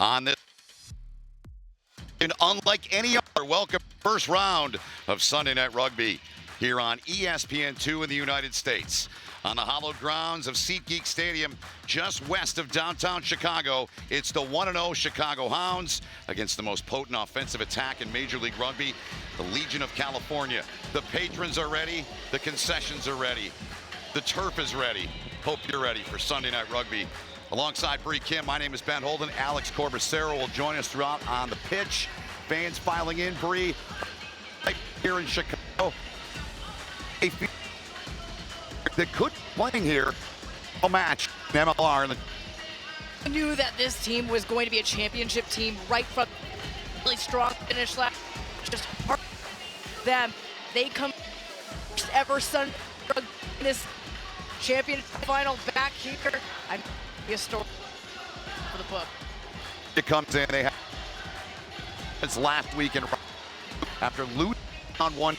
on this. And unlike any other, welcome first round of Sunday Night Rugby here on ESPN2 in the United States. On the hallowed grounds of SeatGeek Stadium, just west of downtown Chicago, it's the 1-0 Chicago Hounds against the most potent offensive attack in Major League Rugby, the Legion of California. The patrons are ready, the concessions are ready, the turf is ready. Hope you're ready for Sunday Night Rugby. Alongside Bree Kim, my name is Ben Holden. Alex Corbacero will join us throughout on the pitch. Fans filing in. Bree, right here in Chicago. That could be playing here a match in MLR. I knew that this team was going to be a championship team right from really strong finish last. Just hard them. They come first ever Sunday in this championship final back here. I'm a story for the book. It comes in. They have it's last week in after losing on one,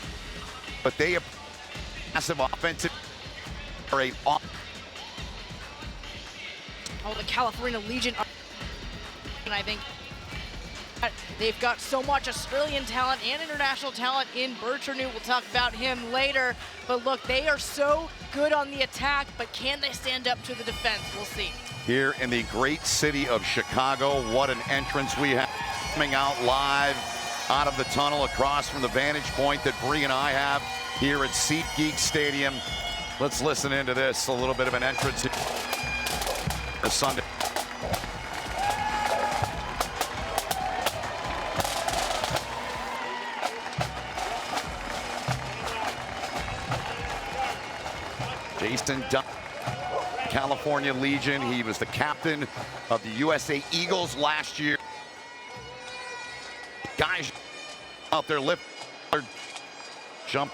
but they have massive offensive rate. Oh, the California Legion, and I think they've got so much Australian talent and international talent in Bertranu. We'll talk about him later. But look, they are so good on the attack, but can they stand up to the defense? We'll see. Here in the great city of Chicago, what an entrance we have coming out live out of the tunnel across from the vantage point that Bree and I have here at SeatGeek Stadium. Let's listen into this, a little bit of an entrance for Sunday. Jason Dunn, California Legion. He was the captain of the USA Eagles last year. Guys out there lift, jump.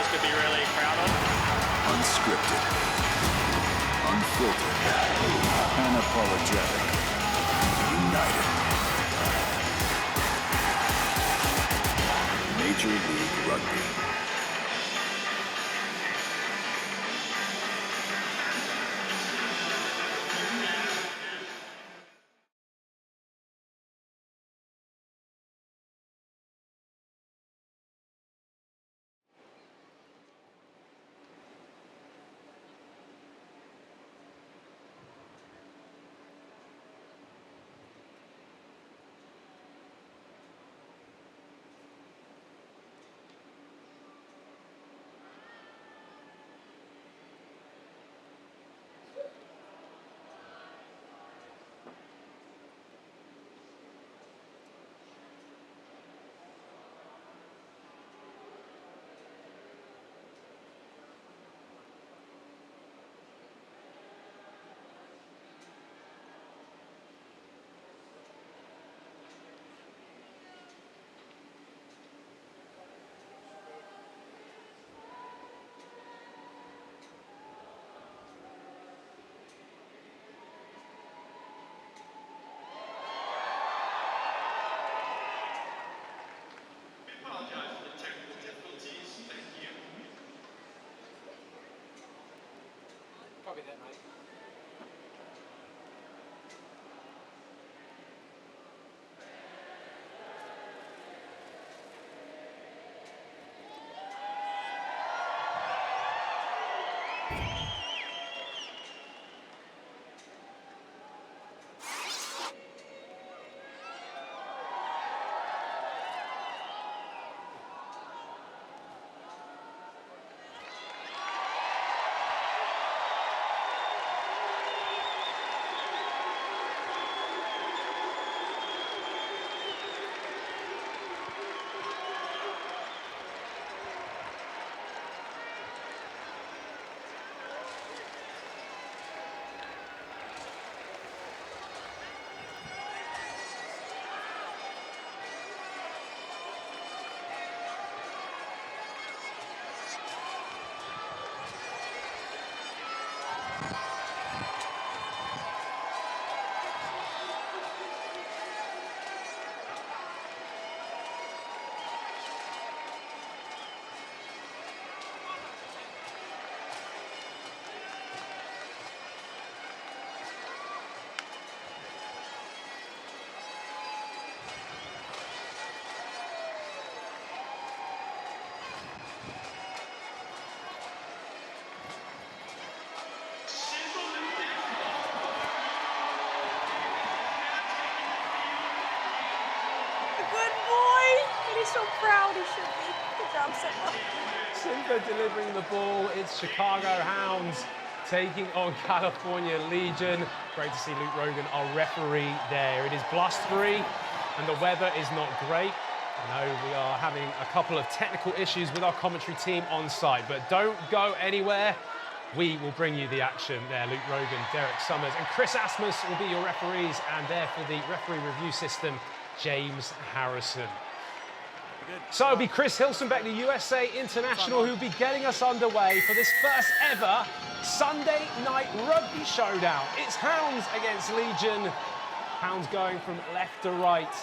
Could be really proud of. Unscripted, unfiltered, unapologetic, united. Major League Rugby. Good boy. And he's so proud. He should be. Good job, Simba. Simba delivering the ball. It's Chicago Hounds taking on California Legion. Great to see Luke Rogan, our referee, there. It is blustery and the weather is not great. I know we are having a couple of technical issues with our commentary team on site, but don't go anywhere. We will bring you the action there. Luke Rogan, Derek Summers, and Chris Asmus will be your referees, and there for the referee review system, James Harrison. So it'll be Chris Hilsenbeck, the USA International, who'll be getting us underway for this first ever Sunday night rugby showdown. It's Hounds against Legion. Hounds going from left to right.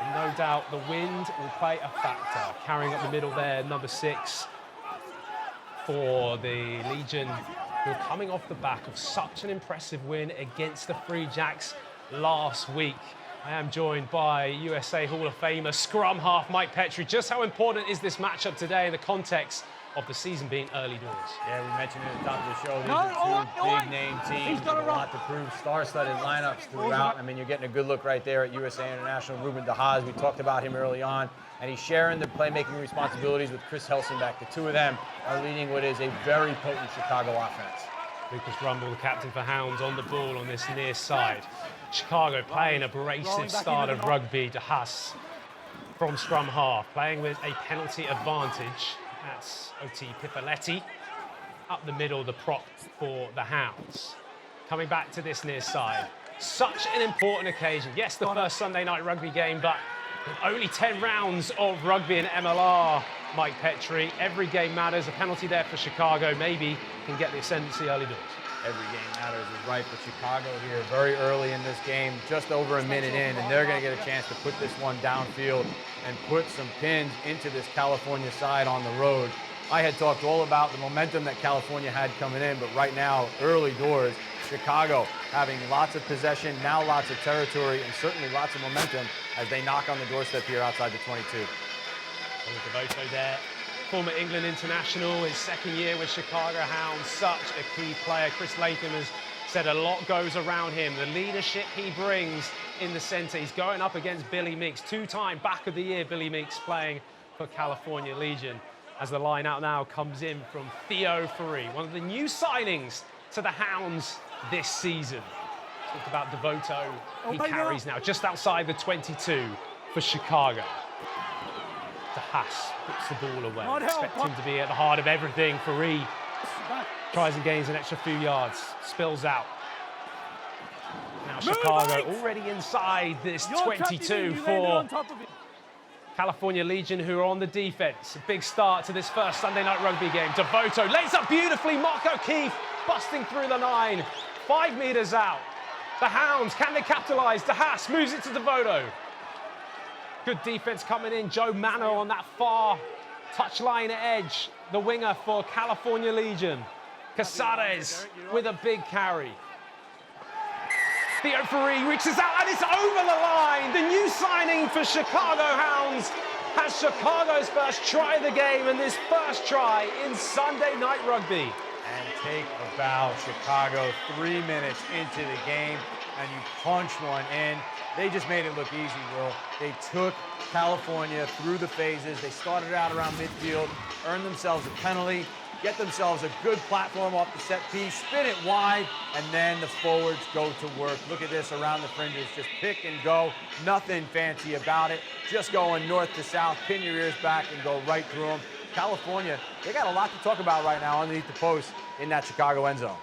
And no doubt the wind will play a factor. Carrying up the middle there, number 6 for the Legion, who are coming off the back of such an impressive win against the Free Jacks last week. I am joined by USA Hall of Famer scrum half Mike Petrie. Just how important is this matchup today in the context of the season being early doors? Yeah, we mentioned it at the top of the show. These are two big-name teams with a lot to prove. Star-studded lineups throughout. I mean, you're getting a good look right there at USA International. Ruben DeHaas, we talked about him early on, and he's sharing the playmaking responsibilities with Chris Hilsenbeck. The two of them are leading what is a very potent Chicago offense. Lucas Rumble, the captain for Hounds, on the ball on this near side. Chicago playing a abrasive style of rugby. DeHaas from scrum half, playing with a penalty advantage. That's O.T. Pipoletti. Up the middle, the prop for the Hounds. Coming back to this near side. Such an important occasion. Yes, the first Sunday night rugby game, but with only 10 rounds of rugby in MLR, Mike Petrie. Every game matters. A penalty there for Chicago maybe can get the ascendancy early doors. Every game matters is right for Chicago here very early in this game, just over a minute in, and they're going to get a chance to put this one downfield and put some pins into this California side on the road. I had talked all about the momentum that California had coming in, but right now, early doors, Chicago having lots of possession, now lots of territory, and certainly lots of momentum as they knock on the doorstep here outside the 22. Devoto there, former England international, his second year with Chicago Hounds, such a key player. Chris Latham has said a lot goes around him. The leadership he brings in the centre. He's going up against Billy Meeks, two-time back of the year Billy Meeks playing for California Legion. As the line out now comes in from Theo Faree, one of the new signings to the Hounds this season. Talked about Devoto, he carries now just outside the 22 for Chicago. DeHaas puts the ball away. Expect him to be at the heart of everything. Faree tries and gains an extra few yards, spills out. Now Chicago already inside this 22 for California Legion, who are on the defense. A big start to this first Sunday night rugby game. Devoto lays up beautifully. Mark O'Keefe busting through the line. 5 meters out. The Hounds, can they capitalize? DeHaas moves it to Devoto. Good defense coming in. Joe Mano on that far touchline edge. The winger for California Legion. Casares with a big carry. Theo Faree reaches out and it's over the line. The new signing for Chicago Hounds has Chicago's first try of the game and this first try in Sunday Night Rugby. And take about Chicago 3 minutes into the game, and you punch one in. They just made it look easy, Will. They took California through the phases. They started out around midfield, earned themselves a penalty, get themselves a good platform off the set piece, spin it wide, and then the forwards go to work. Look at this around the fringes, just pick and go. Nothing fancy about it. Just going north to south, pin your ears back and go right through them. California, they got a lot to talk about right now underneath the post in that Chicago end zone.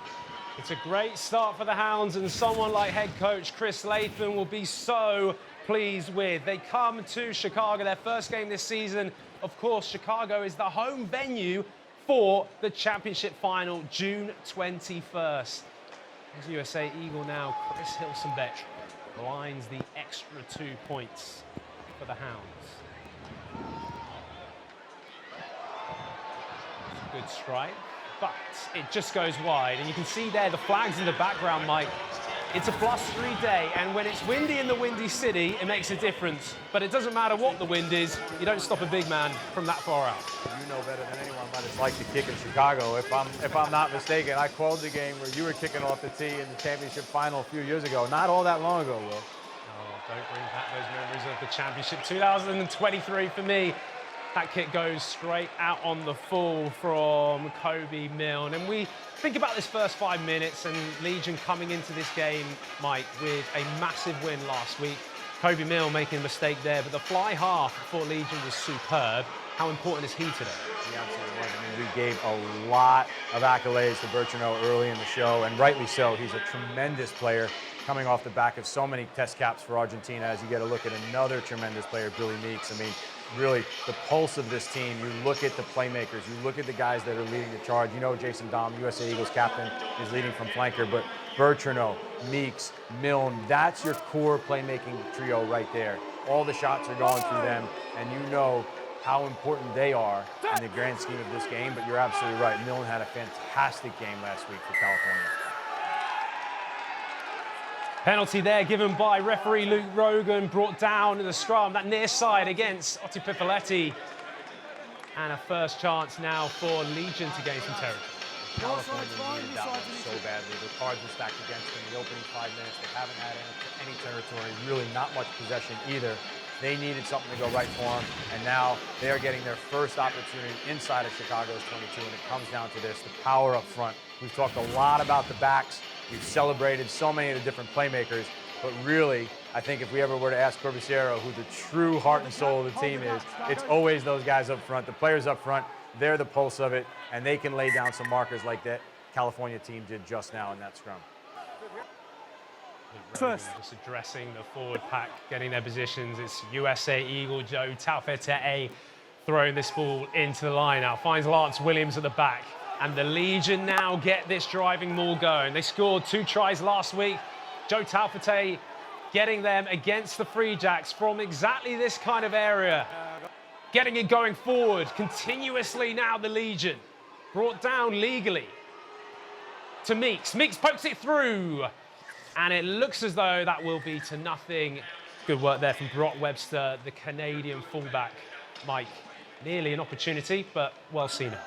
It's a great start for the Hounds, and someone like head coach Chris Latham will be so pleased with. They come to Chicago, their first game this season. Of course, Chicago is the home venue for the championship final, June 21st. As USA Eagle now, Chris Hilsenbeck lines the extra 2 points for the Hounds. Good strike, but it just goes wide. And you can see there the flags in the background, Mike. It's a +3 day, and when it's windy in the Windy City, it makes a difference. But it doesn't matter what the wind is, you don't stop a big man from that far out. You know better than anyone what it's like to kick in Chicago. If I'm not mistaken, I called the game where you were kicking off the tee in the championship final a few years ago. Not all that long ago, Will. Oh, don't bring back those memories of the championship. 2023 for me. That kick goes straight out on the full from Kobe Milne. And we think about this first 5 minutes and Legion coming into this game, Mike, with a massive win last week. Kobe Milne making a mistake there, but the fly half for Legion was superb. How important is he today? He absolutely was. I mean, we gave a lot of accolades to Bertrand early in the show, and rightly so. He's a tremendous player coming off the back of so many test caps for Argentina. As you get a look at another tremendous player, Billy Meeks. I mean, really the pulse of this team. You look at the playmakers, you look at the guys that are leading the charge. You know Jason Dom, USA Eagles captain, is leading from flanker, but Bertrand, Meeks, Milne, that's your core playmaking trio right there. All the shots are going through them, and you know how important they are in the grand scheme of this game, but you're absolutely right. Milne had a fantastic game last week for California. Penalty there given by referee Luke Rogan, brought down in the scrum, that near side against Otti Pipoletti. And a first chance now for Legion to gain some territory. California needed that one so badly. The cards were stacked against them in the opening 5 minutes. They haven't had any territory, really not much possession either. They needed something to go right for them, and now they are getting their first opportunity inside of Chicago's 22, and it comes down to this, the power up front. We've talked a lot about the backs. We've celebrated so many of the different playmakers, but really, I think if we ever were to ask Corbisiero who the true heart and soul of the team is, it's always those guys up front, the players up front. They're the pulse of it, and they can lay down some markers like that California team did just now in that scrum. First, just addressing the forward pack, getting their positions. It's USA Eagle Joe Taufete'e throwing this ball into the line now. Finds Lance Williams at the back. And the Legion now get this driving maul going. They scored 2 tries last week. Joe Taufete'e getting them against the Free Jacks from exactly this kind of area. Getting it going forward continuously now, the Legion. Brought down legally to Meeks. Meeks pokes it through. And it looks as though that will be to nothing. Good work there from Brock Webster, the Canadian fullback. Mike, nearly an opportunity, but well seen out.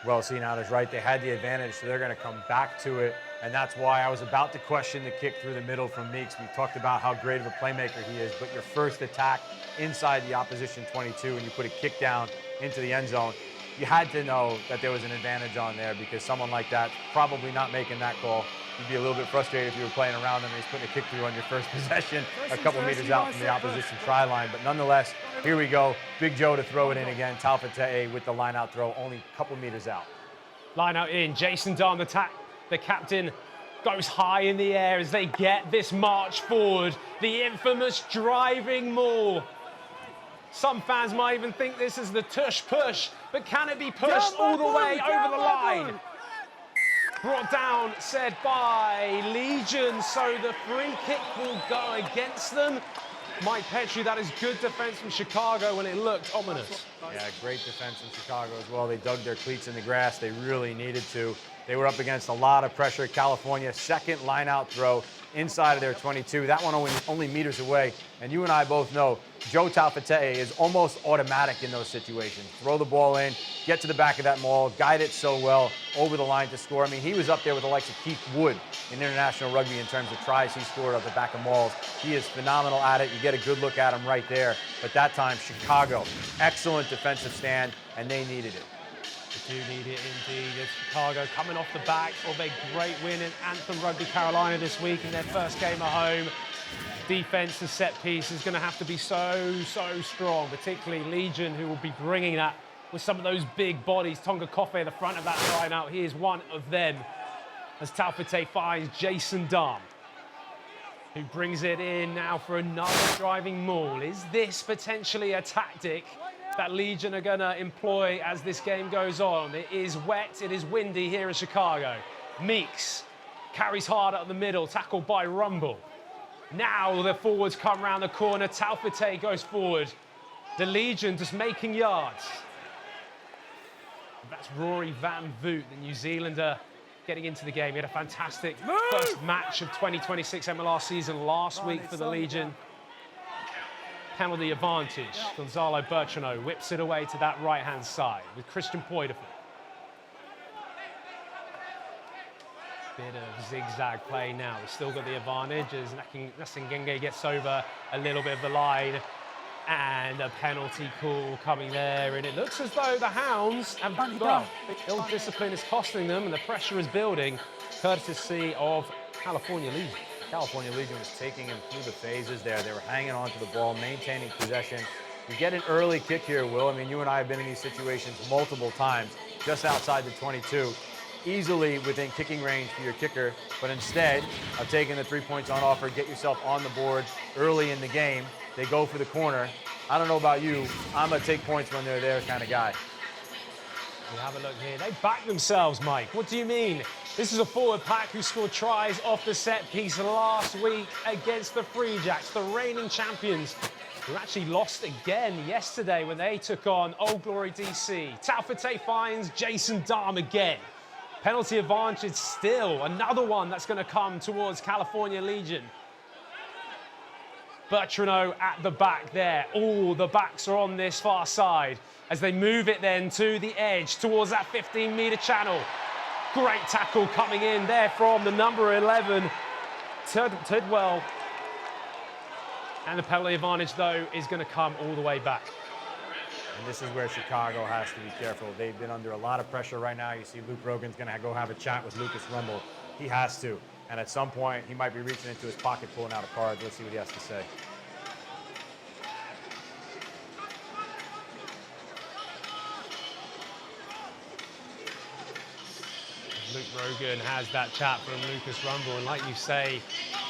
Well seen out is right. They had the advantage, so they're going to come back to it. And that's why I was about to question the kick through the middle from Meeks. We talked about how great of a playmaker he is, but your first attack inside the opposition 22 and you put a kick down into the end zone, you had to know that there was an advantage on there because someone like that probably not making that call. You'd be a little bit frustrated if you were playing around him and he's putting a kick through on your first possession a couple meters out from the opposition try line. But nonetheless, here we go. Big Joe to throw it in again. Taufete'e with the line out throw, only a couple meters out. Line out in. Jason Dunn, the captain, goes high in the air as they get this march forward. The infamous driving maul. Some fans might even think this is the tush push, but can it be pushed all the way over the line? Brought down, said by Legion, so the free kick will go against them. Mike Petrie, that is good defense from Chicago when it looked ominous. Yeah, great defense in Chicago as well. They dug their cleats in the grass. They really needed to. They were up against a lot of pressure. California, second line-out throw inside of their 22. That one only meters away. And you and I both know Joe Taufete'e is almost automatic in those situations. Throw the ball in, get to the back of that maul, guide it so well over the line to score. I mean, he was up there with the likes of Keith Wood in international rugby in terms of tries he scored off the back of mauls. He is phenomenal at it. You get a good look at him right there. But that time, Chicago, excellent defensive stand, and they needed it. They do need it indeed. It's Chicago coming off the back of a great win in Anthem Rugby Carolina this week in their first game at home. Defense and set piece is going to have to be so strong, particularly Legion, who will be bringing that with some of those big bodies. Tonga Kofi at the front of that line out. He is one of them as Taufete'e finds Jason Dahm, who brings it in now for another driving maul. Is this potentially a tactic that Legion are going to employ as this game goes on? It is wet, it is windy here in Chicago. Meeks carries hard up the middle, tackled by Rumble. Now the forwards come round the corner. Taufete'e goes forward. The Legion just making yards. That's Rory Van Voot, the New Zealander, getting into the game. He had a fantastic first match of 2026 MLR season last week for the Legion. Penalty advantage. Gonzalo Bertrano whips it away to that right-hand side with Christian Poideford. Bit of zigzag play now. We've still got the advantage as Nasingenge gets over a little bit of the line. And a penalty call coming there. And it looks as though the Hounds have, well, ill-discipline is costing them and the pressure is building, courtesy of California Legion. California Legion was taking him through the phases there. They were hanging on to the ball, maintaining possession. You get an early kick here, Will. I mean, you and I have been in these situations multiple times, just outside the 22. Easily within kicking range for your kicker, but instead of taking the 3 points on offer, get yourself on the board early in the game. They go for the corner. I don't know about you, I'm a take points when they're there kind of guy. We have a look here. They back themselves, Mike. What do you mean? This is a forward pack who scored tries off the set piece last week against the Free Jacks, the reigning champions, who actually lost again yesterday when they took on Old Glory DC. Taufete'e finds Jason Dahm again. Penalty advantage still, another one that's going to come towards California Legion. Bertrano at the back there. All the backs are on this far side as they move it then to the edge towards that 15-meter channel. Great tackle coming in there from the number 11, Tidwell. And the penalty advantage, though, is going to come all the way back. And this is where Chicago has to be careful. They've been under a lot of pressure right now. You see Luke Rogan's going to go have a chat with Lucas Rumble. He has to. And at some point, he might be reaching into his pocket, pulling out a card. Let's see what he has to say. Luke Rogan has that chat from Lucas Rumble. And like you say,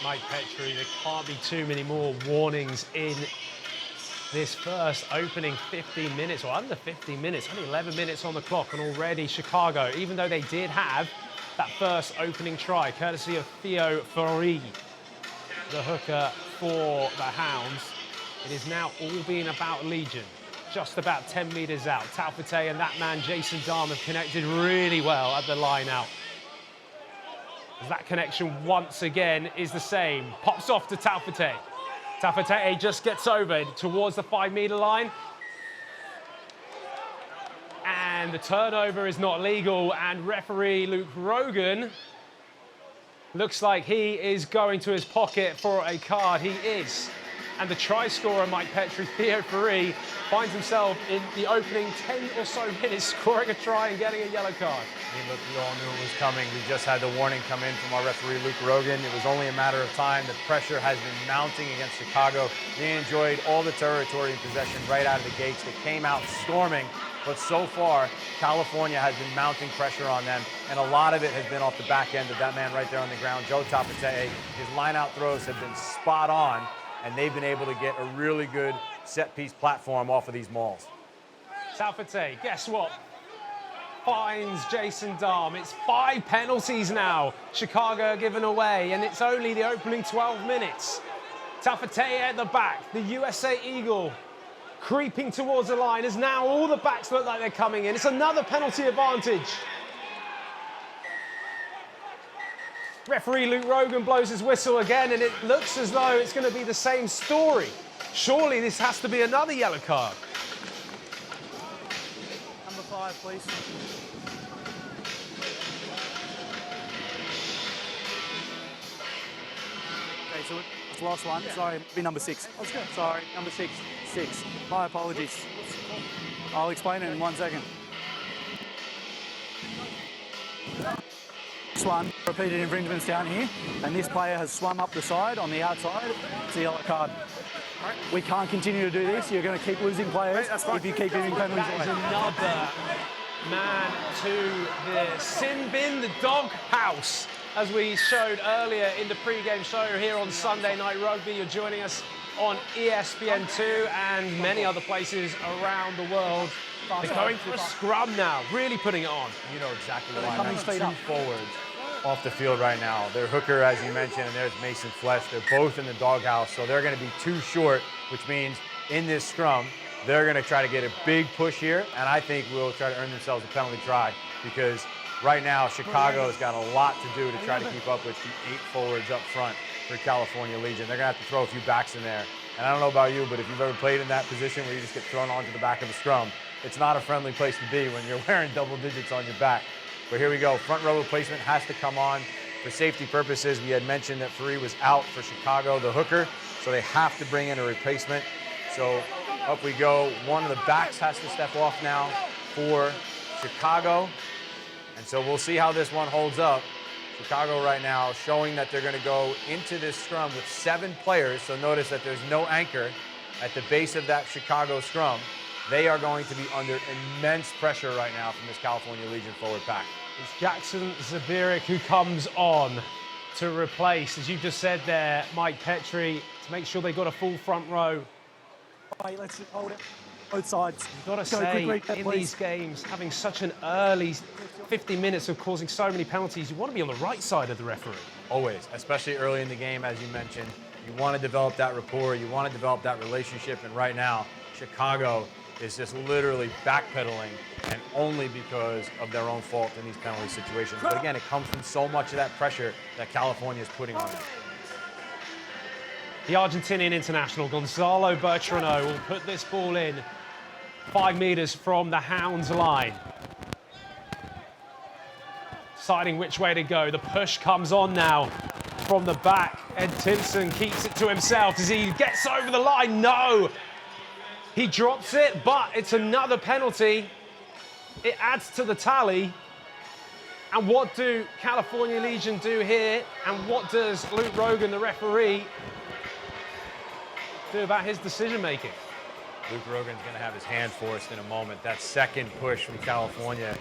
Mike Petrie, there can't be too many more warnings in this first opening 15 minutes, or under 15 minutes, only 11 minutes on the clock, and already Chicago, even though they did have that first opening try, courtesy of Theo Fori, the hooker for the Hounds, it is now all being about Legion. Just about 10 meters out. Taufete'e and that man, Jason Dahm, have connected really well at the line out. As that connection once again is the same. Pops off to Taufete'e. Taufete'e just gets over towards the 5-meter line. And the turnover is not legal, and referee Luke Rogan looks like he is going to his pocket for a card. He is. And the try scorer, Mike Petrie, Theo Fori, finds himself in the opening 10 or so minutes scoring a try and getting a yellow card. I mean, look, we all knew it was coming. We just had the warning come in from our referee, Luke Rogan. It was only a matter of time. The pressure has been mounting against Chicago. They enjoyed all the territory and possession right out of the gates. They came out storming, but so far, California has been mounting pressure on them, and a lot of it has been off the back end of that man right there on the ground, Joe Taufete'e. His line-out throws have been spot on, and they've been able to get a really good set-piece platform off of these mauls. Taufete'e, guess what? Finds Jason Dahm. It's 5 penalties now Chicago are given away, and it's only the opening 12 minutes. Tafetei at the back. The USA Eagle creeping towards the line as now all the backs look like they're coming in. It's another penalty advantage. Referee Luke Rogan blows his whistle again, and it looks as though it's going to be the same story. Surely this has to be another yellow card. Number 5, please. Okay, so it's the last one. Yeah. Sorry, be number 6. Let's go. Sorry, number 6. 6. My apologies. I'll explain it in 1 second. This one, repeated infringements down here, and this player has swum up the side on the outside. It's a yellow card. We can't continue to do this. You're going to keep losing players if you keep giving penalties away. Another man to the sin bin, the dog house, as we showed earlier in the pre-game show here on Sunday Night Rugby. You're joining us on ESPN2 and many other places around the world. They're going for a scrum now, really putting it on. You know exactly why. Coming straight up forwards off the field right now. Their hooker, as you mentioned, and there's Mason Flesh. They're both in the doghouse, so they're going to be too short, which means in this scrum, they're going to try to get a big push here, and I think will try to earn themselves a penalty try, because right now Chicago's got a lot to do to try to keep up with the 8 forwards up front for California Legion. They're going to have to throw a few backs in there. And I don't know about you, but if you've ever played in that position where you just get thrown onto the back of the scrum, it's not a friendly place to be when you're wearing double digits on your back. But here we go. Front row replacement has to come on. For safety purposes, we had mentioned that Faree was out for Chicago, the hooker, so they have to bring in a replacement. So up we go. One of the backs has to step off now for Chicago. And so we'll see how this one holds up. Chicago right now showing that they're going to go into this scrum with 7 players. So notice that there's no anchor at the base of that Chicago scrum. They are going to be under immense pressure right now from this California Legion forward pack. It's Jackson Zabiric who comes on to replace, as you just said there, Mike Petrie, to make sure they got a full front row. Right, let's hold it. Both sides. You've got to say, in these games, having such an early 50 minutes of causing so many penalties, you want to be on the right side of the referee. Always, especially early in the game, as you mentioned. You want to develop that rapport, you want to develop that relationship, and right now, Chicago is just literally backpedaling, and only because of their own fault in these penalty situations. But again, it comes from so much of that pressure that California is putting on them. The Argentinian international, Gonzalo Bertrano, will put this ball in 5 meters from the Hounds line. Deciding which way to go. The push comes on now from the back. Ed Timpson keeps it to himself as he gets over the line. No! He drops it, but it's another penalty. It adds to the tally. And what do California Legion do here? And what does Luke Rogan, the referee, do about his decision-making? Luke Rogan's going to have his hand forced in a moment. That second push from California,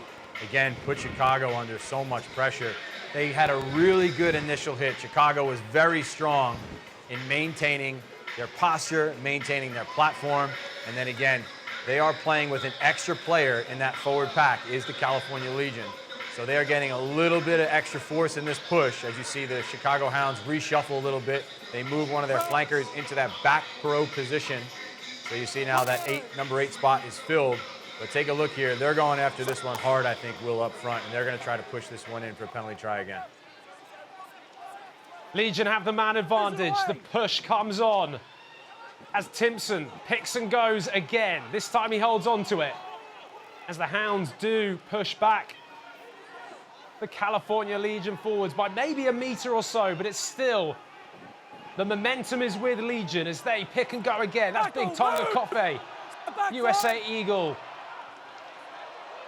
again, put Chicago under so much pressure. They had a really good initial hit. Chicago was very strong in maintaining their posture, maintaining their platform, and then again, they are playing with an extra player in that forward pack, is the California Legion. So they are getting a little bit of extra force in this push. As you see, the Chicago Hounds reshuffle a little bit. They move one of their flankers into that back row position. So you see now that number 8 spot is filled. But take a look here. They're going after this one hard, I think, Will, up front, and they're going to try to push this one in for a penalty try again. Legion have the man advantage. The push comes on as Timpson picks and goes again. This time he holds on to it as the Hounds do push back the California Legion forwards by maybe a meter or so, but it's still, the momentum is with Legion as they pick and go again. That's big Tonga Kofe, USA Eagle,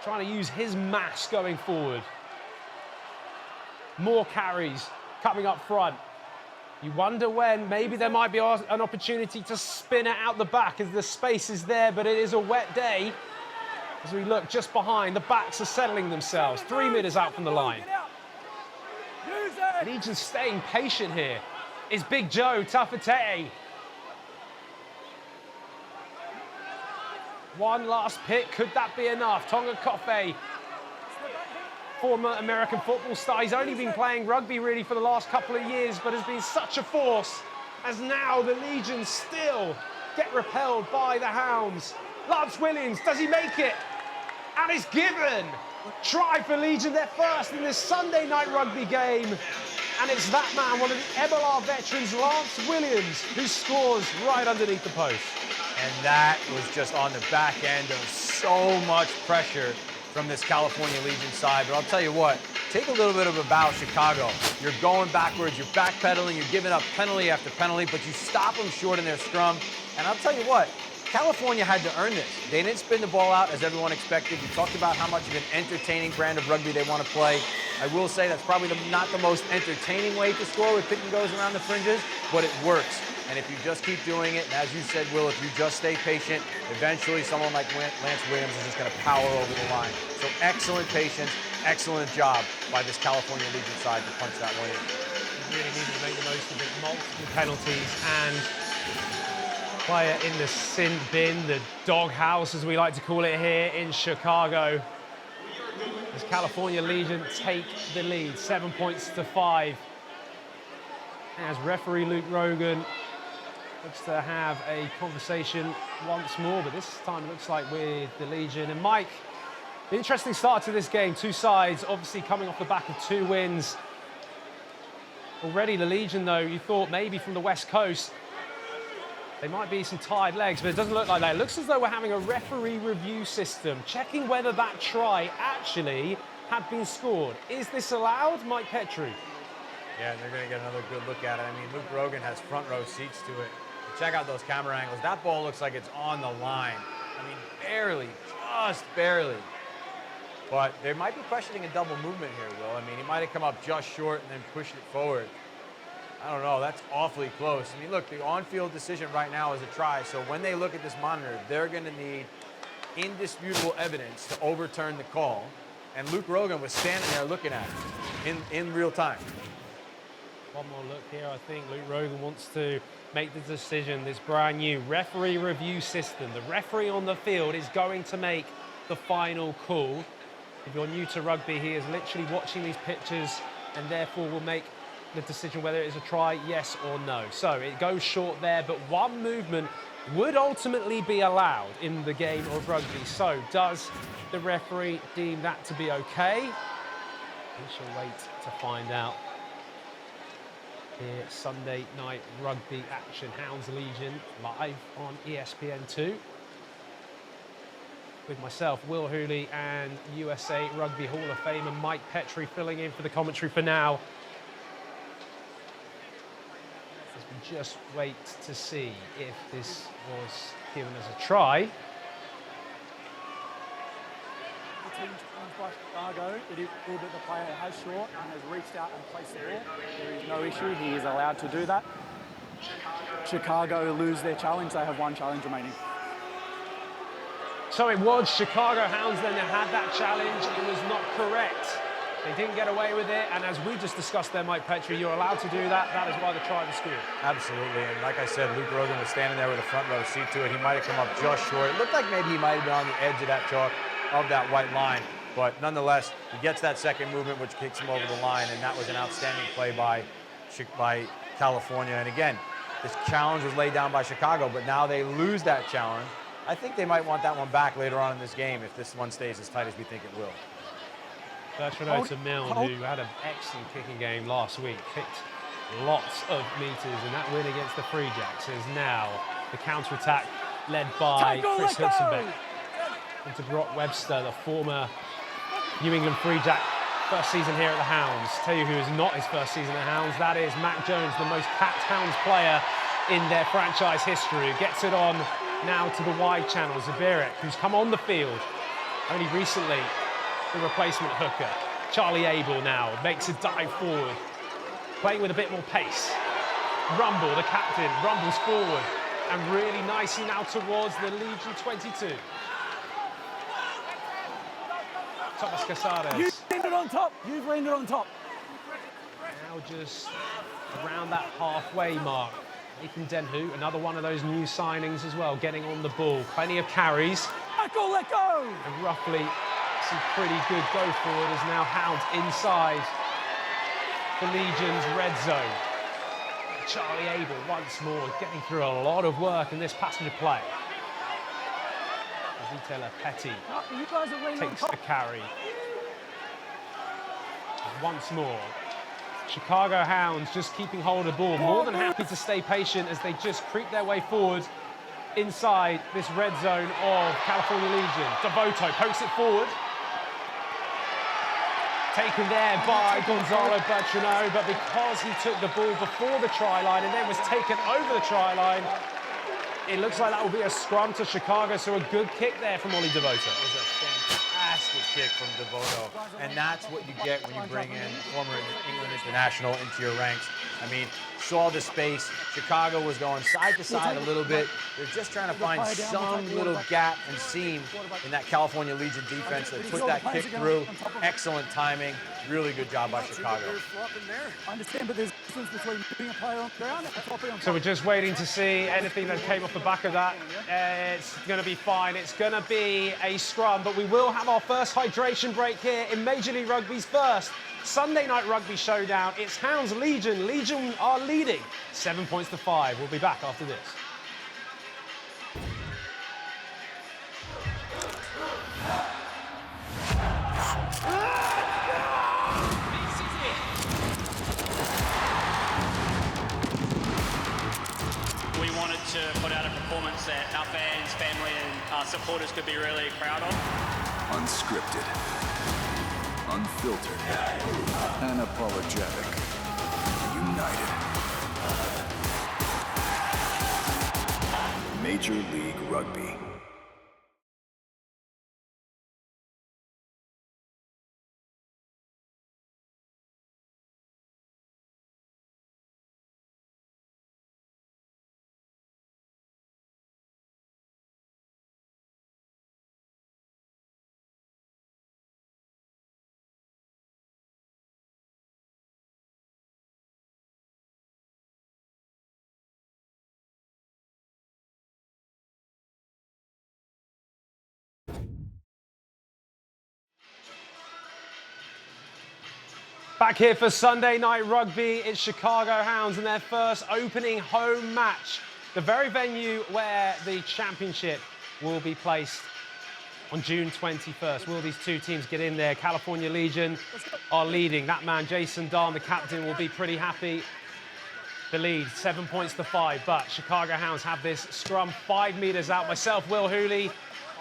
trying to use his mass going forward. More carries coming up front. You wonder when maybe there might be an opportunity to spin it out the back as the space is there, but it is a wet day. As we look just behind, the backs are settling themselves. 3 meters out from the line. Legion staying patient here. Is Big Joe Tafetei. One last pick, could that be enough? Tonga Kofe, former American football star. He's only been playing rugby really for the last couple of years, but has been such a force as now the Legion still get repelled by the Hounds. Lance Williams, does he make it? And it's given. Try for Legion, their first in this Sunday night rugby game. And it's that man, one of the MLR veterans, Lance Williams, who scores right underneath the post. And that was just on the back end of so much pressure from this California Legion side. But I'll tell you what, take a little bit of a bow, Chicago. You're going backwards, you're backpedaling, you're giving up penalty after penalty, but you stop them short in their scrum. And I'll tell you what, California had to earn this. They didn't spin the ball out as everyone expected. We talked about how much of an entertaining brand of rugby they want to play. I will say that's probably not the most entertaining way to score with pick and goes around the fringes, but it works. And if you just keep doing it, and as you said, Will, if you just stay patient, eventually someone like Lance Williams is just going to power over the line. So excellent patience, excellent job by this California Legion side to punch that one in. He really needed to make the most of it. Multiple penalties and player in the sin bin, the doghouse, as we like to call it here in Chicago. As California Legion take the lead, 7 points to 5. As referee Luke Rogan looks to have a conversation once more, but this time it looks like with the Legion. And Mike, the interesting start to this game. Two sides obviously coming off the back of 2 wins. Already the Legion, though, you thought maybe from the West Coast, they might be some tired legs, but it doesn't look like that. It looks as though we're having a referee review system, checking whether that try actually had been scored. Is this allowed, Mike Petrie? Yeah, and they're going to get another good look at it. I mean, Luke Rogan has front row seats to it. Check out those camera angles. That ball looks like it's on the line. I mean, barely, just barely. But they might be questioning a double movement here, Will. I mean, he might have come up just short and then pushed it forward. I don't know, that's awfully close. I mean, look, the on-field decision right now is a try, so when they look at this monitor, they're going to need indisputable evidence to overturn the call, and Luke Rogan was standing there looking at it in real time. One more look here. I think Luke Rogan wants to make the decision, this brand new referee review system. The referee on the field is going to make the final call. If you're new to rugby, he is literally watching these pictures and therefore will make the decision whether it is a try, yes or no. So it goes short there, but one movement would ultimately be allowed in the game of rugby. So does the referee deem that to be okay? We shall wait to find out. Here, Sunday night rugby action, Hounds Legion, live on ESPN2. With myself, Will Hooley, and USA Rugby Hall of Famer Mike Petrie filling in for the commentary for now. As we just wait to see if this was given as a try. The team's challenged by Chicago. It is clear that the player has short and has reached out and placed the ball. There is no issue. He is allowed to do that. Chicago lose their challenge. They have 1 challenge remaining. So it was Chicago Hounds then that had that challenge. It was not correct. They didn't get away with it, and as we just discussed there, Mike Petrie, you're allowed to do that. That is why the try was scored. Absolutely, and like I said, Luke Rogan was standing there with a front row seat to it. He might have come up just short. It looked like maybe he might have been on the edge of that chalk, of that white line, but nonetheless, he gets that second movement, which kicks him over the line, and that was an outstanding play by California. And again, this challenge was laid down by Chicago, but now they lose that challenge. I think they might want that one back later on in this game if this one stays as tight as we think it will. Bertrand Milne, who had an excellent kicking game last week, kicked lots of meters, and that win against the Free Jacks is now the counter-attack led by Chris Hudson-Beck into Brock Webster, the former New England Free Jack, first season here at the Hounds. Tell you who is not his first season at Hounds, that is Mac Jones, the most capped Hounds player in their franchise history, who gets it on now to the wide channel. Zabirek, who's come on the field only recently, the replacement hooker. Charlie Abel now makes a dive forward, playing with a bit more pace. Rumble, the captain, rumbles forward, and really nicely now towards the Legion 22. Thomas Casares. You've landed on top. You've landed on top. Now just around that halfway mark. Nathan Denhu, another one of those new signings as well, getting on the ball. Plenty of carries. Let go! And roughly some pretty good go forward as now Hounds inside the Legion's red zone. Charlie Abel once more getting through a lot of work in this passage of play. Retailer Petty takes the carry. And once more, Chicago Hounds just keeping hold of the ball, more than happy to stay patient as they just creep their way forward inside this red zone of California Legion. Devoto pokes it forward. Taken there by Gonzalo Bertrano, but because he took the ball before the try line and then was taken over the try line, it looks like that will be a scrum to Chicago, so a good kick there from Ollie Devoto. It was a fantastic kick from Devoto, and that's what you get when you bring in a former England international into your ranks. I mean, saw the space. Chicago was going side to side a little bit. They're just trying to find some little gap and seam in that California Legion defense. They put that kick through. Excellent timing. Really good job by Chicago. I understand, but there's a difference between putting a player on the ground and topping on top. So we're just waiting to see anything that came off the back of that. It's going to be fine. It's going to be a scrum, but we will have our first hydration break here in Major League Rugby's first Sunday Night Rugby showdown. It's Hounds Legion. Legion are leading 7 points to 5. We'll be back after this. We wanted to put out a performance that our fans, family, and our supporters could be really proud of. Unscripted, unfiltered, unapologetic, united. Major League Rugby. Back here for Sunday Night Rugby, it's Chicago Hounds in their first opening home match. The very venue where the championship will be placed on June 21st. Will these two teams get in there? California Legion are leading. That man, Jason Darn, the captain, will be pretty happy. The lead, 7 points to 5, but Chicago Hounds have this scrum 5 meters out. Myself, Will Hooley,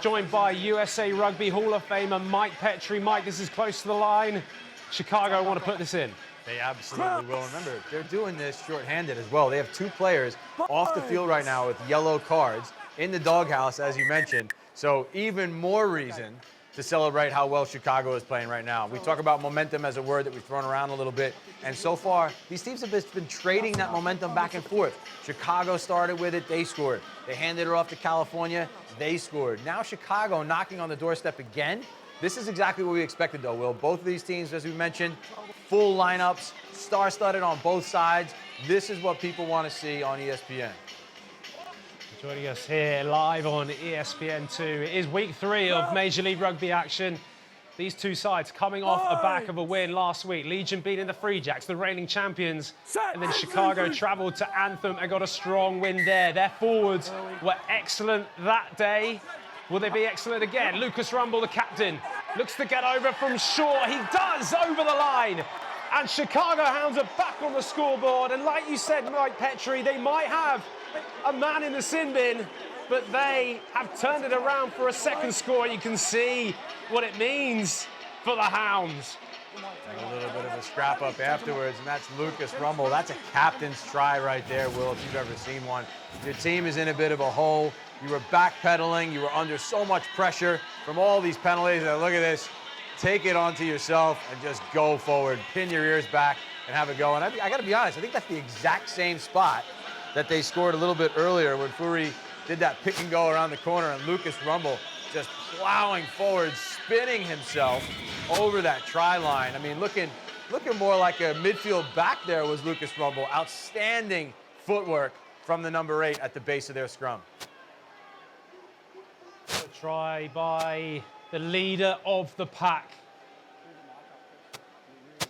joined by USA Rugby Hall of Famer Mike Petrie. Mike, this is close to the line. Chicago want to put this in. They absolutely will. Remember, they're doing this shorthanded as well. They have 2 players off the field right now with yellow cards in the doghouse, as you mentioned. So even more reason to celebrate how well Chicago is playing right now. We talk about momentum as a word that we've thrown around a little bit. And so far, these teams have just been trading that momentum back and forth. Chicago started with it, they scored. They handed it off to California, they scored. Now Chicago knocking on the doorstep again. This is exactly what we expected, though, Will. Both of these teams, as we mentioned, full lineups, star-studded on both sides. This is what people want to see on ESPN. Joining us here live on ESPN2. It is week 3 of Major League Rugby action. These two sides coming off the back of a win last week. Legion beating the Free Jacks, the reigning champions. And then Chicago travelled to Anthem and got a strong win there. Their forwards were excellent that day. Will they be excellent again? Lucas Rumble, the captain, looks to get over from short. He does, over the line. And Chicago Hounds are back on the scoreboard. And like you said, Mike Petrie, they might have a man in the sin bin, but they have turned it around for a second score. You can see what it means for the Hounds. A little bit of a scrap up afterwards, and that's Lucas Rumble. That's a captain's try right there, Will, if you've ever seen one. Your team is in a bit of a hole. You were backpedaling. You were under so much pressure from all these penalties. And look at this. Take it onto yourself and just go forward. Pin your ears back and have a go. And I got to be honest, I think that's the exact same spot that they scored a little bit earlier when Furi did that pick and go around the corner, and Lucas Rumble just plowing forward, spinning himself over that try line. I mean, looking more like a midfield back there was Lucas Rumble. Outstanding footwork from the number 8 at the base of their scrum. A try by the leader of the pack.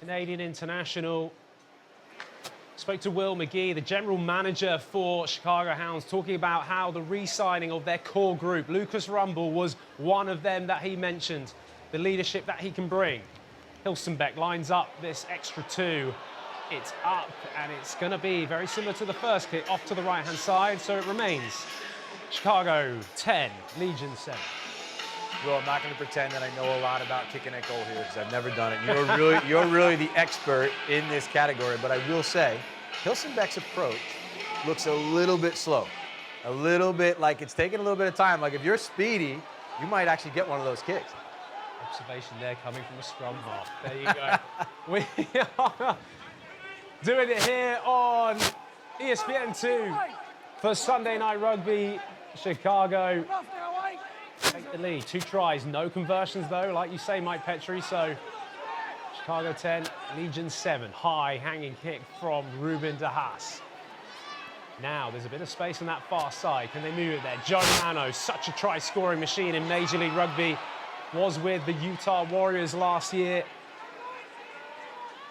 Canadian international. Spoke to Will McGee, the general manager for Chicago Hounds, talking about how the re-signing of their core group, Lucas Rumble was one of them that he mentioned, the leadership that he can bring. Hilsenbeck lines up this extra 2. It's up, and it's going to be very similar to the first kick, off to the right-hand side, so it remains Chicago 10, Legion 7. Well, I'm not going to pretend that I know a lot about kicking a goal here because I've never done it. You're really the expert in this category, but I will say, Hilsenbeck's approach looks a little bit slow, a little bit like it's taking a little bit of time. Like if you're speedy, you might actually get one of those kicks. Observation there coming from a scrum half. There you go. We are doing it here on ESPN2 for Sunday Night Rugby. Chicago take the lead. 2 tries, no conversions though, like you say, Mike Petrie. So Chicago 10, Legion 7. High hanging kick from Ruben De Haas. Now there's a bit of space on that far side. Can they move it there? Joe Mano, such a try-scoring machine in Major League Rugby. Was with the Utah Warriors last year.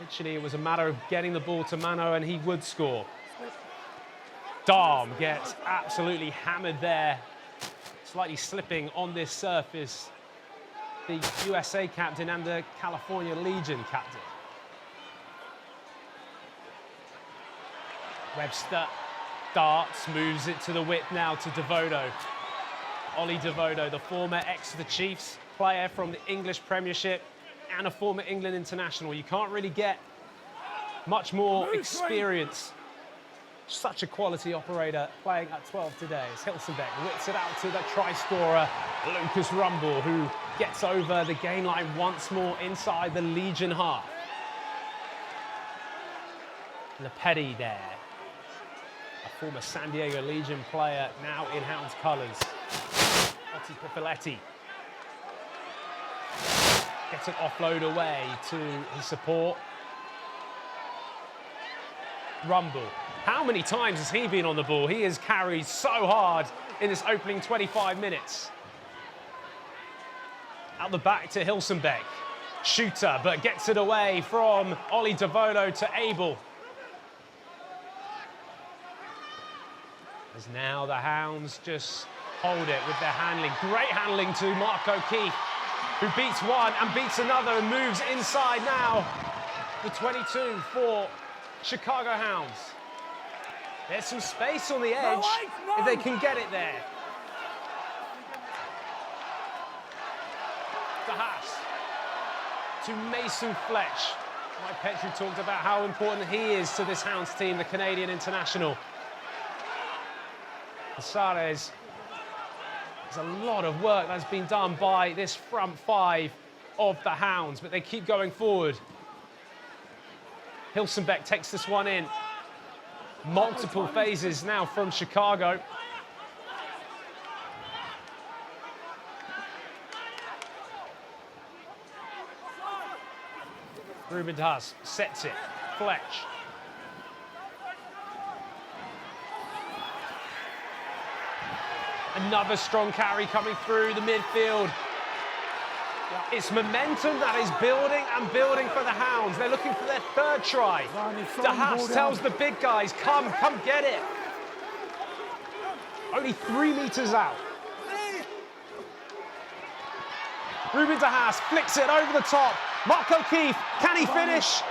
Literally, it was a matter of getting the ball to Mano and he would score. Dom gets absolutely hammered there. Slightly slipping on this surface. The USA captain and the California Legion captain. Webster darts, moves it to the width now to Devoto. Ollie Devoto, the former ex-the Chiefs player from the English Premiership and a former England international. You can't really get much more experience. Such a quality operator playing at 12 today. As Hilsenbeck whips it out to the try-scorer, Lucas Rumble, who gets over the gain line once more inside the Legion half. Lepetti there, a former San Diego Legion player, now in Hounds colours. Otti Pipiletti gets an offload away to his support. Rumble. How many times has he been on the ball? He has carried so hard in this opening 25 minutes. Out the back to Hilsenbeck. Shooter, but gets it away from Ollie Devoto to Abel. As now the Hounds just hold it with their handling. Great handling to Mark O'Keefe, who beats one and beats another and moves inside now. The 22 for Chicago Hounds. There's some space on the edge if they can get it there. De Haas to Mason Fletch. Mike Petrie talked about how important he is to this Hounds team, the Canadian international. Casares. There's a lot of work that's been done by this front 5 of the Hounds, but they keep going forward. Hilsenbeck takes this one in. Multiple phases now from Chicago. Ruben De Haas sets it. Fletch. Another strong carry coming through the midfield. It's momentum that is building and building for the Hounds. They're looking for their 3rd try. De Haas tells the big guys, come get it. Only 3 meters out. Ruben De Haas flicks it over the top. Mark O'Keefe, can he finish?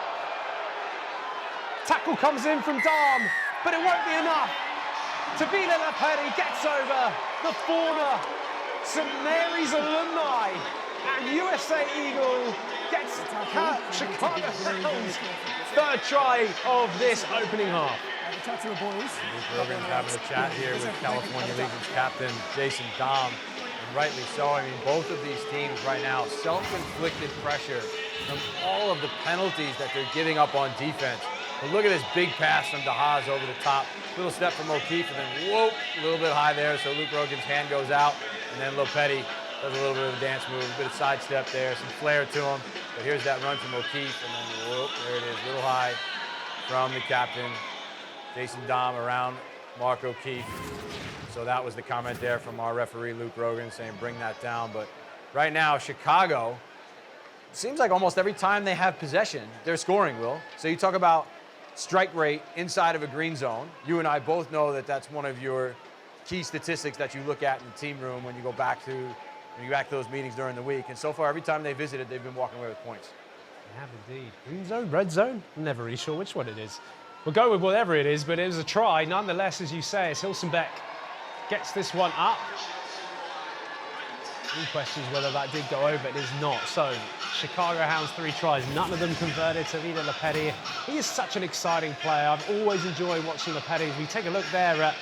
Tackle comes in from Dom, but it won't be enough. Tavila Lepetti gets over, the former St. Mary's alumni and USA Eagle gets Chicago Hounds' 3rd try of this opening half. Luke Rogan's having a chat here with California Legion's captain, Jason Dom, and rightly so. I mean, both of these teams right now, self-inflicted pressure from all of the penalties that they're giving up on defense. But look at this big pass from De Haas over the top. Little step from O'Keefe, and then whoa, a little bit high there, so Luke Rogan's hand goes out, and then Lepetti does a little bit of a dance move, a bit of sidestep there, some flair to him. But here's that run from O'Keefe, and then whoop, there it is, a little high from the captain, Jason Dom, around Mark O'Keefe. So that was the comment there from our referee, Luke Rogan, saying bring that down. But right now, Chicago, seems like almost every time they have possession, they're scoring, Will. So you talk about strike rate inside of a green zone. You and I both know that that's one of your key statistics that you look at in the team room when you go back to those meetings during the week. And so far, every time they visited, they've been walking away with points. They have indeed. Green zone, red zone? I'm never really sure which one it is. We'll go with whatever it is, but it was a try. Nonetheless, as you say, as Hilsenbeck gets this one up. Any questions whether that did go over? It is not. So, Chicago Hounds 3 tries, none of them converted to Vida Lepeti. He is such an exciting player. I've always enjoyed watching Lepeti. If we take a look there at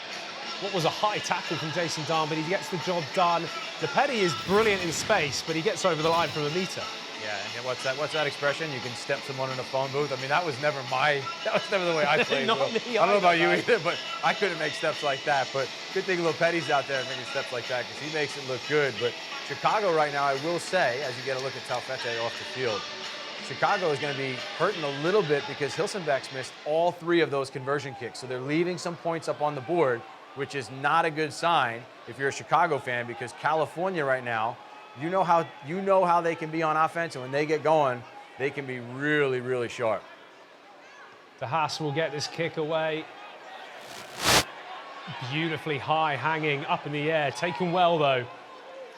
what was a high tackle from Jason Darn, but he gets the job done. Lepeti is brilliant in space, but he gets over the line from a meter. Yeah, and what's that expression? You can step someone in a phone booth. I mean, that was never the way I played. Not so, me I don't know about you either. either, but I couldn't make steps like that. But good thing Lopetti's out there making steps like that because he makes it look good. But Chicago right now, I will say, as you get a look at Taufete off the field, Chicago is going to be hurting a little bit because Hilsenbeck's missed all 3 of those conversion kicks. So they're leaving some points up on the board, which is not a good sign if you're a Chicago fan because California right now, you know how they can be on offense, and when they get going, they can be really, really sharp. De Haas will get this kick away. Beautifully high, hanging up in the air. Taken well, though,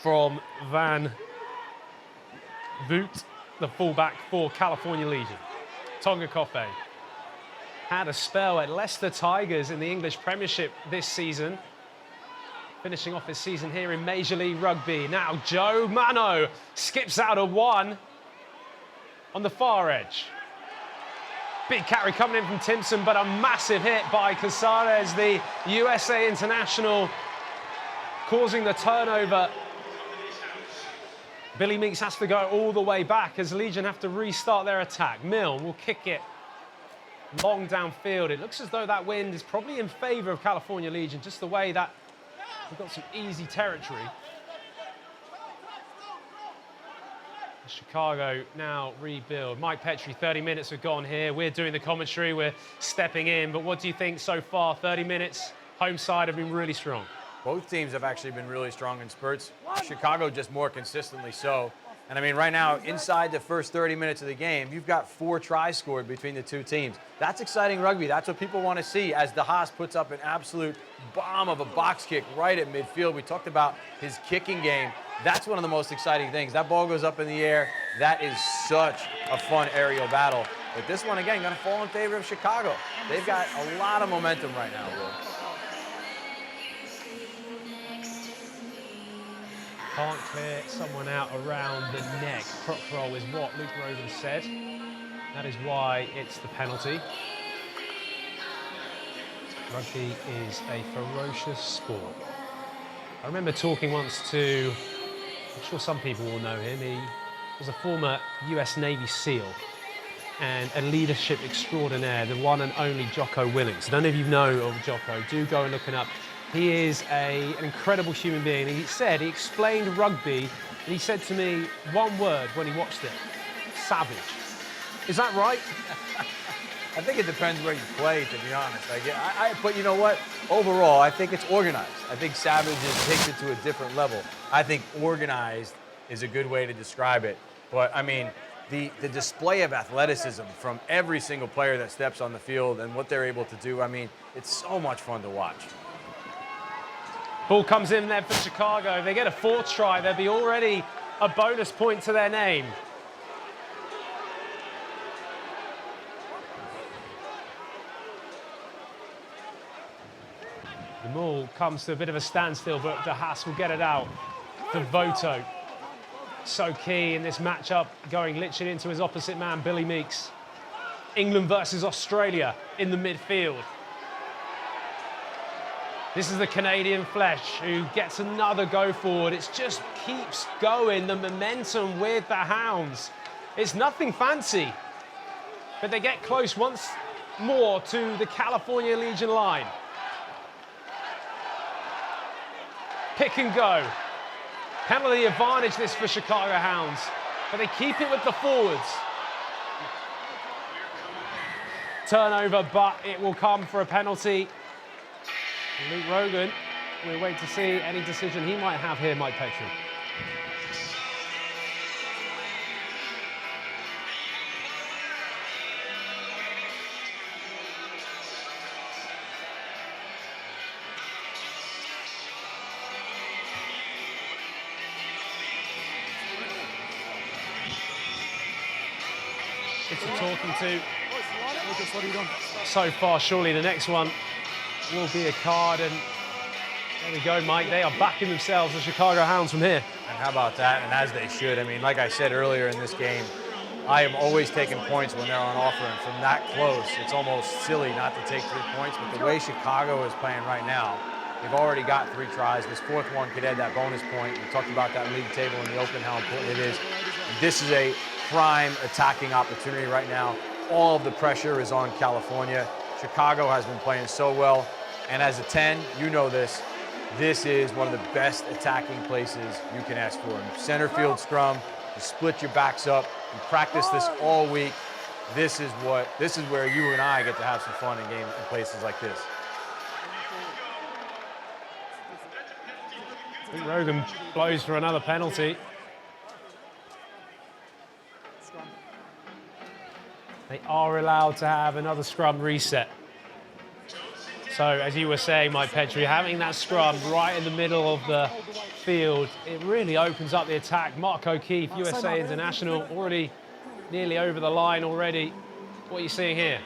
from Van Voot, the fullback for California Legion. Tonga Kofe had a spell at Leicester Tigers in the English Premiership this season. Finishing off his season here in Major League Rugby. Now Joe Mano skips out of 1 on the far edge. Big carry coming in from Timpson, but a massive hit by Casares, the USA international, causing the turnover. Billy Meeks has to go all the way back as Legion have to restart their attack. Milne will kick it long downfield. It looks as though that wind is probably in favour of California Legion, just the way that we've got some easy territory. Chicago now rebuild. Mike Petrie, 30 minutes have gone here. We're doing the commentary, we're stepping in, but what do you think so far? 30 minutes, home side have been really strong. Both teams have actually been really strong in spurts. Chicago just more consistently so. And I mean, right now, inside the first 30 minutes of the game, you've got 4 tries scored between the 2 teams. That's exciting rugby. That's what people want to see as De Haas puts up an absolute bomb of a box kick right at midfield. We talked about his kicking game. That's one of the most exciting things. That ball goes up in the air. That is such a fun aerial battle. But this one, again, going to fall in favor of Chicago. They've got a lot of momentum right now, Will. Can't clear someone out around the neck. Croc roll is what Luke Rogan said. That is why it's the penalty. Rugby is a ferocious sport. I remember talking once to, I'm sure some people will know him, he was a former US Navy SEAL and a leadership extraordinaire, the one and only Jocko Willings. None of you know of Jocko, do go and look him up. He is an incredible human being. He explained rugby, and he said to me one word when he watched it: savage. Is that right? I think it depends where you play, to be honest. But you know what? Overall, I think it's organized. I think savage takes it to a different level. I think organized is a good way to describe it. But, I mean, the display of athleticism from every single player that steps on the field and what they're able to do, I mean, it's so much fun to watch. Ball comes in there for Chicago. If they get a 4th try, there'll be already a bonus point to their name. The maul comes to a bit of a standstill, but De Haas will get it out. Devoto, so key in this matchup, going literally into his opposite man, Billy Meeks. England versus Australia in the midfield. This is the Canadian Flesh who gets another go forward. It just keeps going, the momentum with the Hounds. It's nothing fancy, but they get close once more to the California Legion line. Pick and go. Penalty advantage this for Chicago Hounds, but they keep it with the forwards. Turnover, but it will come for a penalty. Luke Rogan, we'll wait to see any decision he might have here, Mike Petrie. it's talking to so far. Surely the next one will be a card, and there we go, Mike. They are backing themselves, the Chicago Hounds, from here. And how about that? And as they should. I mean, like I said earlier in this game, I am always taking points when they're on offer, and from that close, it's almost silly not to take 3 points. But the way Chicago is playing right now, they've already got 3 tries. This 4th one could add that bonus point. We talked about that league table in the open, how important it is. This is a prime attacking opportunity right now. All of the pressure is on California. Chicago has been playing so well. And as a 10, you know this. This is one of the best attacking places you can ask for. Center field scrum, you split your backs up, you practice this all week. This is where you and I get to have some fun in games in places like this. I think Rogan blows for another penalty. They are allowed to have another scrum reset. So, as you were saying, Mike Petrie, having that scrum right in the middle of the field, it really opens up the attack. Mark O'Keefe, USA International, already nearly over the line already. What are you seeing here?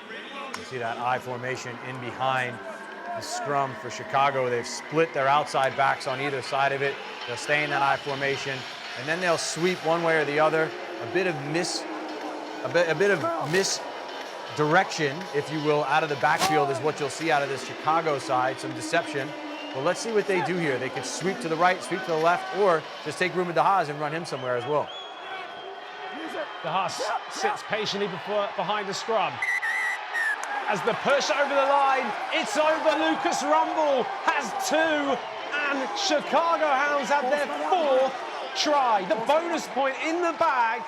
You see that I formation in behind the scrum for Chicago. They've split their outside backs on either side of it. They'll stay in that I formation, and then they'll sweep one way or the other. A bit of misdirection, if you will, out of the backfield is what you'll see out of this Chicago side, some deception. But let's see what they do here. They could sweep to the right, sweep to the left, or just take Ruben DeHaas and run him somewhere as well. DeHaas sits patiently behind the scrum. As the push over the line, it's over. Lucas Rumble has 2, and Chicago Hounds have their 4th try. The bonus point in the bag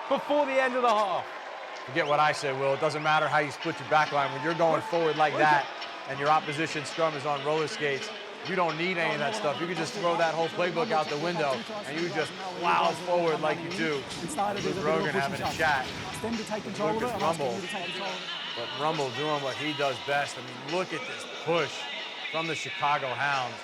before the end of the half. Forget what I said, Will. It doesn't matter how you split your back line. When you're going forward like that and your opposition scrum is on roller skates, you don't need any of that stuff. You can just throw that whole playbook out the window and you just plow forward like you do. With Rogan having a chat. Lucas Rumble. But Rumble doing what he does best. I mean, look at this push from the Chicago Hounds.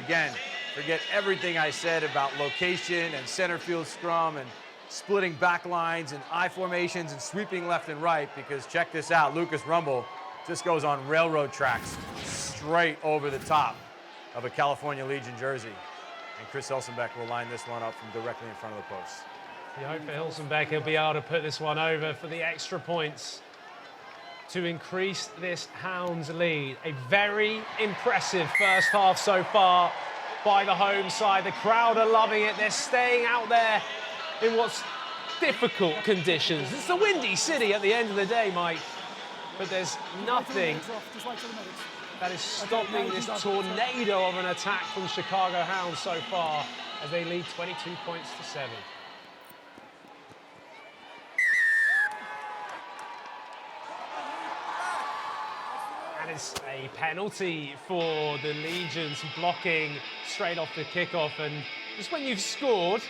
Again, forget everything I said about location and center field scrum and splitting back lines and I formations and sweeping left and right, because check this out, Lucas Rumble just goes on railroad tracks straight over the top of a California Legion jersey. And Chris Hilsenbeck will line this one up from directly in front of the post. You hope for Hilsenbeck he'll be able to put this one over for the extra points to increase this Hounds lead. A very impressive first half so far by the home side. The crowd are loving it. They're staying out there in what's difficult conditions. It's the windy city at the end of the day, Mike, but there's nothing that is stopping this tornado of an attack from Chicago Hounds so far as they lead 22 points to 7. And it's a penalty for the Legions, blocking straight off the kickoff. And just when you've scored,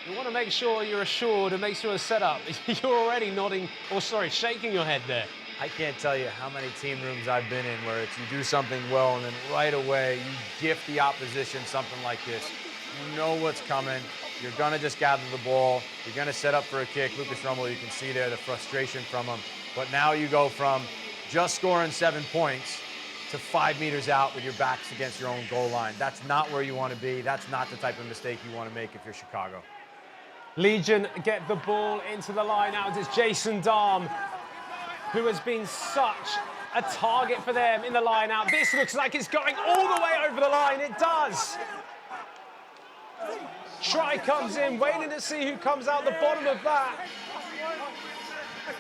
you want to make sure you're assured and make sure it's set up. You're already nodding, or sorry, shaking your head there. I can't tell you how many team rooms I've been in where it's you do something well and then right away you gift the opposition something like this. You know what's coming. You're going to just gather the ball. You're going to set up for a kick. Lucas Rumble, you can see there the frustration from him. But now you go from just scoring 7 points to 5 meters out with your backs against your own goal line. That's not where you want to be. That's not the type of mistake you want to make if you're Chicago. Legion get the ball into the line out. It's Jason Dahm, who has been such a target for them in the line out. This looks like it's going all the way over the line. It does. Try comes in, waiting to see who comes out the bottom of that.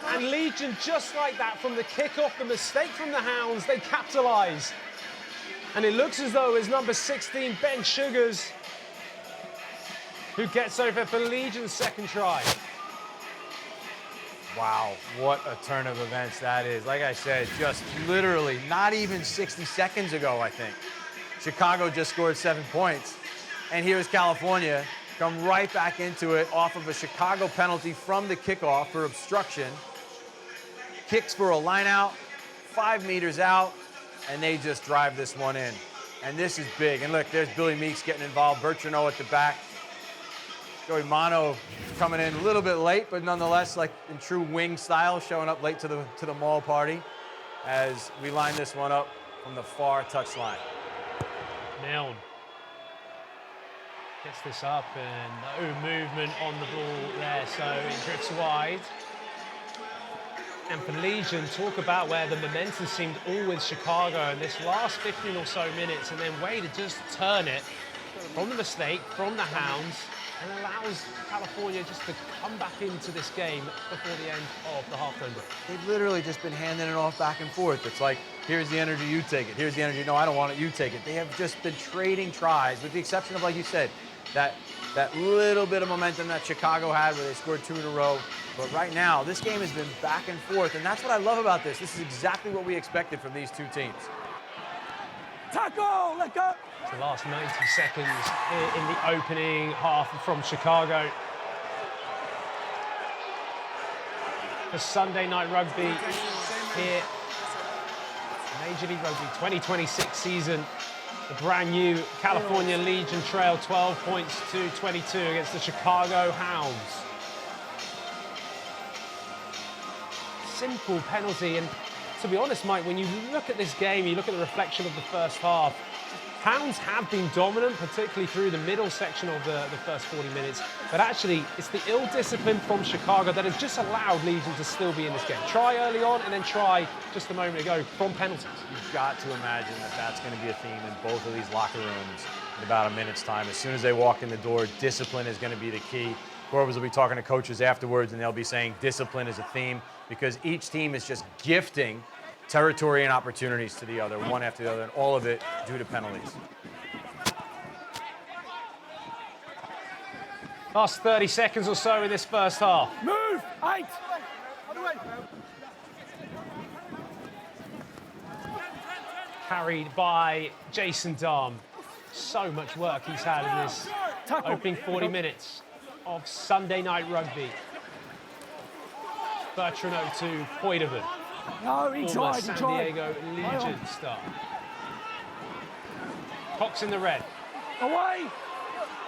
And Legion, just like that, from the kickoff, the mistake from the Hounds, they capitalise. And it looks as though it's number 16, Ben Sugars, who gets over for Legion's second try. Wow, what a turn of events that is. Like I said, just literally not even 60 seconds ago, I think, Chicago just scored 7 points. And here's California come right back into it off of a Chicago penalty from the kickoff for obstruction. Kicks for a line out, 5 meters out, and they just drive this one in. And this is big. And look, there's Billy Meeks getting involved, Bertrano at the back. Joey Mano coming in a little bit late, but nonetheless, like in true wing style, showing up late to the mall party as we line this one up from the far touchline. Milne gets this up and no movement on the ball there, so it drifts wide. And for Legion, talk about where the momentum seemed all with Chicago in this last 15 or so minutes, and then way to just turn it from the mistake, from the Hounds, and allows California just to come back into this game before the end of the halftime break. They've literally just been handing it off back and forth. It's like, here's the energy, you take it. Here's the energy, no, I don't want it, you take it. They have just been trading tries, with the exception of, like you said, that little bit of momentum that Chicago had where they scored 2 in a row. But right now, this game has been back and forth, and that's what I love about this. This is exactly what we expected from these two teams. Tackle, let go. It's the last 90 seconds in the opening half from Chicago. For Sunday Night Rugby here, Major League Rugby 2026 season. The brand new California Legion trail 12 points to 22 against the Chicago Hounds. Simple penalty, and to be honest, Mike, when you look at this game, you look at the reflection of the first half, Hounds have been dominant, particularly through the middle section of the first 40 minutes, but actually it's the ill discipline from Chicago that has just allowed Legion to still be in this game. Try early on and then try just a moment ago from penalties. You've got to imagine that that's going to be a theme in both of these locker rooms in about a minute's time. As soon as they walk in the door, discipline is going to be the key. Corbs will be talking to coaches afterwards, and they'll be saying discipline is a theme because each team is just gifting territory and opportunities to the other, one after the other, and all of it due to penalties. Last 30 seconds or so in this first half. Move, 8. Carried by Jason Dahm. So much work he's had in this opening 40 minutes of Sunday Night Rugby. Bertrand to Poitevin. No, he tried, San Diego Legion star. Cox in the red. Away.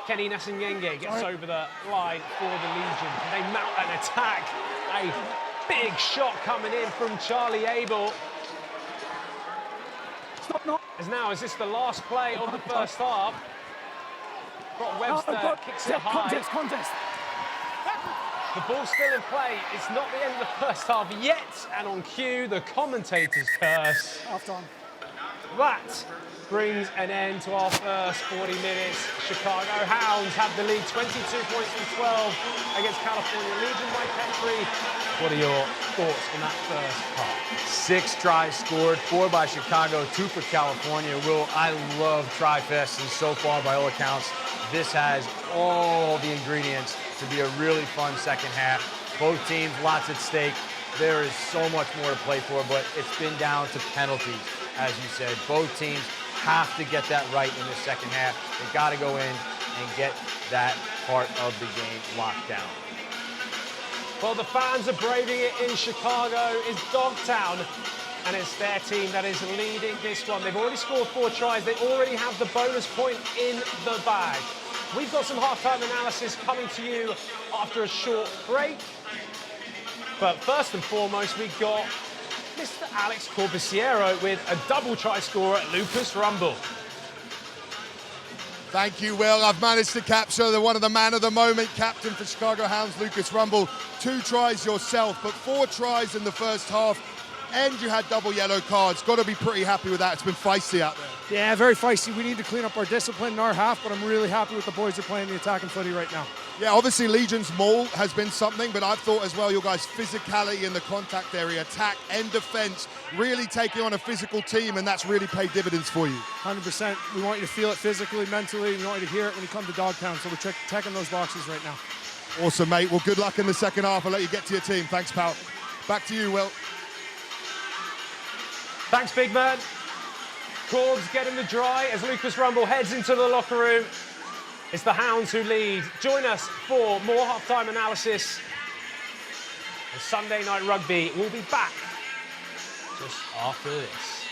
Kenny Nasingenge gets over the line for the Legion. They mount an attack. A big shot coming in from Charlie Abel. Stop, not. Is this the last play of the first half? Brock Webster kicks it high. Contest. The ball's still in play. It's not the end of the first half yet. And on cue, the commentators curse. Half time. That brings an end to our first 40 minutes. Chicago Hounds have the lead 22 points to 12 against California Legion. Mike Petrie, what are your thoughts on that first half? 6 tries scored, 4 by Chicago, 2 for California. Will, I love Tri-Fest, and so far, by all accounts, this has all the ingredients to be a really fun second half. Both teams, lots at stake. There is so much more to play for, but it's been down to penalties, as you said. Both teams have to get that right in the second half. They got to go in and get that part of the game locked down. Well, the fans are braving it in Chicago. It's Dogtown, and it's their team that is leading this one. They've already scored 4 tries. They already have the bonus point in the bag. We've got some halftime analysis coming to you after a short break. But first and foremost, we've got Mr. Alex Corbisiero with a double try scorer at Lucas Rumble. Thank you, Will. I've managed to capture one of the man of the moment, captain for Chicago Hounds, Lucas Rumble. 2 tries yourself, but 4 tries in the first half, and you had double yellow cards. Got to be pretty happy with that. It's been feisty out there. Yeah, very feisty. We need to clean up our discipline in our half, but I'm really happy with the boys who are playing the attacking footy right now. Yeah, obviously Legion's maul has been something, but I've thought as well your guys' physicality in the contact area, attack and defense, really taking on a physical team, and that's really paid dividends for you. 100%. We want you to feel it physically, mentally. We want you to hear it when you come to Dogtown, so we're checking those boxes right now. Awesome, mate. Well, good luck in the second half. I'll let you get to your team. Thanks, pal. Back to you, Will. Thanks, big man. Corbs getting the dry as Lucas Rumble heads into the locker room. It's the Hounds who lead. Join us for more halftime analysis. And Sunday Night Rugby will be back just after this.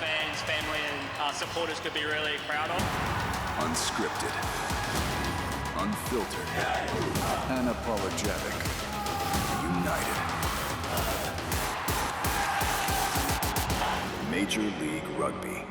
fans, family, and supporters could be really proud of. Unscripted, unfiltered, unapologetic, united. Major League Rugby.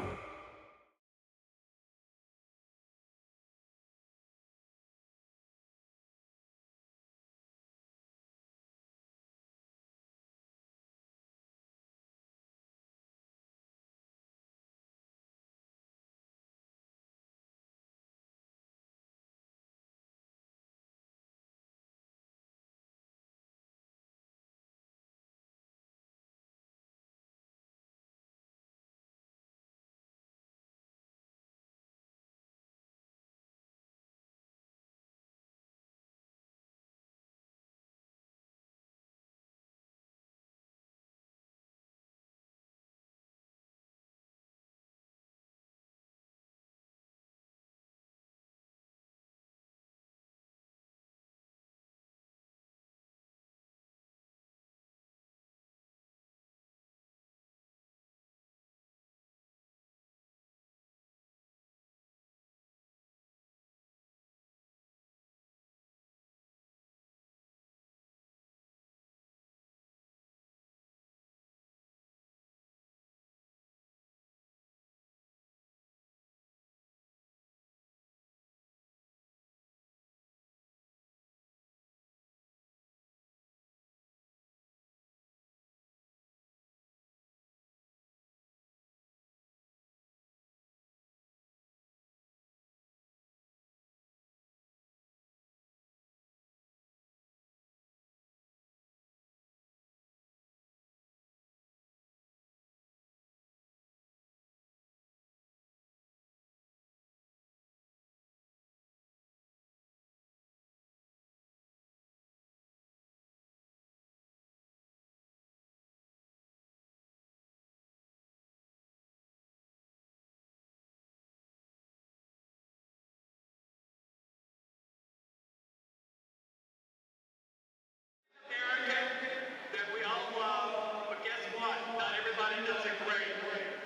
That we all love, but guess what? Not everybody does it great.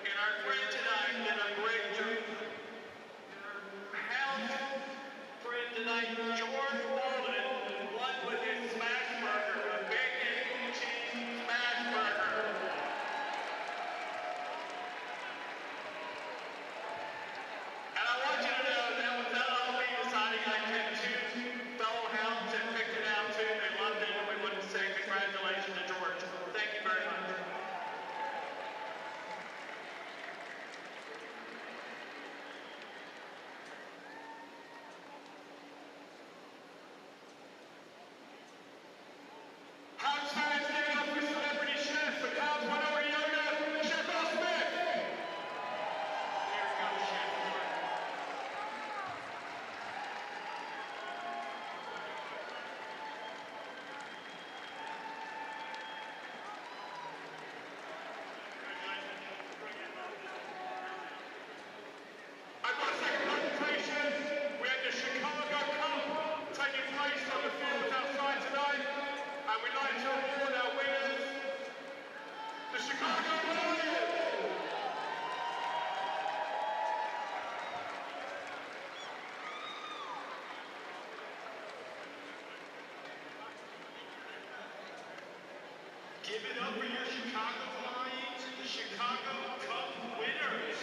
And our friend tonight did a great job. Hounds friend tonight, George Walden, won with his smash burger, a bacon cheese smash burger. And I want you to know that was not all me deciding. I picked two fellow hounds and picked it out too. They loved it, and we wanted to say congratulations to George. Thank you very much. Hounds fans, give it up for celebrity chef. The Hounds went over to Yoda, Chef Al Smith. Here comes Chef Mark. I want to take a presentation. We had the Chicago Cup taking place on the field outside tonight, and we'd like to award our winners, the Chicago Lions. Give it up for your Chicago Lions, the Chicago Cup winners.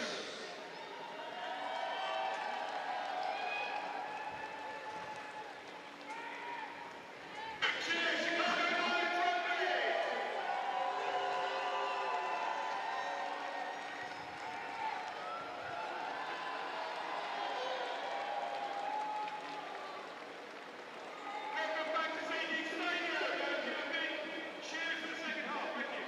Cheers, Chicago Lions Rugby! Welcome back to St. Stadium. Guys, give a big cheers for the second half. Thank you.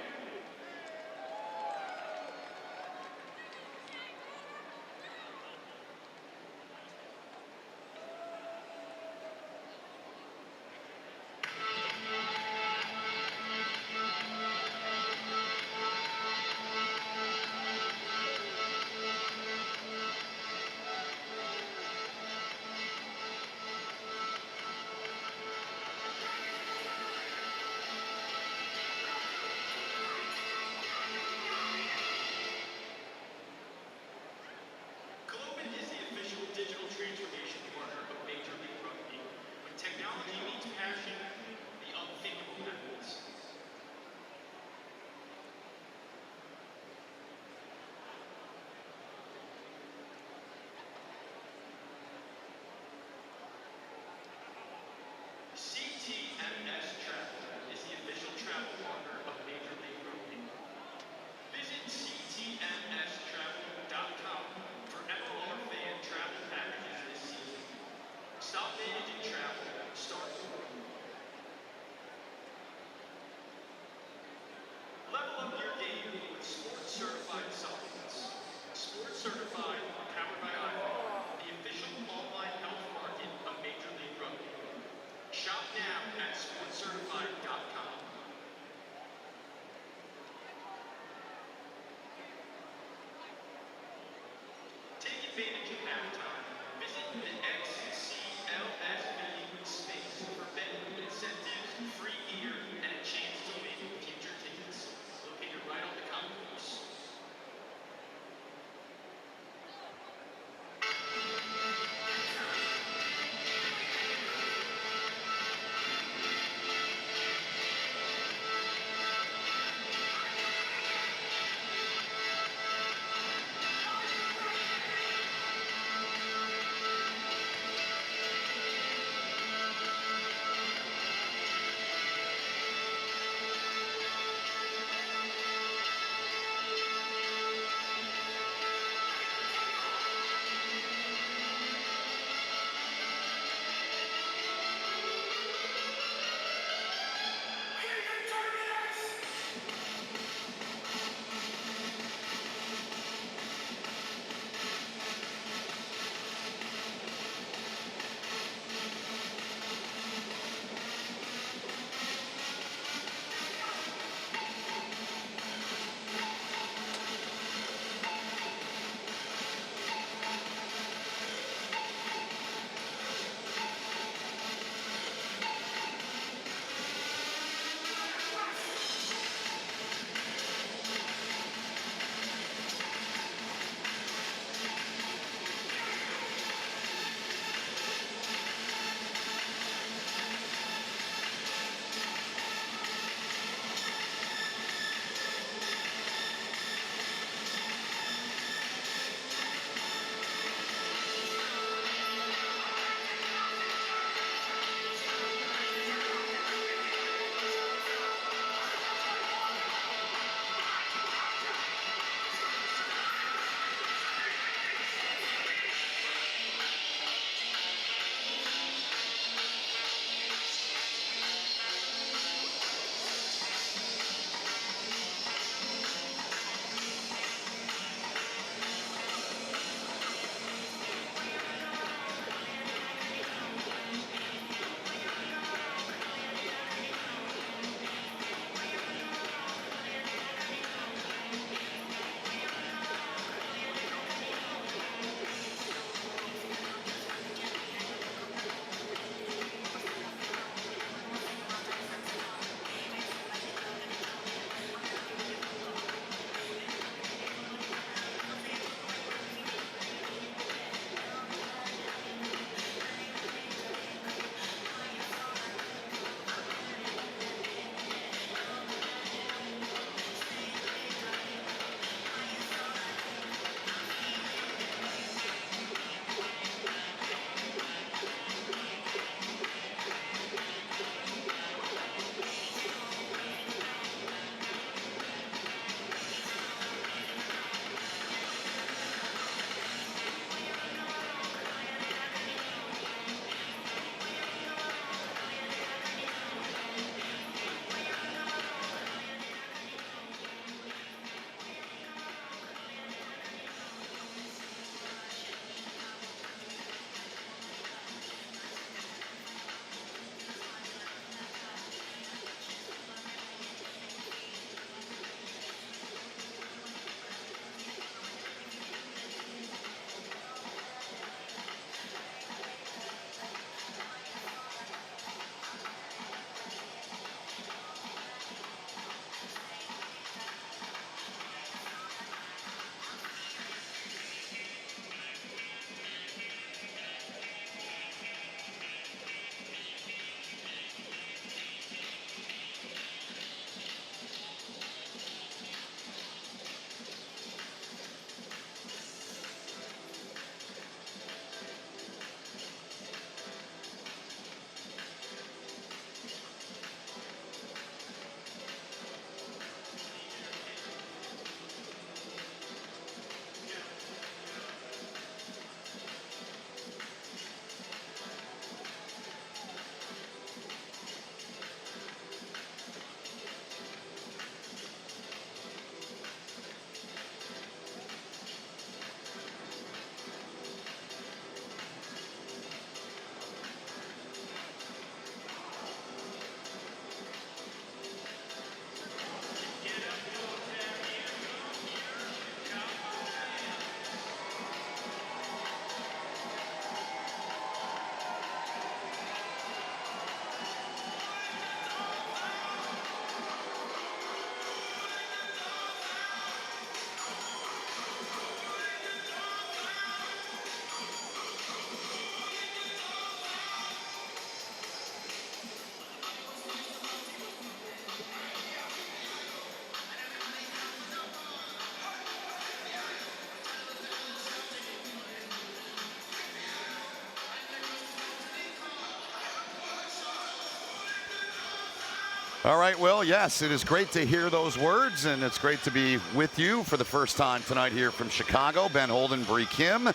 All right, well, yes, it is great to hear those words, and it's great to be with you for the first time tonight here from Chicago. Ben Holden, Bree Kim,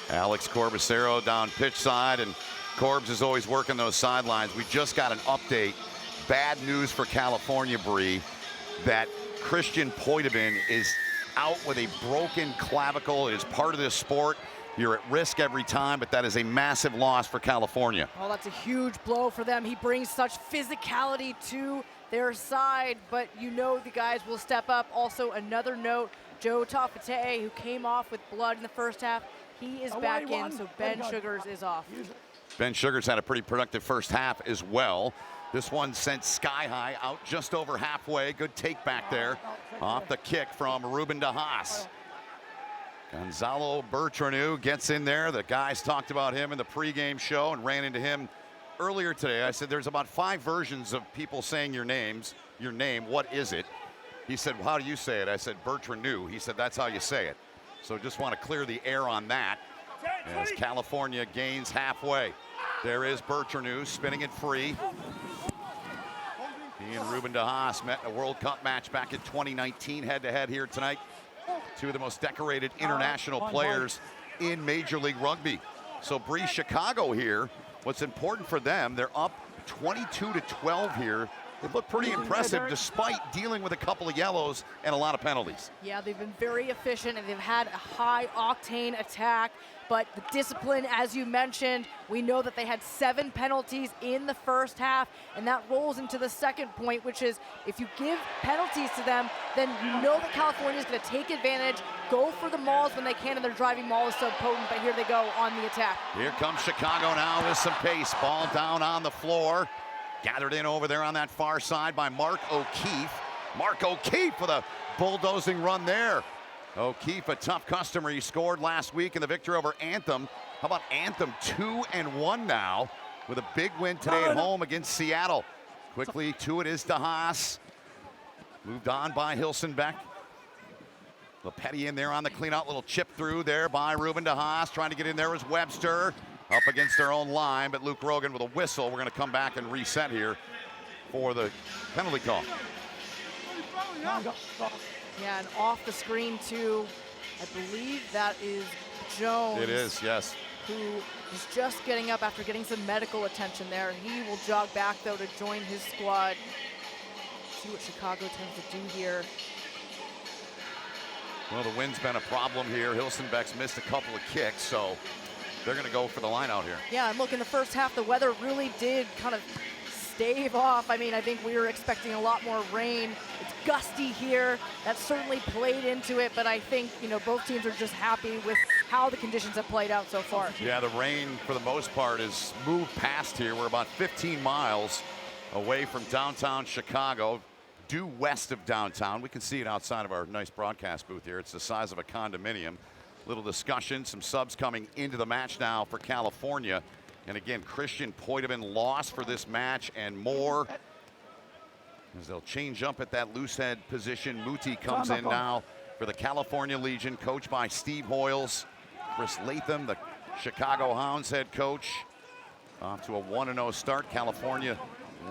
Alex Corbacero down pitch side, and Corbs is always working those sidelines. We just got an update. Bad news for California, Bree, that Christian Poitevin is out with a broken clavicle. It is part of this sport. You're at risk every time, but that is a massive loss for California. Oh, that's a huge blow for them. He brings such physicality to their side, but you know the guys will step up. Also, another note, Joe Tafate, who came off with blood in the first half, he is back in, so Ben Sugars is off. Ben Sugars had a pretty productive first half as well. This one sent sky high out just over halfway. Good take back there off the kick from Ruben DeHaas. Gonzalo Bertranu gets in there. The guys talked about him in the pregame show and ran into him earlier today. I said, there's about 5 versions of people saying your name. What is it? He said, well, how do you say it? I said, Bertranu. He said, that's how you say it. So just want to clear the air on that as California gains halfway. There is Bertranu spinning it free. He and Ruben DeHaas met in a World Cup match back in 2019, head-to-head here tonight. Two of the most decorated international players in Major League Rugby. So Bree, Chicago here, what's important for them, they're up 22-12 here. They look pretty impressive despite dealing with a couple of yellows and a lot of penalties. Yeah, they've been very efficient and they've had a high octane attack, but the discipline, as you mentioned, we know that they had 7 penalties in the first half, and that rolls into the second point, which is if you give penalties to them, then you know that California is going to take advantage, go for the mauls when they can, and their driving maul is so potent, but here they go on the attack. Here comes Chicago now with some pace. Ball down on the floor. Gathered in over there on that far side by Mark O'Keefe. Mark O'Keefe with a bulldozing run there. O'Keefe, a tough customer. He scored last week in the victory over Anthem. How about Anthem 2-1 now with a big win today at home against Seattle. Quickly to it is DeHaas. Moved on by Hilsenbeck. Lepetti in there on the clean out. Little chip through there by Ruben DeHaas. Trying to get in there was Webster. Up against their own line, but Luke Rogan with a whistle. We're going to come back and reset here for the penalty call. Yeah, and off the screen too, I believe that is Jones. It is, yes. Who is just getting up after getting some medical attention there. He will jog back though to join his squad. See what Chicago tends to do here. Well, the wind's been a problem here. Hilsenbeck's missed a couple of kicks, so they're going to go for the line out here. Yeah, and look, in the first half, the weather really did kind of stave off. I mean, I think we were expecting a lot more rain. It's gusty here. That certainly played into it, but I think, you know, both teams are just happy with how the conditions have played out so far. Yeah, the rain, for the most part, has moved past here. We're about 15 miles away from downtown Chicago, due west of downtown. We can see it outside of our nice broadcast booth here. It's the size of a condominium. Little discussion, some subs coming into the match now for California. And again, Christian Poitevin lost for this match and more. As they'll change up at that loose head position. Muti comes in now for the California Legion, coached by Steve Hoyles. Chris Latham, the Chicago Hounds head coach. Off to a 1-0 start. California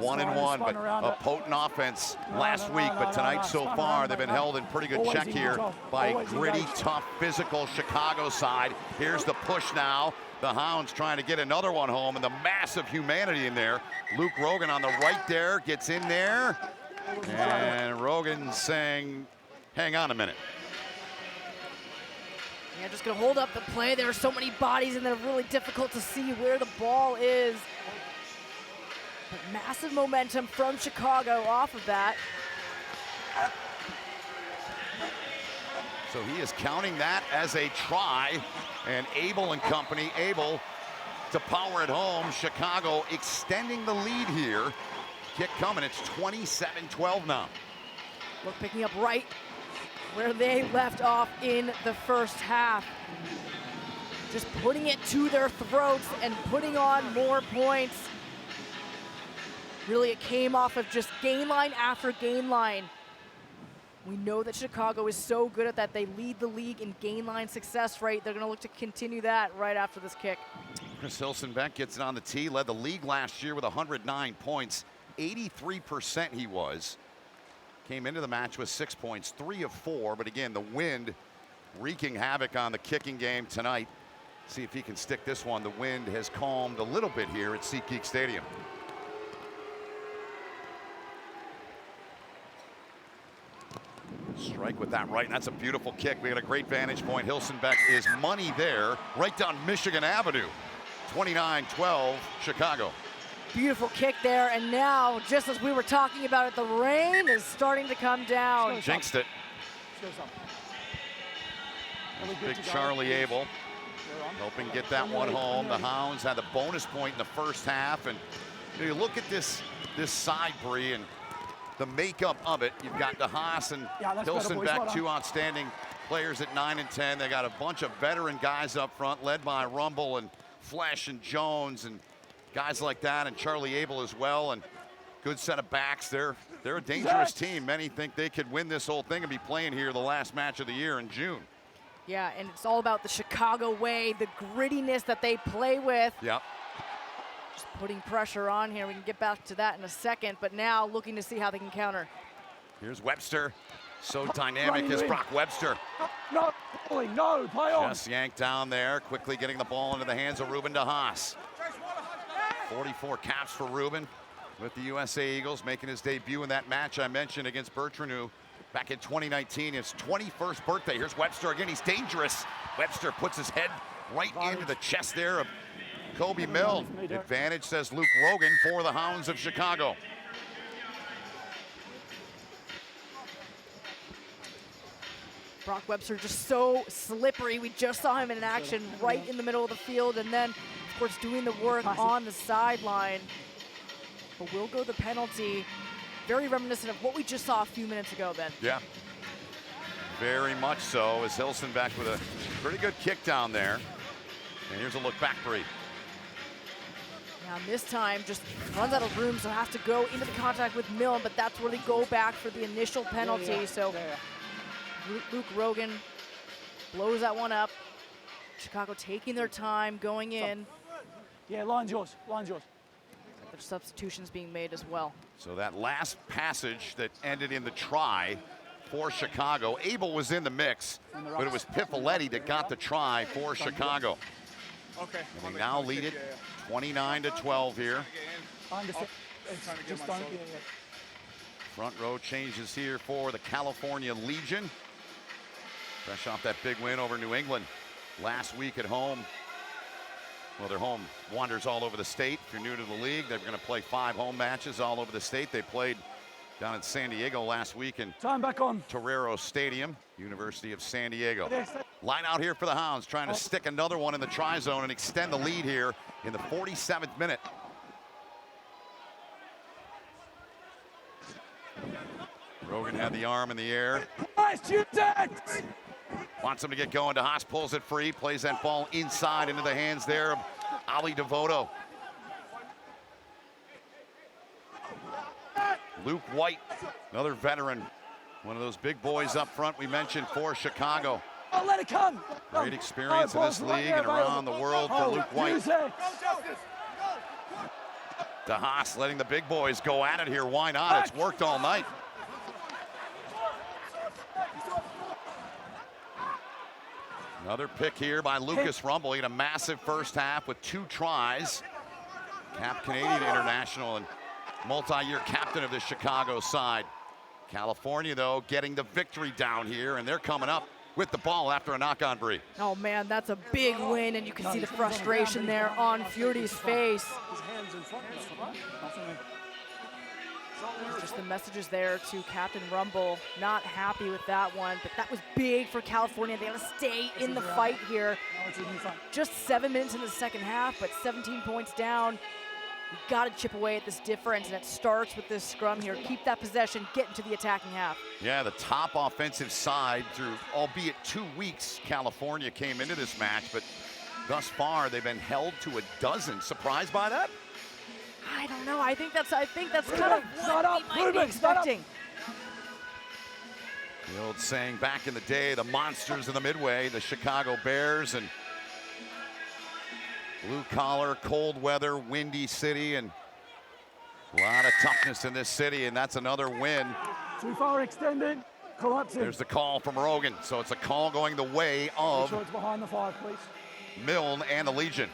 1-1, but a potent offense last week. But tonight so far, they've been held in pretty good check here by a gritty, tough, physical Chicago side. Here's the push now. The Hounds trying to get another one home, and the massive humanity in there. Luke Rogan on the right there, gets in there. And Rogan saying, hang on a minute. Yeah, just gonna hold up the play. There are so many bodies, and they're really difficult to see where the ball is. But massive momentum from Chicago off of that. So he is counting that as a try, and Abel and company able to power it home. Chicago extending the lead here. Kick coming, it's 27-12 now. Look, picking up right where they left off in the first half. Just putting it to their throats and putting on more points. Really, it came off of just gain line after gain line. We know that Chicago is so good at that. They lead the league in gain line success rate. They're going to look to continue that right after this kick. Chris Hilsenbeck gets it on the tee, led the league last year with 109 points. 83% he was. Came into the match with 6 points, 3 of 4, but again, the wind wreaking havoc on the kicking game tonight. See if he can stick this one. The wind has calmed a little bit here at SeatGeek Stadium. Strike with that right, and that's a beautiful kick. We got a great vantage point. Hilsenbeck is money there, right down Michigan Avenue. 29-12, Chicago. Beautiful kick there, and now, just as we were talking about it, the rain is starting to come down. Jinxed it. Big Charlie Abel helping get that one home. The Hounds had the bonus point in the first half, and you look at this side, Bree, and the makeup of it. You've got DeHaas and Hilsenbeck, two outstanding players at 9 and 10. They got a bunch of veteran guys up front, led by Rumble and Flesh and Jones and guys like that, and Charlie Abel as well, and good set of backs. They're a dangerous team. Many think they could win this whole thing and be playing here the last match of the year in June. Yeah, and it's all about the Chicago way, the grittiness that they play with. Yep. Just putting pressure on here. We can get back to that in a second, but now looking to see how they can counter. Here's Webster. So dynamic is Brock Webster. No, play on. Just yanked down there, quickly getting the ball into the hands of Ruben DeHaas. 44 caps for Ruben with the USA Eagles, making his debut in that match I mentioned against Bertrand back in 2019, his 21st birthday. Here's Webster again, he's dangerous. Webster puts his head right into the chest there of Kobe Mill. Advantage, says Luke Rogan, for the Hounds of Chicago. Brock Webster just so slippery. We just saw him in action right in the middle of the field, and then, of course, doing the work on the sideline. But we'll go the penalty. Very reminiscent of what we just saw a few minutes ago, Ben. Yeah, very much so, as Hilsenbeck with a pretty good kick down there. And here's a look back, Bree. Now this time just runs out of room, so has to go into the contact with Milne, but that's where they go back for the initial penalty. So Luke Rogan blows that one up. Chicago taking their time, going in. Yeah, line's yours, line's yours. There's substitutions being made as well. So that last passage that ended in the try for Chicago, Abel was in the mix, but it was Pifoletti that got the try for Chicago. Okay. And they now lead it 29-12 here. I understand. Just don't, Front row changes here for the California Legion. Fresh off that big win over New England last week at home. Well, their home wanders all over the state. If you're new to the league, they're going to play 5 home matches all over the state. They played down in San Diego last week in Torero Stadium, University of San Diego. Line out here for the Hounds, trying to stick another one in the try zone and extend the lead here in the 47th minute. Rogan had the arm in the air. Wants him to get going. DeHaas pulls it free, plays that ball inside into the hands there of Ali Devoto. Luke White, another veteran, one of those big boys up front we mentioned for Chicago. Oh, let it come. Great experience in this league and around the world for Luke White. DeHaas letting the big boys go at it here. Why not? It's worked all night. Another pick here by Lucas Rumble. He had a massive first half with 2 tries. Cap Canadian international and multi-year captain of the Chicago side. California, though, getting the victory down here, and they're coming up with the ball after a knock-on, Bree. Oh, man, that's a big win, and you can see the frustration there on Feudy's face. Just the messages there to Captain Rumble, not happy with that one, but that was big for California. They got to stay in the fight here. Just 7 minutes in the second half, but 17 points down. You got to chip away at this difference, and it starts with this scrum here. Keep that possession, get into the attacking half. Yeah, the top offensive side through, albeit 2 weeks, California came into this match, but thus far they've been held to a dozen. Surprised by that? I don't know. I think that's kind of what we might be expecting. The old saying back in the day, the monsters of the Midway, the Chicago Bears, and blue collar, cold weather, windy city, and A lot of toughness in this city, and that's another win. Too far extended. Collapsing. There's the call from Rogan. So it's a call going the way of Make sure it's behind the 5, please. Milne and the Legion.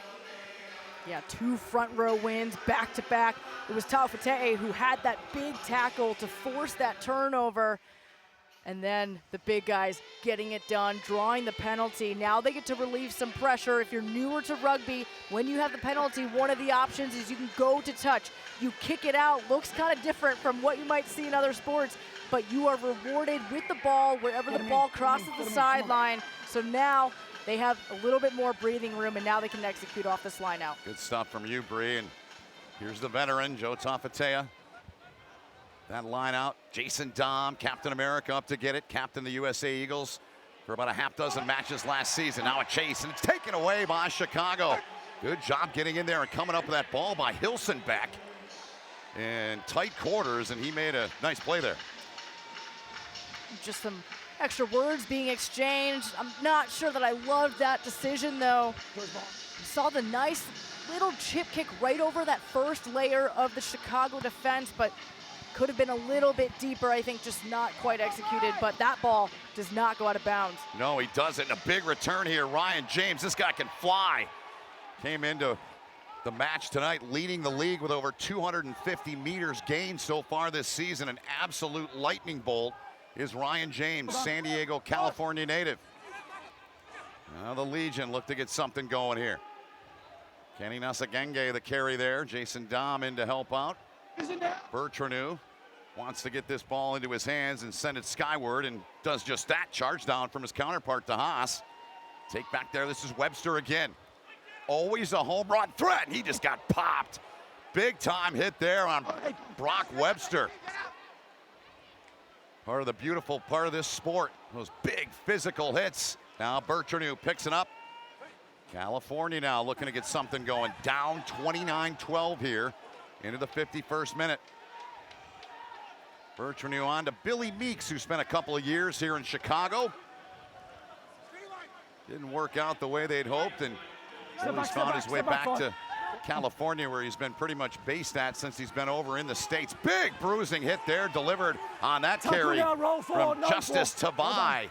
Yeah, 2 front row wins back to back. It was Taufete'e who had that big tackle to force that turnover. And then the big guys getting it done, drawing the penalty. Now they get to relieve some pressure. If you're newer to rugby, when you have the penalty, one of the options is you can go to touch. You kick it out. Looks kind of different from what you might see in other sports, but you are rewarded with the ball wherever the ball crosses the sideline. So now they have a little bit more breathing room, and now they can execute off this line out. Good stuff from you, Bree. And here's the veteran, Joe Taufete'e. That line out, Jason Dom, Captain America up to get it, captain the USA Eagles for about a half dozen matches last season. Now a chase, and it's taken away by Chicago. Good job getting in there and coming up with that ball by Hilsenbeck in tight quarters, and he made a nice play there. Just some extra words being exchanged. I'm not sure that I loved that decision, though. Saw the nice little chip kick right over that first layer of the Chicago defense, but could have been a little bit deeper, I think, just not quite executed, but that ball does not go out of bounds. No, he doesn't. A big return here. Ryan James, this guy can fly. Came into the match tonight, leading the league with over 250 meters gained so far this season. An absolute lightning bolt is Ryan James, San Diego, California native. Now the Legion look to get something going here. Kenny Nasagenge, the carry there. Jason Dom in to help out. Bertranu wants to get this ball into his hands and send it skyward, and does just that. Charge down from his counterpart to Haas. Take back there, this is Webster again. Always a home run threat, and he just got popped. Big time hit there on Brock Webster. Part of the beautiful part of this sport, those big physical hits. Now Bertranu picks it up. California now looking to get something going. Down 29-12 here into the 51st minute. Bertranu on to Billy Meeks, who spent a couple of years here in Chicago. Didn't work out the way they'd hoped, and Billy's found his way back to California, where he's been pretty much based at since he's been over in the States. Big bruising hit there, delivered on that carry from Justice Tabai.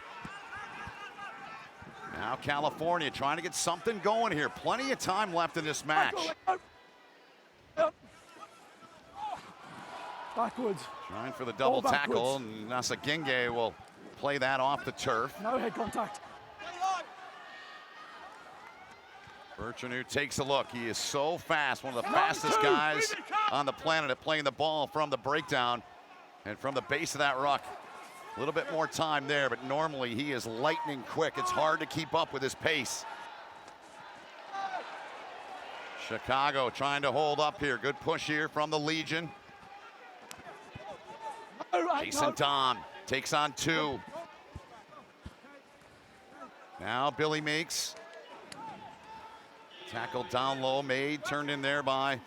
Now California trying to get something going here. Plenty of time left in this match. Backwards. Trying for the double tackle, and Nasagenge will play that off the turf. No head contact. Bertranu takes a look. He is so fast, one of the fastest guys on the planet at playing the ball from the breakdown and from the base of that ruck. A little bit more time there, but normally he is lightning quick. It's hard to keep up with his pace. Chicago trying to hold up here. Good push here from the Legion. Jason Dom takes on 2. Now Billy Meeks. Tackle down low, made, turned in there by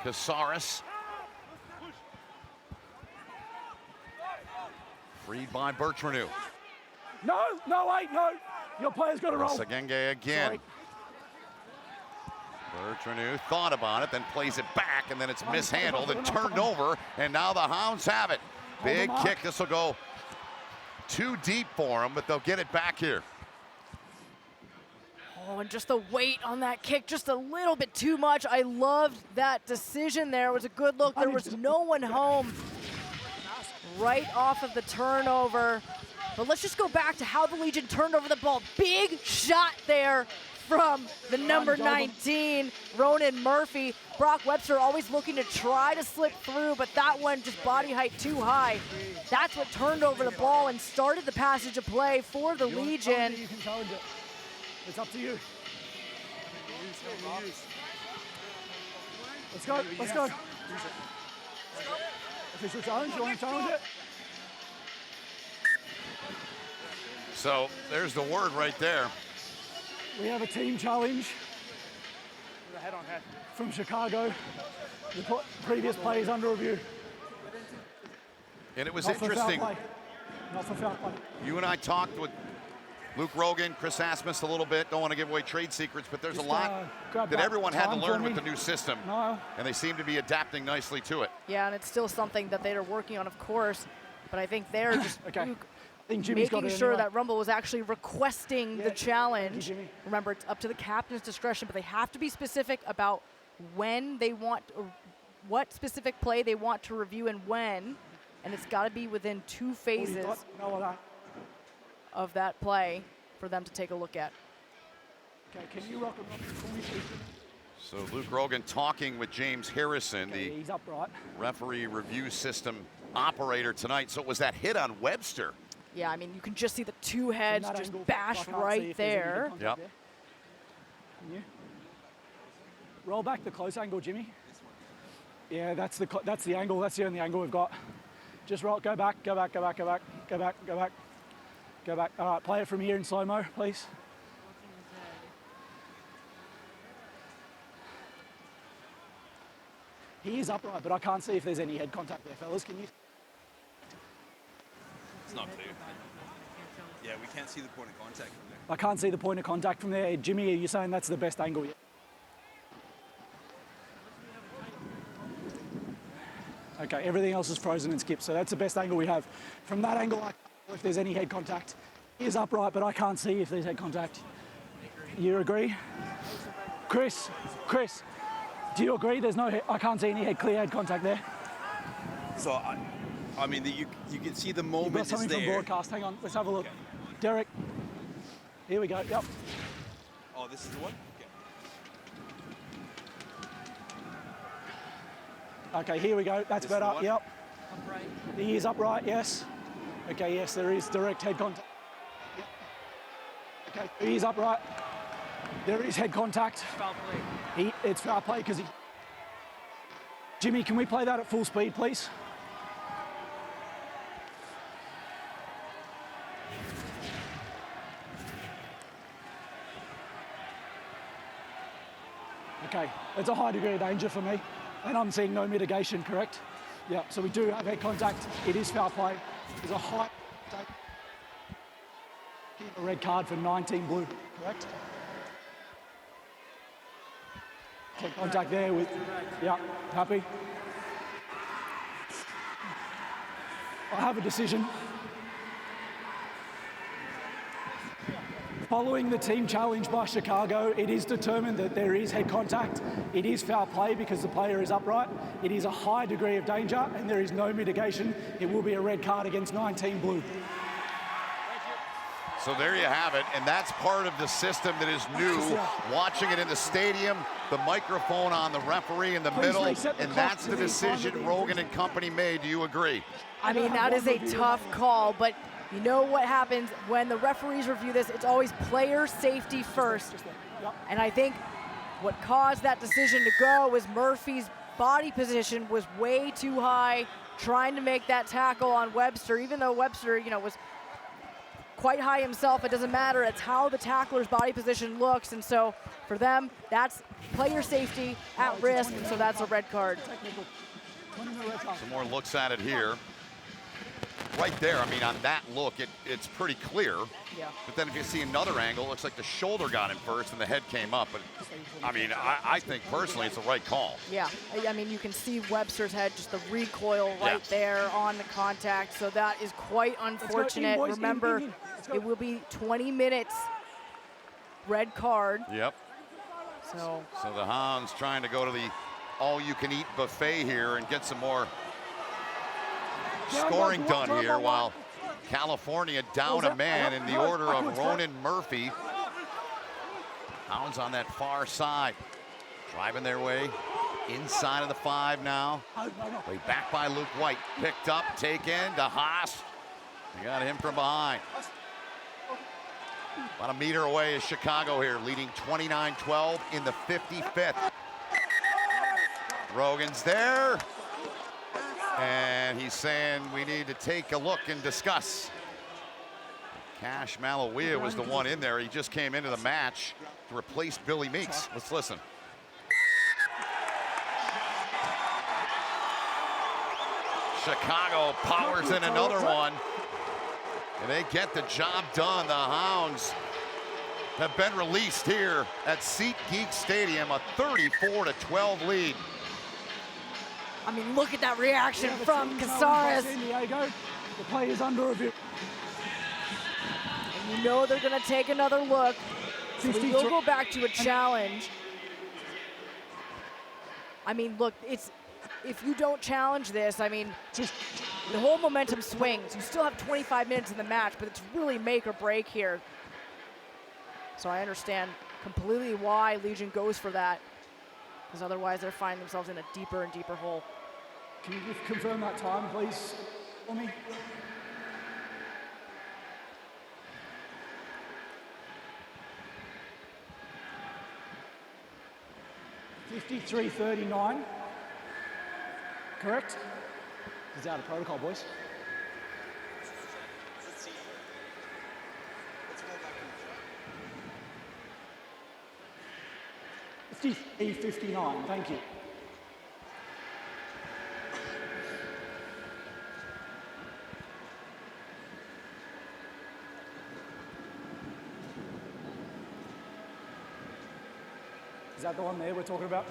Casares. Freed by Bertranu. No, wait, no. Your player's got to roll. Sagenge again. Bertranu thought about it, then plays it back, and then it's mishandled and turned over, and now the Hounds have it. Big kick. This will go too deep for them, but they'll get it back here. Oh, and just the weight on that kick, just a little bit too much. I loved that decision there. It was a good look. There was no one home right off of the turnover. But let's just go back to how the Legion turned over the ball. Big shot there from the number 19, Ronan Murphy. Brock Webster always looking to try to slip through, but that one just body height too high. That's what turned over the ball and started the passage of play for the Legion. You can challenge it. It's up to you. Let's go, let's go. Official challenge, you want to challenge it? So there's the word right there. We have a team challenge from Chicago. The previous play is under review. And it was Not for foul interesting. play. Not for foul play. You and I talked with Luke Rogan, Chris Asmus a little bit. Don't want to give away trade secrets, but there's Just, a lot grab that everyone had to time for learn me. with the new system. No. And they seem to be adapting nicely to it. Yeah, and it's still something that they're working on, of course. But I think they're just Okay. Luke, I think Jimmy's got making it sure anyway. that Rumble was actually requesting the challenge. Jimmy. Remember, it's up to the captain's discretion, but they have to be specific about when they want, or what specific play they want to review and when. And it's got to be within 2 phases No, I don't. of that play for them to take a look at. Okay, can you rock him up for me, please? So Luke Rogan talking with James Harrison, Okay, the he's upright. referee review system operator tonight. So it was that hit on Webster. Yeah, I mean, you can just see the 2 heads that just angle, I bash can't see right if there's any there. contact Yep. there. Can you? Roll back the close angle, Jimmy. Yeah, that's the angle. That's the only angle we've got. Just roll. Go back. Go back. Go back. Go back. Go back. Go back. Go back. All right, play it from here in slow-mo, please. He is upright, but I can't see if there's any head contact there, fellas. Can you? It's not clear. Yeah, we can't see the point of contact from there. I can't see the point of contact from there. Jimmy, are you saying that's the best angle yet? Okay, everything else is frozen and skipped, so that's the best angle we have. From that angle, I can't tell if there's any head contact. He is upright, but I can't see if there's head contact. You agree? Chris, do you agree there's no head, I can't see any clear head contact there? So, I mean, you can see the You've moment got is something from there. broadcast. Hang on, let's have a look. Okay. Derek, here we go, yep. Oh, this is the one? Okay. Okay, here we go, that's This is the better, one? yep. He is upright, yes. Okay, yes, there is direct head contact. Yep. Okay, he is upright. There is head contact. Foul play. It's foul play because he... Jimmy, can we play that at full speed, please? Okay, it's a high degree of danger for me, and I'm seeing no mitigation, correct? Yeah, so we do have head contact. It is foul play. There's a high... A red card for 19 blue, correct? Head contact there with... Yeah, happy? I have a decision. Following the team challenge by Chicago, it is determined that there is head contact. It is foul play because the player is upright. It is a high degree of danger and there is no mitigation. It will be a red card against 19 blue. So there you have it, and that's part of the system that is new. Watching it in the stadium, the microphone on the referee in the middle, and that's the decision Rogan and company made. Do you agree? I mean, that is a tough call, but you know what happens when the referees review this, it's always player safety first. And I think what caused that decision to go was Murphy's body position was way too high, trying to make that tackle on Webster, even though Webster, was quite high himself. It doesn't matter. It's how the tackler's body position looks. And so for them, that's player safety at risk. And so that's a red card. Some more looks at it here. Right there, I mean, on that look, it's pretty clear. Yeah. But then if you see another angle, it looks like the shoulder got in first and the head came up. But I mean, I think personally it's the right call. Yeah, I mean, you can see Webster's head, just the recoil right there on the contact. So that is quite unfortunate. Remember, it will be 20 minutes red card. Yep. So the Hounds trying to go to the all-you-can-eat buffet here and get some more scoring done here, while California down a man in the order of Ronan Murphy. Hounds on that far side, driving their way inside of the 5 now. Way back by Luke White, picked up, taken to Haas. They got him from behind. About a meter away is Chicago here, leading 29-12 in the 55th. Rogan's there. And he's saying we need to take a look and discuss. Cash Malawia was the one in there. He just came into the match to replace Billy Meeks. Let's listen. Chicago powers in another one. And they get the job done. The Hounds have been released here at SeatGeek Stadium, a 34-12 lead. I mean, look at that reaction Yeah, from the Casares. San Diego. The play is under review. And you know they're going to take another look. So we will go back to a challenge. I mean, look, it's if you don't challenge this, I mean, the whole momentum swings. You still have 25 minutes in the match, but it's really make or break here. So I understand completely why Legion goes for that, because otherwise they're finding themselves in a deeper and deeper hole. Can you confirm that time, please, for me? $53.39. Correct? He's out of protocol, boys. $53.59. Thank you. Is that the one there we're talking about?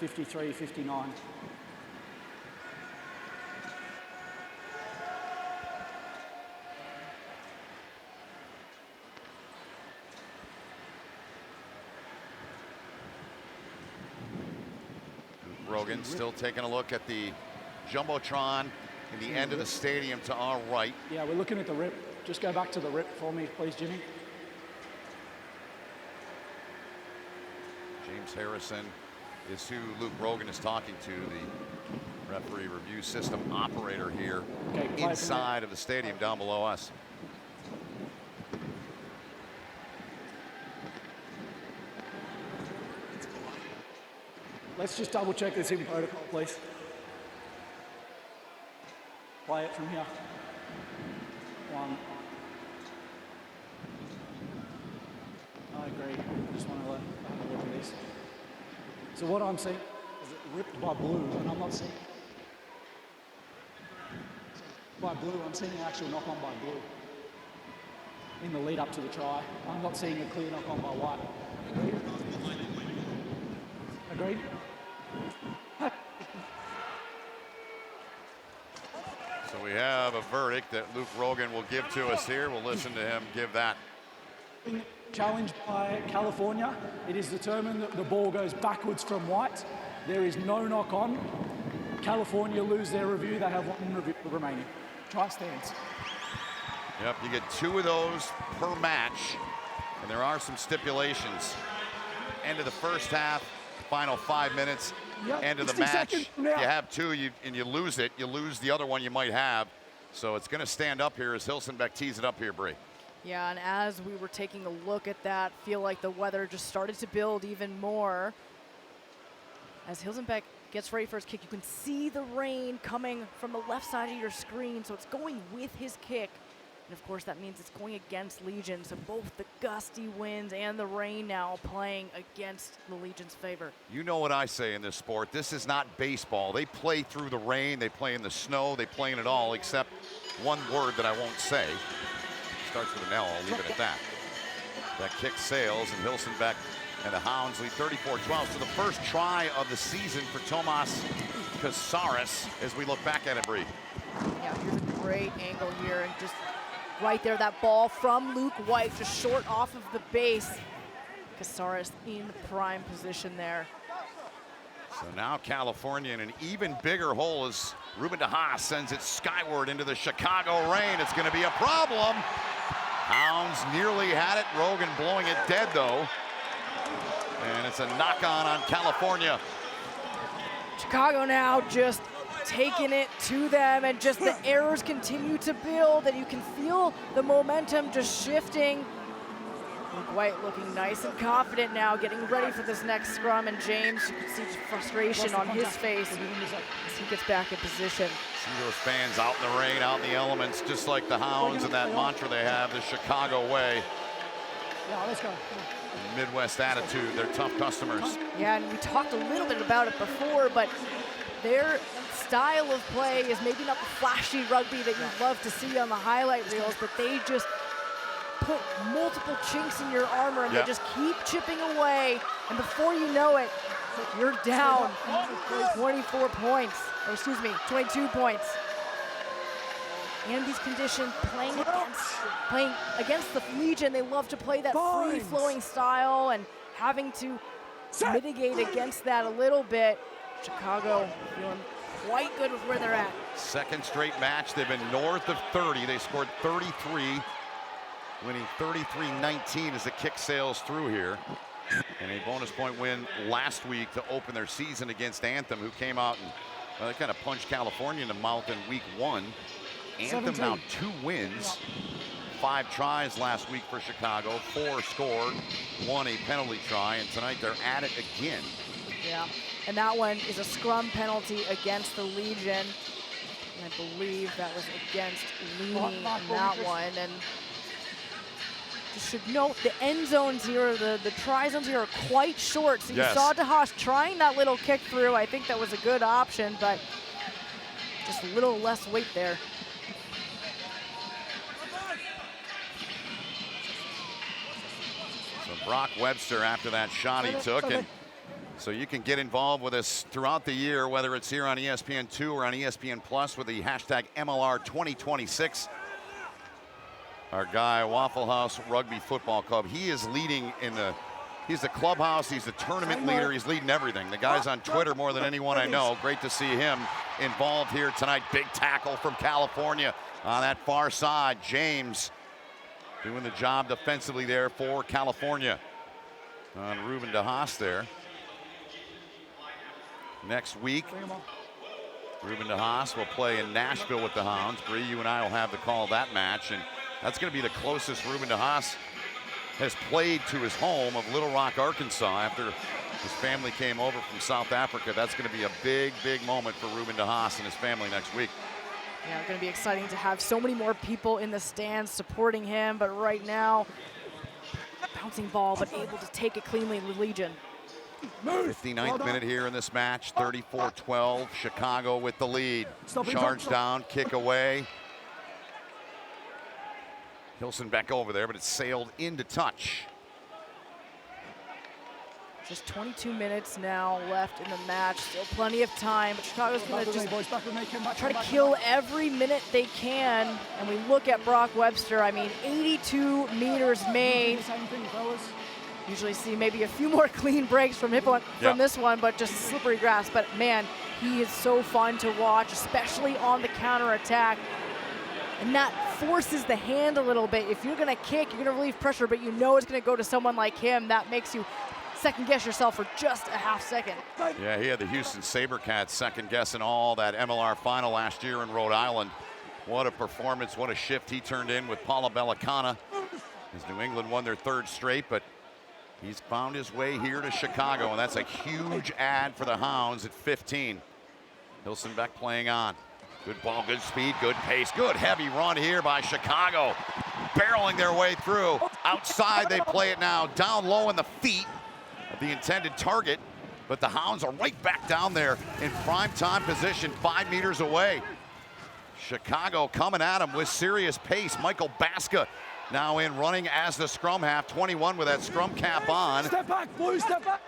53.59. Rogan still taking a look at the Jumbotron in the end of the stadium to our right. Yeah, we're looking at the rip. Just go back to the rip for me, please, Jimmy. James Harrison is who Luke Rogan is talking to, the referee review system operator here inside of the stadium down below us. Let's just double check this in protocol, please. Play it from here. One. I agree. I just want to have a look at this. So what I'm seeing is it ripped by blue, and I'm not seeing by blue. I'm seeing an actual knock-on by blue in the lead up to the try. I'm not seeing a clear knock-on by white. Agreed? So we have a verdict that Luke Rogan will give to us here. We'll listen to him give that. Challenged by California. It is determined that the ball goes backwards from white. There is no knock on. California lose their review. They have one review remaining. Try stands. Yep, you get 2 of those per match, and there are some stipulations. End of the first half, final 5 minutes, end of the match. If you have 2 and you lose it, you lose the other one you might have. So it's going to stand up here as Hilsenbeck tees it up here, Bree. Yeah, and as we were taking a look at that, feel like the weather just started to build even more. As Hilsenbeck gets ready for his kick, you can see the rain coming from the left side of your screen, so it's going with his kick. And of course, that means it's going against Legion, so both the gusty winds and the rain now playing against the Legion's favor. You know what I say in this sport. This is not baseball. They play through the rain, they play in the snow, they play in it all, except one word that I won't say. Starts with an L, I'll leave it at that. That kick sails, and Hilsenbeck and the Hounds lead 34-12. So the first try of the season for Tomas Casares as we look back at it, Bree. Yeah, here's a great angle here, and just right there, that ball from Luke White, just short off of the base. Casares in prime position there. So now California in an even bigger hole as Ruben DeHaas sends it skyward into the Chicago rain. It's going to be a problem. Hounds nearly had it. Rogan blowing it dead, though. And it's a knock-on California. Chicago now just taking it to them, and just the errors continue to build, and you can feel the momentum just shifting. Luke White looking nice and confident now, getting ready for this next scrum, and James, you can see frustration on his face as he gets back in position. See those fans out in the rain, out in the elements, just like the Hounds and that mantra they have, the Chicago way. Yeah, let's go. Midwest attitude, they're tough customers. Yeah, and we talked a little bit about it before, but their style of play is maybe not the flashy rugby that you'd love to see on the highlight reels, but they just put multiple chinks in your armor and they just keep chipping away. And before you know it, you're down 24 points, or excuse me, 22 points. And these conditions, playing against the Legion, they love to play that free-flowing style, and having to mitigate against that a little bit. Chicago feeling quite good with where they're at. Second straight match, they've been north of 30. They scored 33, winning 33-19 as the kick sails through here. And a bonus point win last week to open their season against Anthem, who came out and they kind of punched California in the mouth in week 1. Anthem 17. Now 2 wins, 5 tries last week for Chicago, 4 scored, 1 a penalty try, and tonight they're at it again. Yeah, and that one is a scrum penalty against the Legion. And I believe that was against Leaney in that one. And you should note the end zones here, the try zones here are quite short. So you saw DeHaas trying that little kick through. I think that was a good option, but just a little less weight there. So Brock Webster after that shot he took, and so you can get involved with us throughout the year, whether it's here on ESPN2 or on ESPN Plus with the hashtag MLR 2026. Our guy, Waffle House Rugby Football Club, he is leading in he's the clubhouse, he's the tournament leader, he's leading everything. The guy's on Twitter more than anyone I know. Great to see him involved here tonight. Big tackle from California on that far side. James doing the job defensively there for California on Ruben DeHaas there. Next week, Ruben DeHaas will play in Nashville with the Hounds. Bree, you and I will have the call of that match, and that's going to be the closest Ruben DeHaas has played to his home of Little Rock, Arkansas, after his family came over from South Africa. That's going to be a big, big moment for Ruben DeHaas and his family next week. Yeah, it's going to be exciting to have so many more people in the stands supporting him, but right now, bouncing ball, but able to take it cleanly with Legion. 59th minute here in this match, 34-12, Chicago with the lead. Charge down, kick away. Hilson back over there, but it's sailed into touch. Just 22 minutes now left in the match. Still plenty of time, but Chicago's going to just try to kill every minute they can. And we look at Brock Webster, I mean, 82 meters made. Usually see maybe a few more clean breaks from this one, but just slippery grass. But man, he is so fun to watch, especially on the counter attack. And that forces the hand a little bit. If you're going to kick, you're going to relieve pressure, but you know it's going to go to someone like him. That makes you second guess yourself for just a half second. Yeah, he had the Houston SaberCats second guessing all that MLR final last year in Rhode Island. What a performance, what a shift he turned in with Paula Bellicana as New England won their 3rd straight, but he's found his way here to Chicago, and that's a huge add for the Hounds at 15. Hilson Beck playing on. Good ball, good speed, good pace, good heavy run here by Chicago. Barreling their way through. Outside they play it now, down low in the feet of the intended target, but the Hounds are right back down there in prime time position, 5 meters away. Chicago coming at him with serious pace. Michael Baska now in running as the scrum half, 21 with that scrum cap on. Step back, Blue, step back.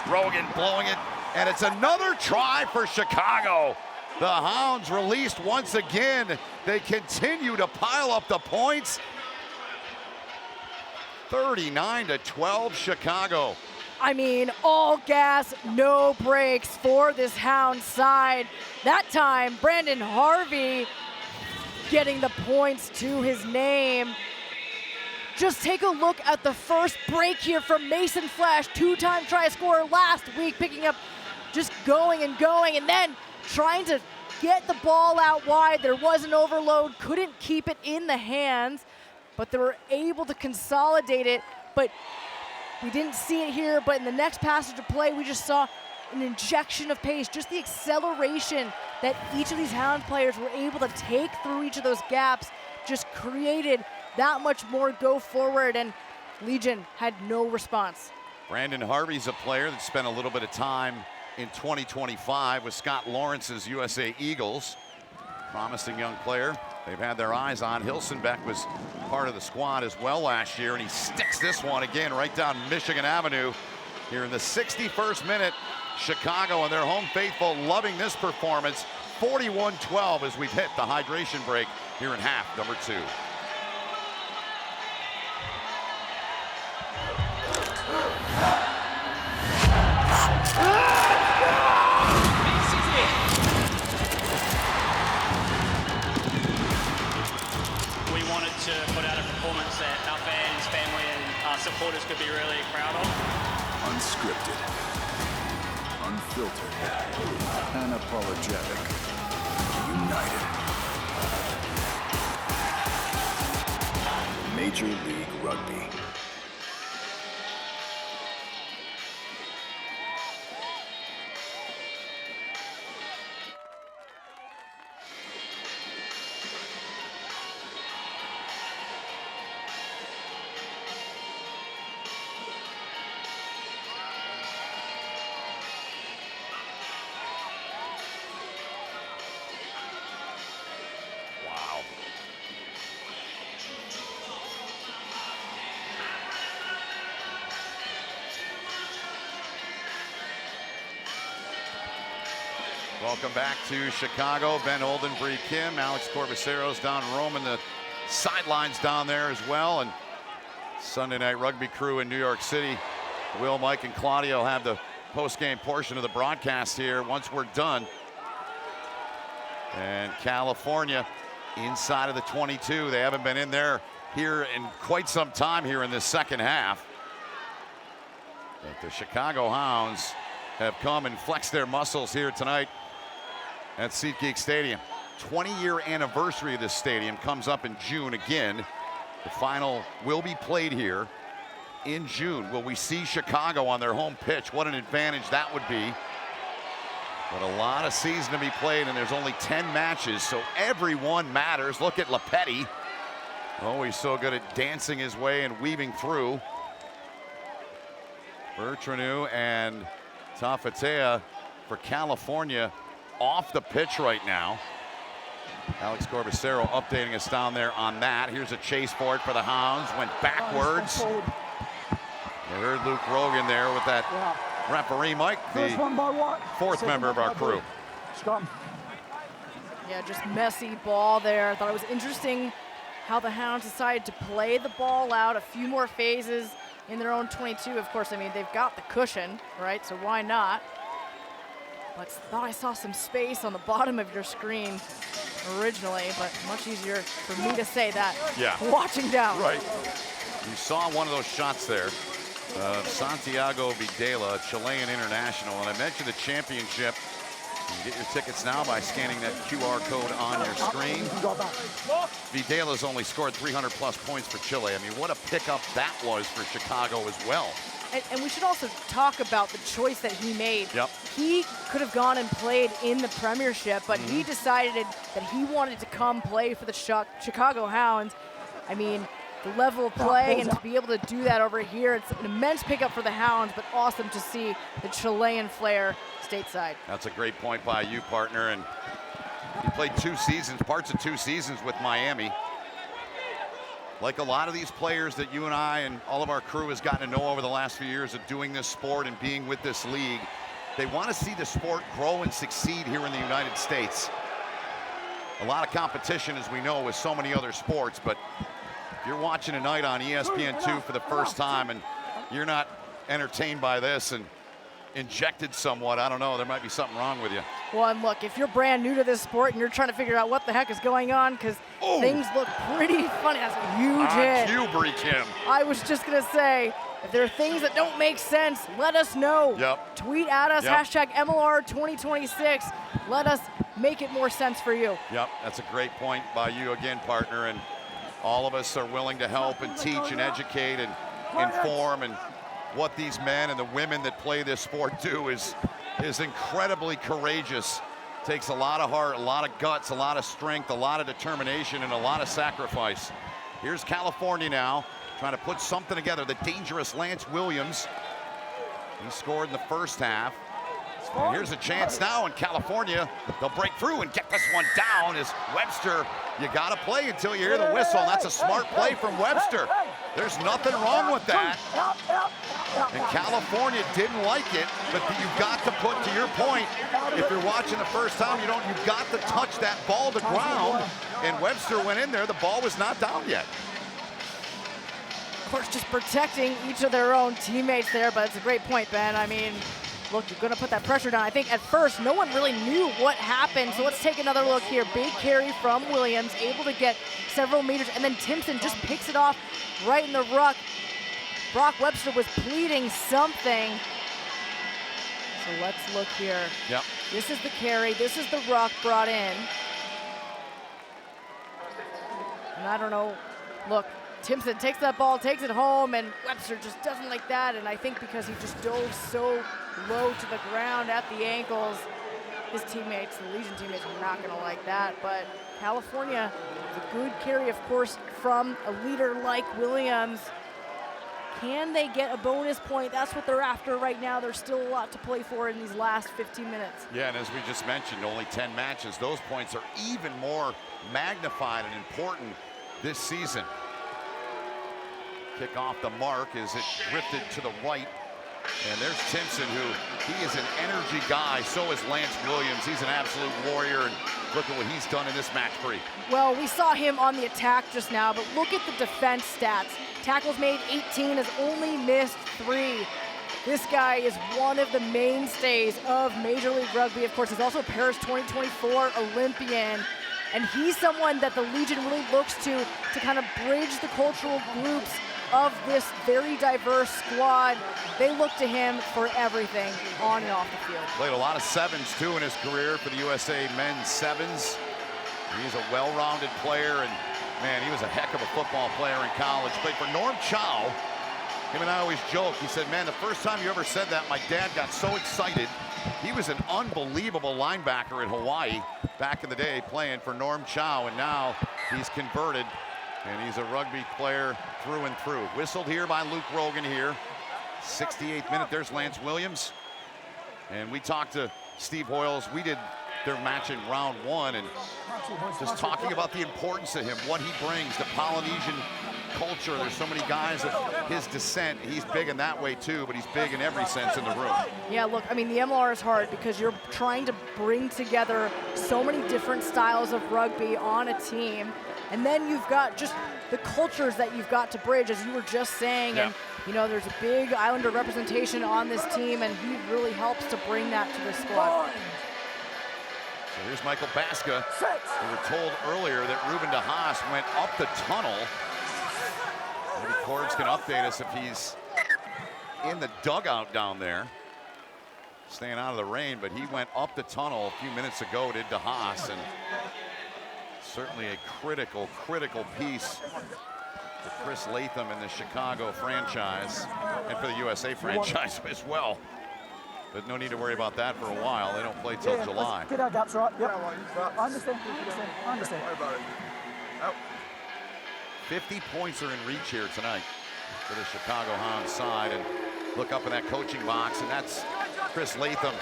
Rogan blowing it, and it's another try for Chicago. The Hounds released once again. They continue to pile up the points. 39-12 Chicago. I mean, all gas, no brakes for this Hound side. That time, Brandon Harvey getting the points to his name. Just take a look at the first break here from Mason Flash, 2-time try scorer last week, picking up, just going and going, and then trying to get the ball out wide. There was an overload, couldn't keep it in the hands, but they were able to consolidate it. But we didn't see it here, but in the next passage of play, we just saw an injection of pace, just the acceleration that each of these Hound players were able to take through each of those gaps just created that much more go forward, and Legion had no response. Brandon Harvey's a player that spent a little bit of time in 2025 with Scott Lawrence's USA Eagles. Promising young player they've had their eyes on. Hilsenbeck was part of the squad as well last year, and he sticks this one again right down Michigan Avenue here in the 61st minute. Chicago and their home faithful loving this performance. 41-12 as we've hit the hydration break here in half number 2. We wanted to put out a performance that our fans, family, and our supporters could be really proud of. Unscripted, unfiltered, unapologetic, united. Major League Rugby. Wow. Welcome back to Chicago. Ben Olden, Bree Kim, Alex Corbacero's down roaming the sidelines down there as well. And Sunday Night Rugby crew in New York City. Will, Mike, and Claudio have the post-game portion of the broadcast here once we're done. And California inside of the 22. They haven't been in there here in quite some time here in this second half. But the Chicago Hounds have come and flexed their muscles here tonight at SeatGeek Stadium. 20-year anniversary of this stadium comes up in June again. The final will be played here in June. Will we see Chicago on their home pitch? What an advantage that would be. But a lot of season to be played, and there's only 10 matches, so everyone matters. Look at Lepetti. Oh, he's so good at dancing his way and weaving through. Bertranu and Tafatea for California off the pitch right now. Alex Corbacero updating us down there on that. Here's a chase for it for the Hounds. Went backwards. You heard Luke Rogan there with that referee, Mike, the fourth member of our crew. Yeah, just messy ball there. I thought it was interesting how the Hounds decided to play the ball out a few more phases in their own 22. Of course, I mean, they've got the cushion, right? So why not? But thought I saw some space on the bottom of your screen originally, but much easier for me to say that watching down. Right. You saw one of those shots there. Santiago Videla, Chilean international, and I mentioned the championship. You can get your tickets now by scanning that QR code on your screen. Videla's only scored 300 plus points for Chile. I mean, what a pickup that was for Chicago as well. And we should also talk about the choice that he made. Yep. He could have gone and played in the Premiership, but he decided that he wanted to come play for the Chicago Hounds. I mean, the level of play and to be able to do that over here, it's an immense pickup for the Hounds, but awesome to see the Chilean flair stateside. That's a great point by you, partner. And he played 2 seasons, parts of 2 seasons with Miami. Like a lot of these players that you and I and all of our crew has gotten to know over the last few years of doing this sport and being with this league, they want to see the sport grow and succeed here in the United States. A lot of competition, as we know, with so many other sports, but if you're watching tonight on ESPN2 for the first time and you're not entertained by this and injected somewhat, I don't know, there might be something wrong with you. Well, and look, if you're brand new to this sport and you're trying to figure out what the heck is going on, because things look pretty funny. That's a huge hit. Hubry, Kim. I was just going to say, if there are things that don't make sense, let us know. Yep. Tweet at us, hashtag MLR 2026. Let us make it more sense for you. Yep, that's a great point by you again, partner. And all of us are willing to help and teach and educate and inform, and what these men and the women that play this sport do is incredibly courageous. Takes a lot of heart, a lot of guts, a lot of strength, a lot of determination, and a lot of sacrifice. Here's California now, trying to put something together. The dangerous Lance Williams. He scored in the first half. And here's a chance now in California. They'll break through and get this one down as Webster, you got to play until you hear the whistle. And that's a smart play from Webster. There's nothing wrong with that. And California didn't like it, but you've got to put, to your point, if you're watching the first time, you've got to touch that ball to ground. And Webster went in there, the ball was not down yet. Of course, just protecting each of their own teammates there, but it's a great point, Ben. I mean, look, you're going to put that pressure down. I think at first, no one really knew what happened, so let's take another look here. Big carry from Williams, able to get several meters, and then Timpson just picks it off right in the ruck. Brock Webster was pleading something. So let's look here. Yep. This is the carry. This is the ruck brought in. And I don't know. Look, Timpson takes that ball, takes it home, and Webster just doesn't like that. And I think because he just dove so low to the ground at the ankles, his teammates, the Legion teammates, are not going to like that. But California, a good carry, of course, from a leader like Williams. Can they get a bonus point? That's what they're after right now. There's still a lot to play for in these last 15 minutes. Yeah, and as we just mentioned, only 10 matches. Those points are even more magnified and important this season. Kick off the mark as it drifted to the right. And there's Timpson, who he is an energy guy. So is Lance Williams. He's an absolute warrior. And look at what he's done in this match free. Well, we saw him on the attack just now, but look at the defense stats. Tackles made 18, has only missed 3. This guy is one of the mainstays of Major League Rugby. Of course, he's also a Paris 2024 Olympian. And he's someone that the Legion really looks to kind of bridge the cultural groups of this very diverse squad. They look to him for everything on and off the field. Played a lot of sevens too in his career for the USA men's sevens. He's a well-rounded player, and man, he was a heck of a football player in college. Played for Norm Chow. Him and I always joke. He said, man, the first time you ever said that, my dad got so excited. He was an unbelievable linebacker in Hawaii back in the day playing for Norm Chow, and now he's converted. And he's a rugby player through and through. Whistled here by Luke Rogan here. 68th minute, there's Lance Williams. And we talked to Steve Hoyles. We did their match in round 1 and just talking about the importance of him, what he brings, the Polynesian culture. There's so many guys of his descent. He's big in that way too, but he's big in every sense in the room. Yeah, look, I mean, the MLR is hard because you're trying to bring together so many different styles of rugby on a team. And then you've got just the cultures that you've got to bridge, as you were just saying. Yeah. And, there's a big Islander representation on this team, and he really helps to bring that to the squad. So here's Michael Baska. We were told earlier that Ruben de Haas went up the tunnel. Maybe Cords can update us if he's in the dugout down there, staying out of the rain, but he went up the tunnel a few minutes ago, did de Haas, and certainly a critical piece for Chris Latham in the Chicago franchise and for the USA franchise as well. But no need to worry about that for a while. They don't play till July. Get our gaps right. Yep. I understand. I understand. 50 points are in reach here tonight for the Chicago Hounds side. And look up in that coaching box, and that's Chris Latham,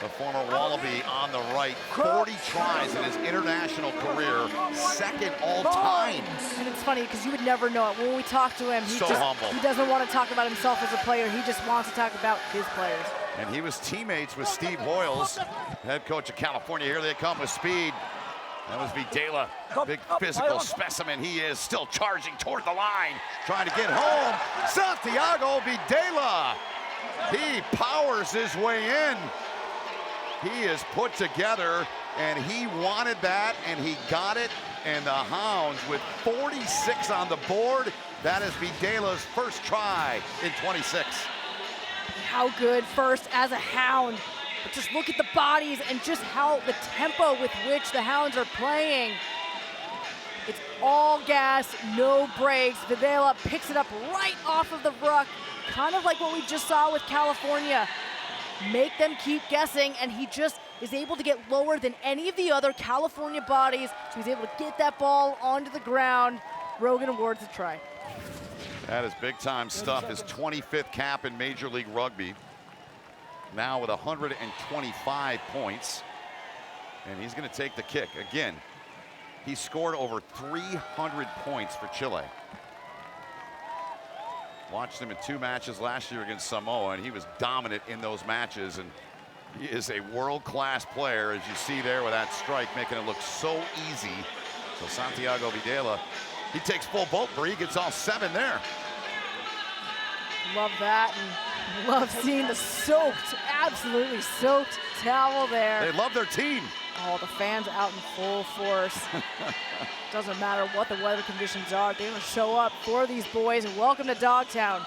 the former Wallaby on the right. 40 tries in his international career, second all time. And it's funny because you would never know it. When we talk to him, humble. He doesn't want to talk about himself as a player. He just wants to talk about his players. And he was teammates with Steve Hoyles, head coach of California. Here they come with speed. That was Videla, big physical specimen. He is still charging toward the line, trying to get home. Santiago Videla, he powers his way in. He is put together, and he wanted that, and he got it. And the Hounds with 46 on the board. That is Videla's first try in 26. How good first as a Hound. But just look at the bodies and just how the tempo with which the Hounds are playing. It's all gas, no brakes. Videla picks it up right off of the ruck, kind of like what we just saw with California. Make them keep guessing, and he just is able to get lower than any of the other California bodies, so he's able to get that ball onto the ground. Rogan awards a try. That is big time stuff. His 25th cap in Major League Rugby. now with 125 points. And he's going to take the kick. Again, he scored over 300 points for Chile. Watched him in 2 matches last year against Samoa, and he was dominant in those matches. And he is a world-class player, as you see there with that strike, making it look so easy. So Santiago Videla, he takes full boat, Bree, gets all 7 there. Love that, and love seeing the soaked, absolutely soaked towel there. They love their team. Oh, the fans out in full force. Doesn't matter what the weather conditions are, they're gonna show up for these boys, and welcome to Dogtown.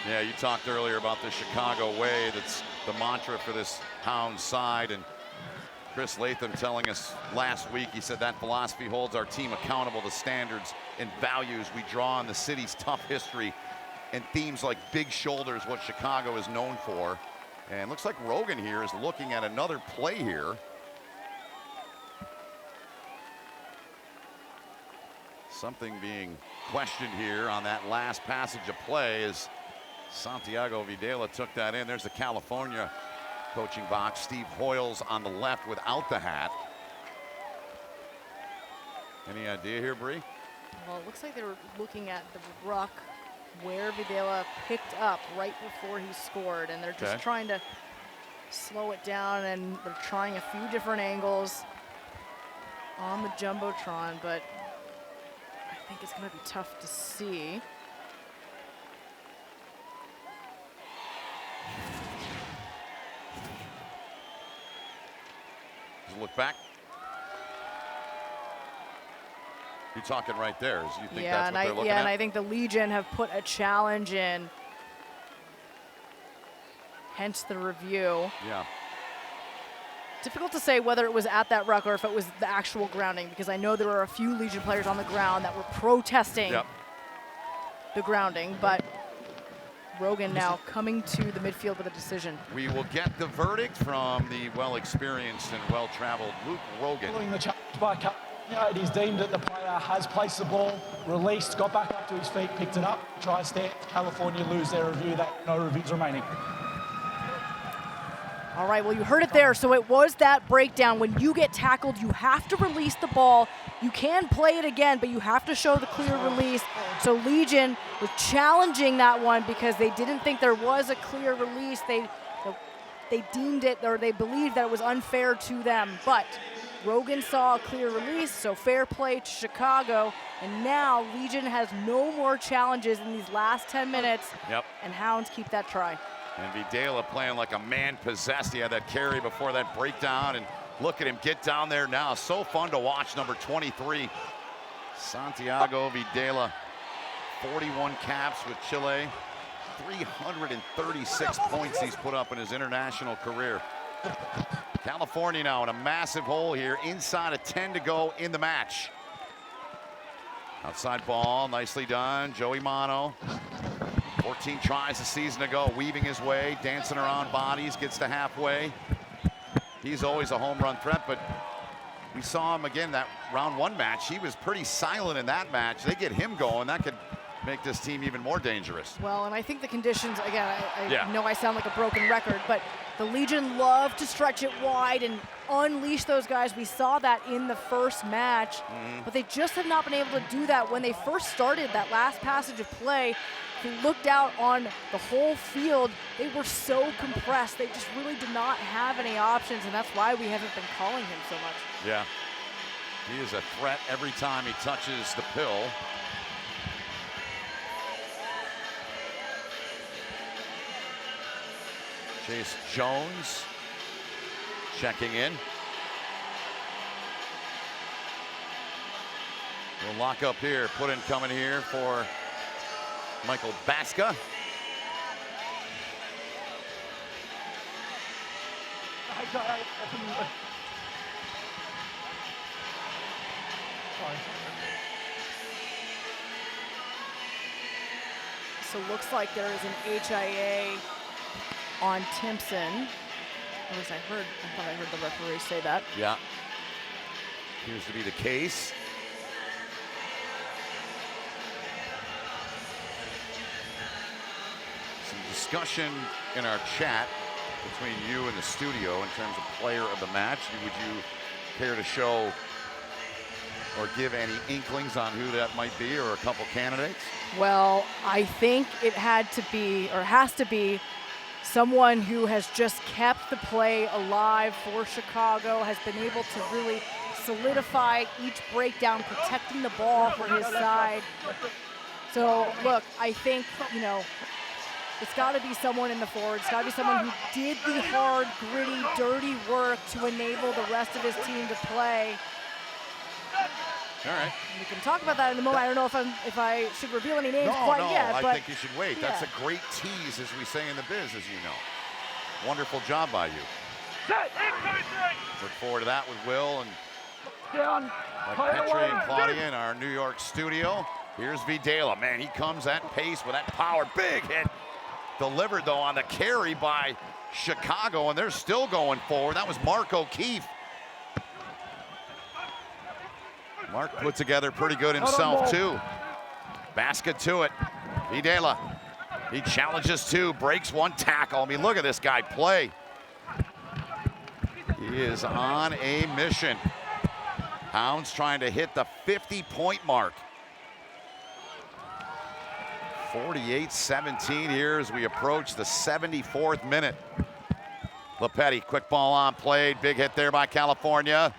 Yeah, you talked earlier about the Chicago way. That's the mantra for this Hounds side. And Chris Latham telling us last week, he said that philosophy holds our team accountable to standards and values we draw on the city's tough history and themes like big shoulders, what Chicago is known for. And looks like Rogan here is looking at another play here. Something being questioned here on that last passage of play as Santiago Videla took that in. There's the California coaching box. Steve Hoyles on the left without the hat. Any idea here, Bree? Well, it looks like they were looking at the ruck where Videla picked up right before he scored, and they're just trying to slow it down, and they're trying a few different angles on the Jumbotron, but I think it's going to be tough to see. Just look back. You're talking right there. You think that's what they're looking at? And I think the Legion have put a challenge in. Hence the review. Yeah. Difficult to say whether it was at that ruck or if it was the actual grounding, because I know there were a few Legion players on the ground that were protesting the grounding, but Rogan now coming to the midfield with a decision. We will get the verdict from the well-experienced and well-traveled Luke Rogan. Following the challenge by it is deemed that the player has placed the ball, released, got back up to his feet, picked it up, try stand. California lose their review. That no reviews remaining. All right, well, you heard it there. So it was that breakdown. When you get tackled, you have to release the ball. You can play it again, but you have to show the clear release. So Legion was challenging that one because they didn't think there was a clear release. They deemed it, or they believed that it was unfair to them. But Rogan saw a clear release, so fair play to Chicago. And now Legion has no more challenges in these last 10 minutes. And Hounds keep that try. And Videla playing like a man possessed. He had that carry before that breakdown, and look at him get down there now. So fun to watch, number 23, Santiago Videla. 41 caps with Chile. 336 points he's put up in his international career. California now in a massive hole here, inside of 10 to go in the match. Outside ball, nicely done, Joey Mano. 14 tries a season ago, weaving his way, dancing around bodies, gets to halfway. He's always a home run threat, but we saw him again that round 1 match. He was pretty silent in that match. They get him going, that could make this team even more dangerous. Well, and I think the conditions, again, I know I sound like a broken record, but the Legion love to stretch it wide and unleash those guys. We saw that in the first match, but they just have not been able to do that. When they first started that last passage of play, if you looked out on the whole field, they were so compressed. They just really did not have any options, and that's why we haven't been calling him so much. Yeah, he is a threat every time he touches the pill. Chase Jones checking in. We'll lock up here. Put in coming here for Michael Baska. So looks like there is an HIA on Timpson. At least I thought I heard the referee say that. Yeah, appears to be the case. Some discussion in our chat between you and the studio in terms of player of the match. Would you care to show or give any inklings on who that might be, or a couple candidates? Well, I think it had to be, or has to be, someone who has just kept the play alive for Chicago, has been able to really solidify each breakdown, protecting the ball for his side. So, look, I think, you know, it's got to be someone in the forward. It's got to be someone who did the hard, gritty, dirty work to enable the rest of his team to play. All right. We can talk about that in a moment. I don't know if I should reveal any names quite yet. I but think you should wait. yeah. That's a great tease, as we say in the biz, as you know. Wonderful job by you. Look forward to that with Will and Petri and Claudia in our New York studio. Here's Videla. Man, he comes at pace with that power. Big hit. Delivered, though, on the carry by Chicago, and they're still going forward. That was Mark O'Keefe. Mark put together pretty good himself, too. Basket to it. Videla. He challenges two, breaks one tackle. I mean, look at this guy play. He is on a mission. Hounds trying to hit the 50-point mark. 48-17 here as we approach the 74th minute. Lepetti, quick ball on, played. Big hit there by California.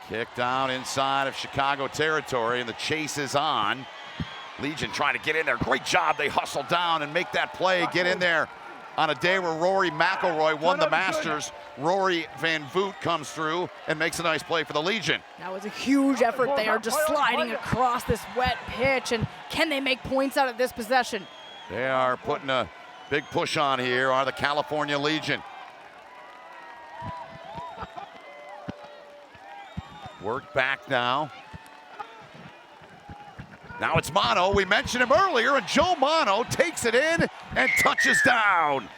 Kick down inside of Chicago territory, and the chase is on. Legion trying to get in there. Great job. They hustle down and make that play. Get in there on a day where Rory McIlroy won the Masters. Rory Van Voot comes through and makes a nice play for the Legion. That was a huge effort there, just sliding across this wet pitch. And can they make points out of this possession? They are putting a big push on here, are the California Legion. Work back now. Now it's Mono. We mentioned him earlier, and Joe Mono takes it in and touches down.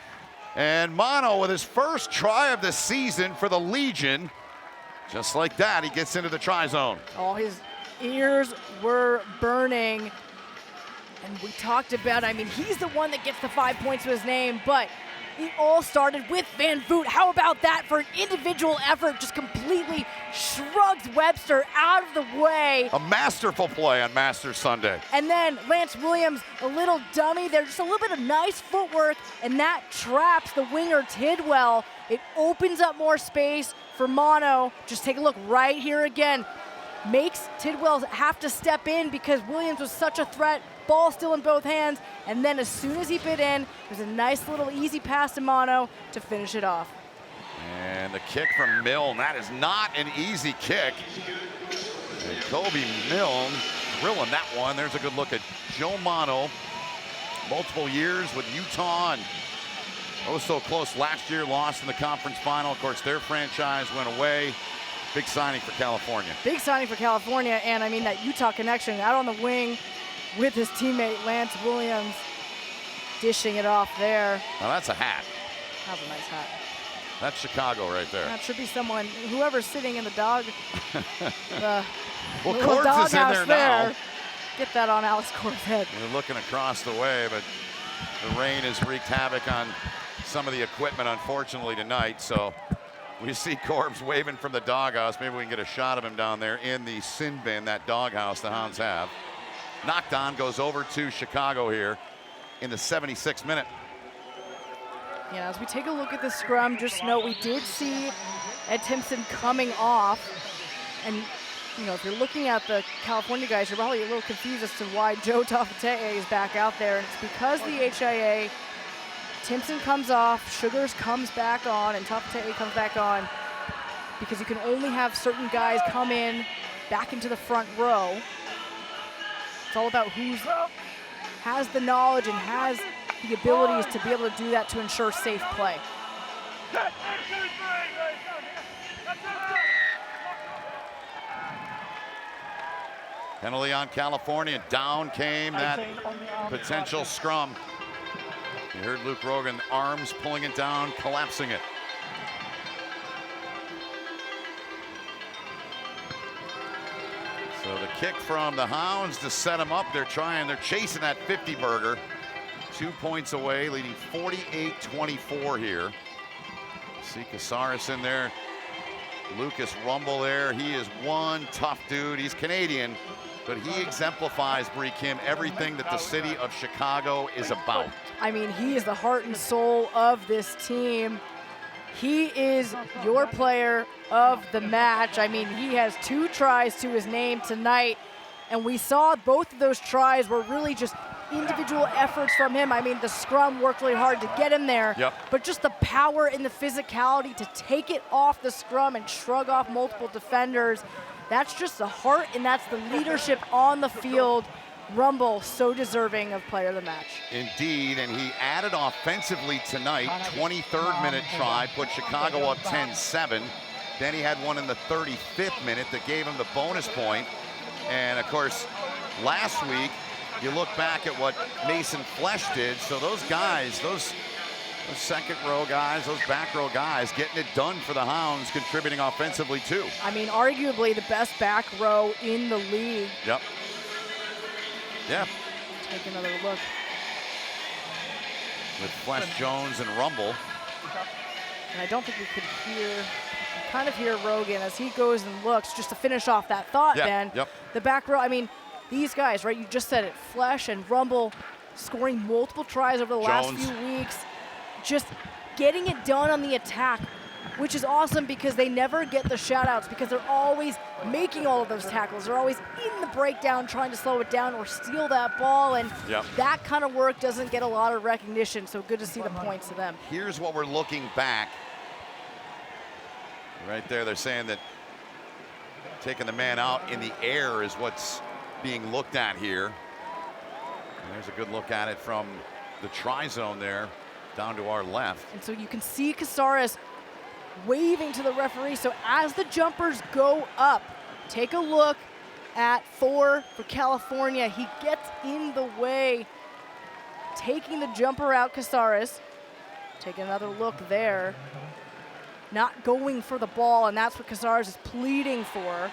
And Mono with his first try of the season for the Legion. Just like that, he gets into the try zone. Oh, his ears were burning. And we talked about, I mean, he's the one that gets the 5 points to his name, but it all started with Van Voot. How about that for an individual effort? Just completely shrugged Webster out of the way. A masterful play on Masters Sunday. And then Lance Williams, a little dummy there, just a little bit of nice footwork, and that traps the winger Tidwell. It opens up more space for Mono. Just take a look right here again. Makes Tidwell have to step in because Williams was such a threat. Ball still in both hands, and then as soon as he bit in, there's a nice little easy pass to Mono to finish it off. And the kick from Milne, that is not an easy kick. And Kobe Milne drilling that one. There's a good look at Joe Mono. Multiple years with Utah, and oh so close last year, lost in the conference final. Of course, their franchise went away. Big signing for California. Big signing for California, and I mean that Utah connection out on the wing with his teammate Lance Williams, dishing it off there. Now that's a hat. That's a nice hat. That's Chicago right there. That should be someone, whoever's sitting in the dog. Well, Corbs is in there now. Get that on Alex Corb's head. We're looking across the way, but the rain has wreaked havoc on some of the equipment, unfortunately, tonight. So we see Corbs waving from the doghouse. Maybe we can get a shot of him down there in the sin bin, that doghouse the Hounds have. Knocked on, goes over to Chicago here in the 76th minute. Yeah, as we take a look at the scrum, just note we did see Ed Timpson coming off. And, you know, if you're looking at the California guys, you're probably a little confused as to why Joe Taufete'e is back out there. And it's because the HIA, Timpson comes off, Sugars comes back on, and Taufete'e comes back on because you can only have certain guys come in back into the front row. It's all about who has the knowledge and has the abilities to be able to do that to ensure safe play. Penalty on California. Down came that potential scrum. You heard Luke Rogan, arms pulling it down, collapsing it. So the kick from the Hounds to set them up. They're chasing that 50 burger. 2 points away, leading 48-24 here. See Casares in there. Lucas Rumble there. He is one tough dude. He's Canadian, but he exemplifies, Bree Kim, everything that the city of Chicago is about. I mean, he is the heart and soul of this team. He is your player of the match. I mean, he has 2 tries to his name tonight, and we saw both of those tries were really just individual efforts from him. I mean, the scrum worked really hard to get him there, but just the power and the physicality to take it off the scrum and shrug off multiple defenders, that's just the heart and that's the leadership on the field. Rumble, so deserving of player of the match. Indeed, and he added offensively tonight. 23rd minute try, put Chicago up 10-7. Then he had one in the 35th minute that gave him the bonus point. And of course, last week, you look back at what Mason Flesh did. So those guys, those second row guys, those back row guys, getting it done for the Hounds, contributing offensively too. I mean, arguably the best back row in the league. Yep. Yeah. Take another look. With Flesh, Jones, and Rumble. And I don't think we could hear, kind of hear Rogan as he goes and looks, just to finish off that thought, Ben. Yep. The back row, I mean, these guys, right, you just said it, Flesh and Rumble scoring multiple tries over the last few weeks, just getting it done on the attack, which is awesome because they never get the shout-outs because they're always making all of those tackles. They're always in the breakdown trying to slow it down or steal that ball, and that kind of work doesn't get a lot of recognition, so good to see the points to them. Here's what we're looking back. Right there, they're saying that taking the man out in the air is what's being looked at here. And there's a good look at it from the try zone there down to our left. And so you can see Casares waving to the referee. So as the jumpers go up, take a look at 4 for California. He gets in the way, taking the jumper out, Casares. Take another look there. Not going for the ball, and that's what Casares is pleading for.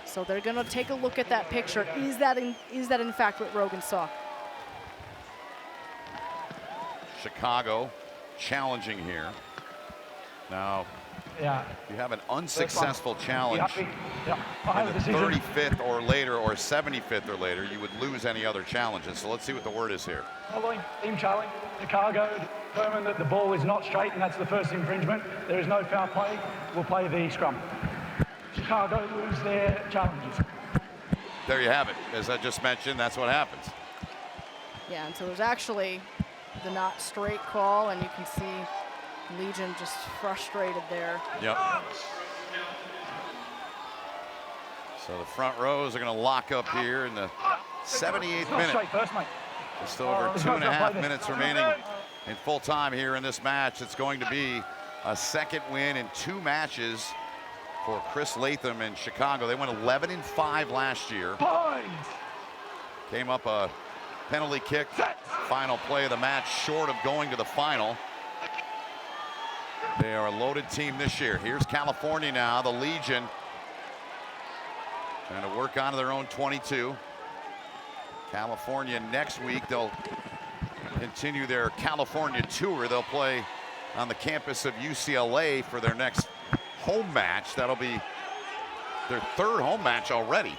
So they're gonna take a look at that picture. Is that in fact what Rogan saw? Chicago challenging here. Now, you have an unsuccessful challenge in the 35th or later or 75th or later, you would lose any other challenges. So let's see what the word is here. Following team challenge, Chicago determined that the ball is not straight, and that's the first infringement. There is no foul play. We'll play the scrum. Chicago lose their challenges. There you have it. As I just mentioned, that's what happens. Yeah, and so there's actually the not straight call, and you can see Legion just frustrated there. Yep. So the front rows are going to lock up here in the 78th minute. There's still over 2.5 minutes remaining in full time here in this match. It's going to be a second win in 2 matches for Chris Latham and Chicago. They went 11-5 last year. Came up a penalty kick, final play of the match, short of going to the final. They are a loaded team this year. Here's California now, the Legion, trying to work onto their own 22. California next week, they'll continue their California tour. They'll play on the campus of UCLA for their next home match. That'll be their 3rd home match already.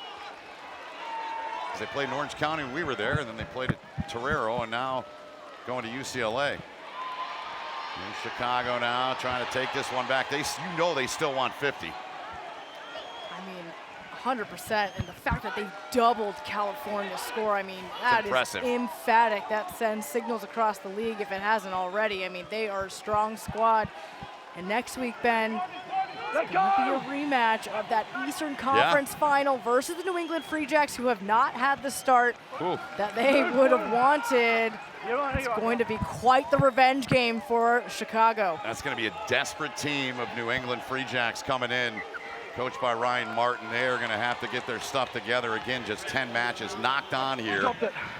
They played in Orange County when we were there, and then they played at Torero, and now going to UCLA. In Chicago now, trying to take this one back. They still want 50. I mean, 100%, and the fact that they doubled California's score, I mean, that is emphatic. That sends signals across the league if it hasn't already. I mean, they are a strong squad. And next week, Ben, it's going to be a rematch of that Eastern Conference final versus the New England Free Jacks, who have not had the start that they would have wanted. It's going to be quite the revenge game for Chicago. That's going to be a desperate team of New England Free Jacks coming in, coached by Ryan Martin. They are going to have to get their stuff together. Again, just 10 matches knocked on here,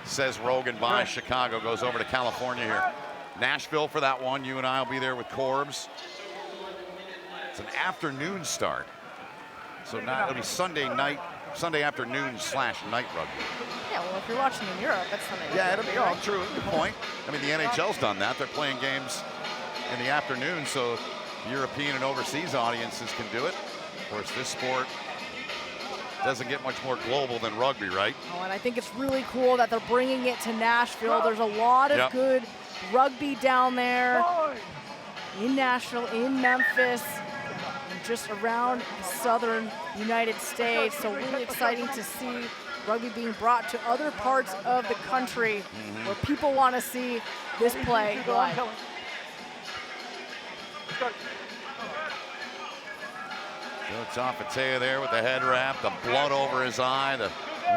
says Rogan by Chicago. Goes over to California here. Nashville for that one. You and I will be there with Corbs. It's an afternoon start. So it'll be Sunday afternoon / night rugby. Yeah, Yeah, well, if you're watching in Europe, that's something. Yeah, it'll be true. Good point. I mean, the NHL's done that. They're playing games in the afternoon, so European and overseas audiences can do it. Of course, this sport doesn't get much more global than rugby, right? Oh, and I think it's really cool that they're bringing it to Nashville. There's a lot of good rugby down there in Nashville, in Memphis, and just around the southern United States. So really exciting to see rugby being brought to other parts of the country where people want to see this play live. So Tafatea there with the head wrap, the blood over his eye, the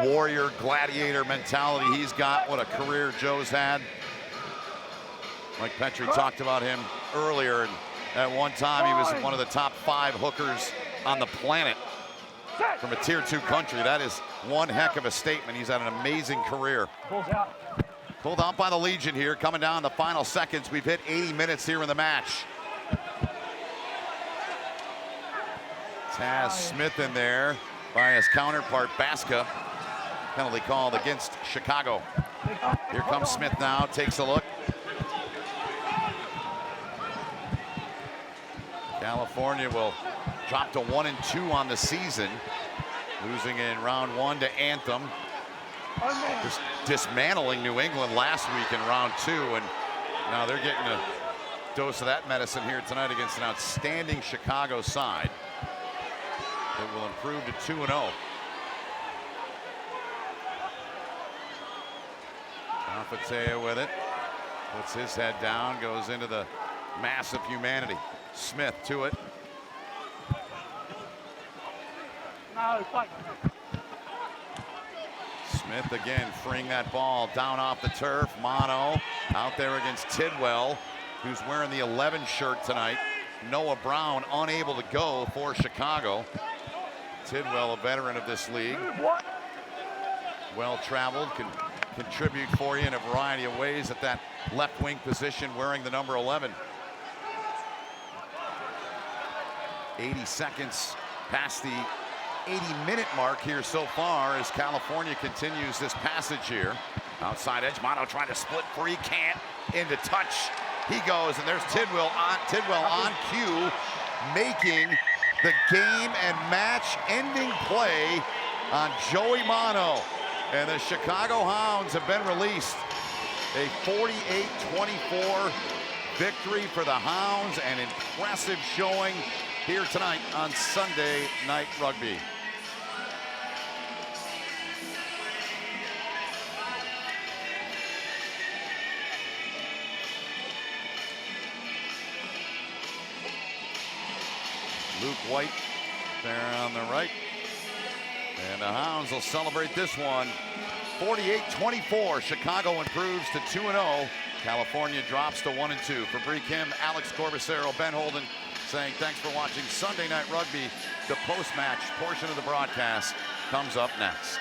warrior gladiator mentality he's got. What a career Joe's had. Mike Petrie talked about him earlier, and at one time he was one of the top 5 hookers on the planet from a tier 2 country. That is one heck of a statement. He's had an amazing career. Pulled out by the Legion here, coming down the final seconds. We've hit 80 minutes here in the match. Taz Smith in there by his counterpart, Baska. Penalty called against Chicago. Here comes Smith now, takes a look. California will drop to 1-2 on the season, losing in round 1 to Anthem. Just dismantling New England last week in round 2, and now they're getting a dose of that medicine here tonight against an outstanding Chicago side. It will improve to 2-0. Tafatea with it. Puts his head down, goes into the mass of humanity. Smith to it. Smith again freeing that ball down off the turf. Mono out there against Tidwell, who's wearing the 11 shirt tonight. Noah Brown unable to go for Chicago. Tidwell, a veteran of this league. Well-traveled, can contribute for you in a variety of ways at that left wing position, wearing the number 11. 80 seconds past the 80-minute mark here so far as California continues this passage here. Outside edge, Mono trying to split free, can't. Into touch, he goes, and there's Tidwell on cue, making the game and match ending play on Joey Mono. And the Chicago Hounds have been released. A 48-24 victory for the Hounds, an impressive showing here tonight on Sunday Night Rugby. Luke White there on the right. And the Hounds will celebrate this one. 48-24, Chicago improves to 2-0. California drops to 1-2. For Bree Kim, Alex Corbacero, Ben Holden saying thanks for watching Sunday Night Rugby. The post-match portion of the broadcast comes up next.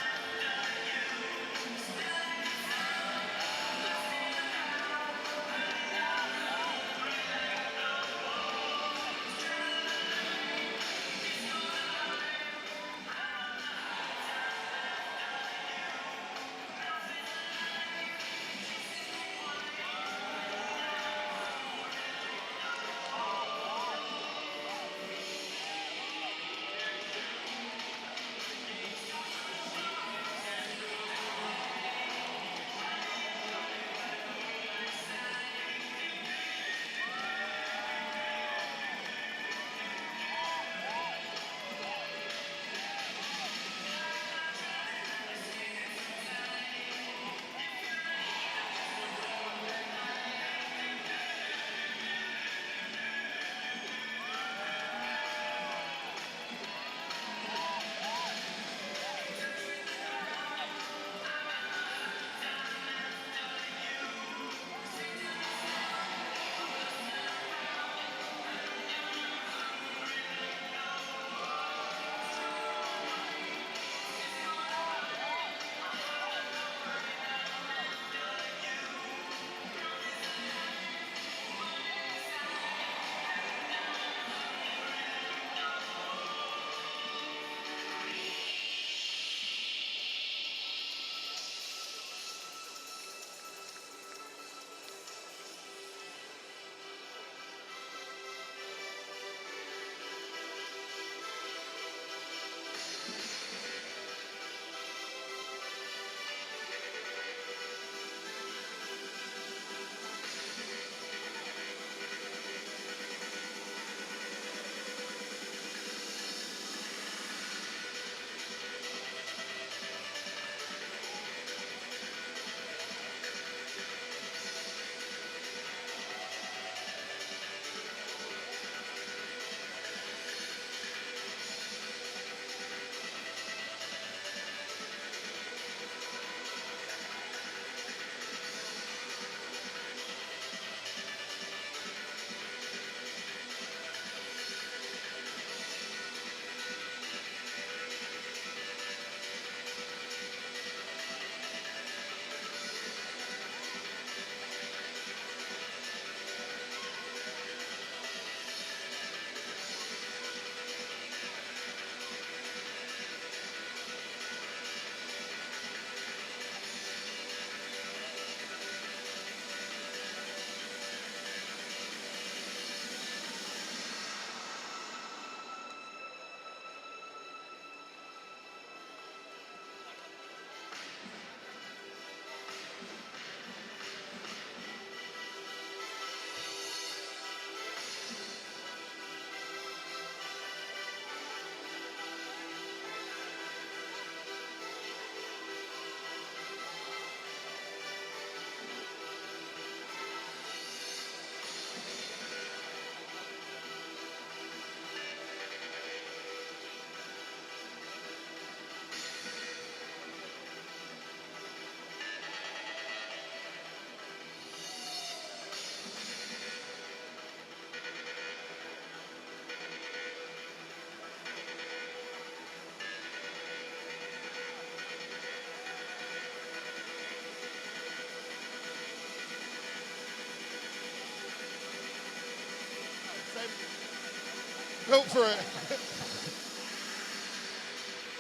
Built for it.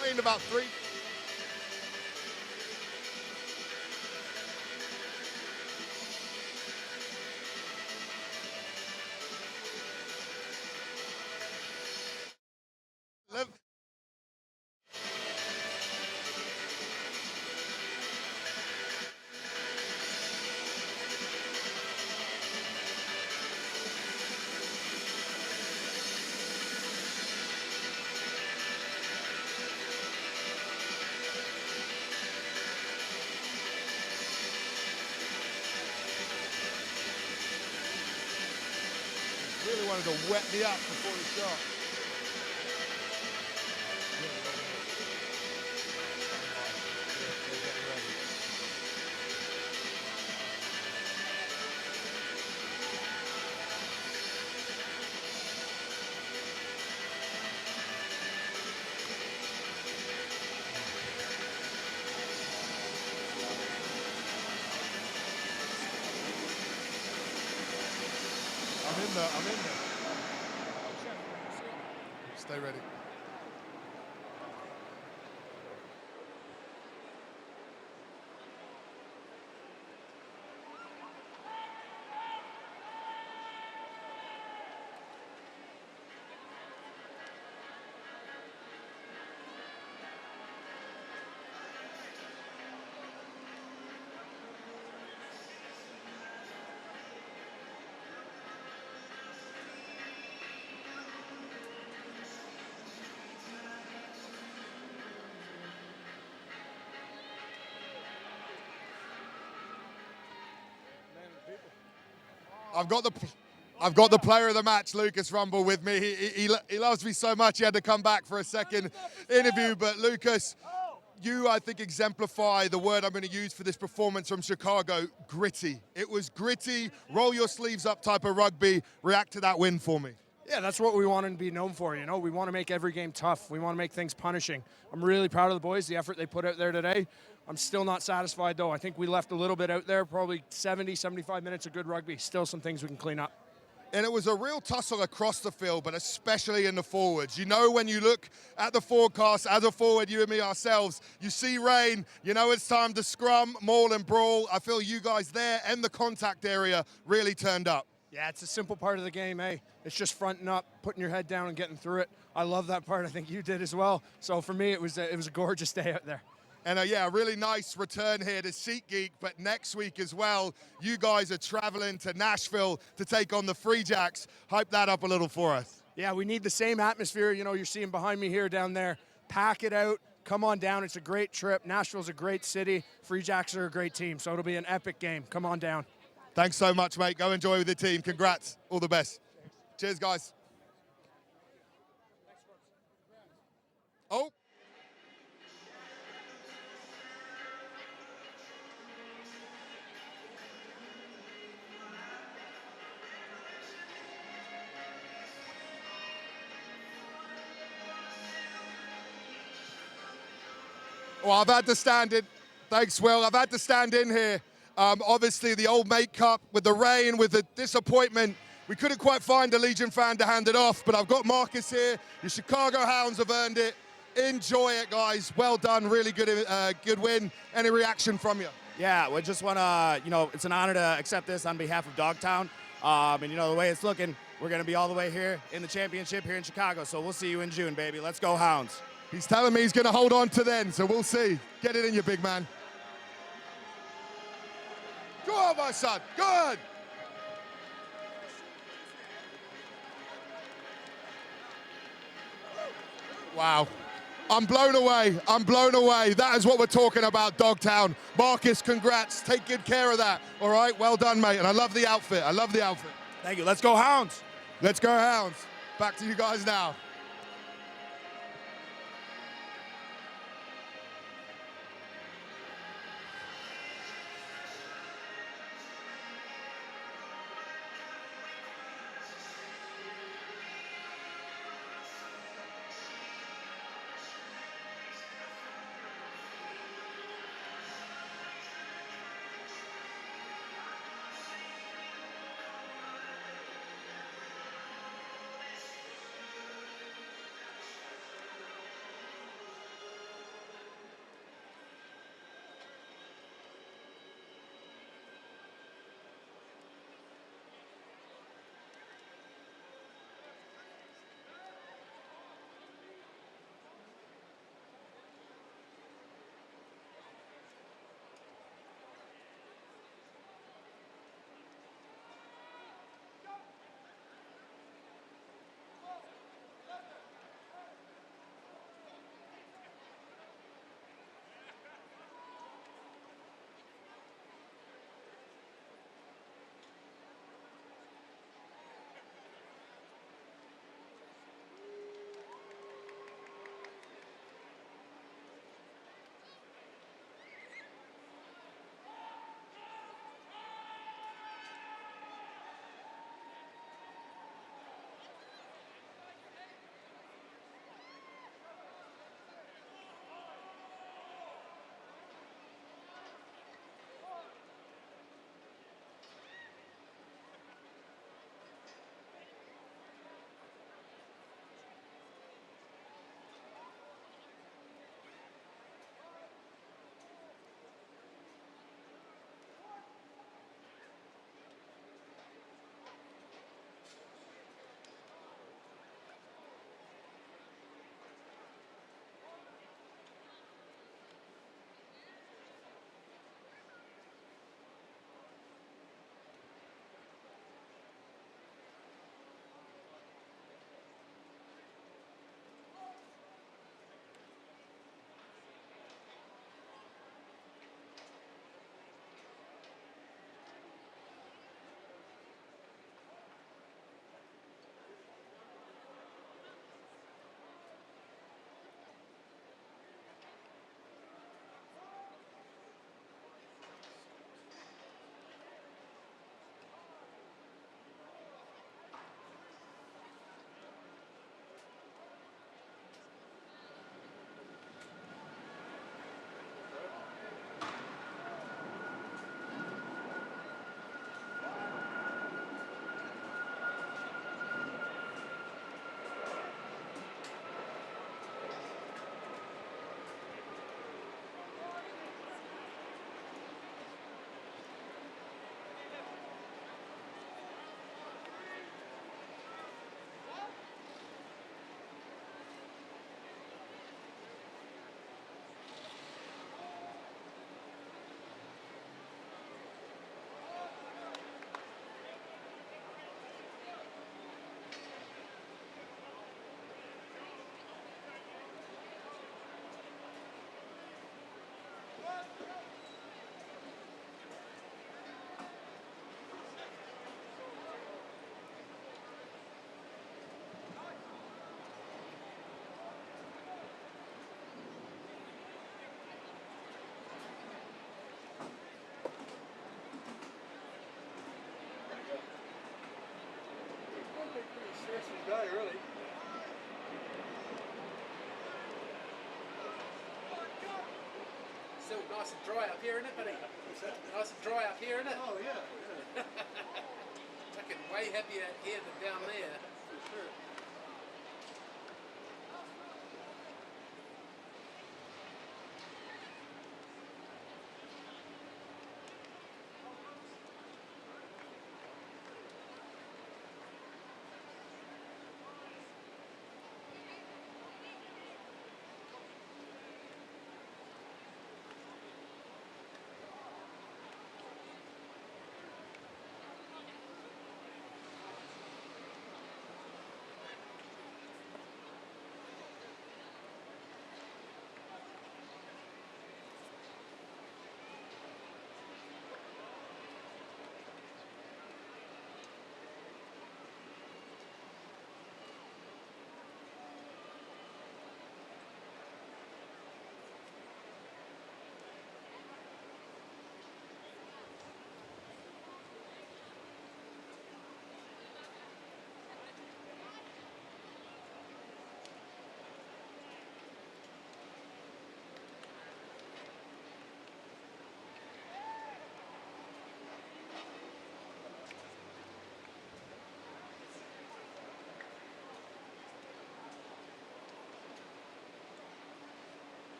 Playing about 3. Really wanted to wet me up before the shot. I'm in there. Stay ready. I've got the player of the match, Lucas Rumble, with me. He loves me so much he had to come back for a second interview. But Lucas, you, I think, exemplify the word I'm going to use for this performance from Chicago, gritty. It was gritty, roll your sleeves up type of rugby. React to that win for me. Yeah, that's what we want to be known for, you know. We want to make every game tough. We want to make things punishing. I'm really proud of the boys, the effort they put out there today. I'm still not satisfied, though. I think we left a little bit out there, probably 70, 75 minutes of good rugby. Still some things we can clean up. And it was a real tussle across the field, but especially in the forwards. You know, when you look at the forecast, as a forward, you and me ourselves, you see rain, you know it's time to scrum, maul and brawl. I feel you guys there and the contact area really turned up. Yeah, it's a simple part of the game, eh? It's just fronting up, putting your head down and getting through it. I love that part. I think you did as well. So for me, it was a gorgeous day out there. And yeah, a really nice return here to SeatGeek, but next week as well, you guys are traveling to Nashville to take on the Free Jacks. Hype that up a little for us. Yeah, we need the same atmosphere, you know, you're seeing behind me here down there. Pack it out, come on down, it's a great trip. Nashville's a great city, Free Jacks are a great team, so it'll be an epic game. Come on down. Thanks so much, mate. Go enjoy with the team. Congrats. All the best. Cheers, guys. Oh. Well, I've had to stand in. Thanks, Will. I've had to stand in here. Obviously, the old mate cup with the rain, with the disappointment. We couldn't quite find a Legion fan to hand it off, but I've got Marcus here. The Chicago Hounds have earned it. Enjoy it, guys. Well done. Really good win. Any reaction from you? Yeah, we just want to, you know, it's an honor to accept this on behalf of Dogtown. And, you know, the way it's looking, we're going to be all the way here in the championship here in Chicago. So we'll see you in June, baby. Let's go, Hounds. He's telling me he's going to hold on to then, so we'll see. Get it in, you big man. Go on, my son. Good. Wow. I'm blown away. I'm blown away. That is what we're talking about, Dogtown. Marcus, congrats. Take good care of that. All right, well done, mate. And I love the outfit. I love the outfit. Thank you. Let's go, Hounds. Let's go, Hounds. Back to you guys now. Interesting day, really. Still nice and dry up here, isn't it, buddy? Nice and dry up here, isn't it? Oh, yeah. Fucking way happier here than down there. For sure.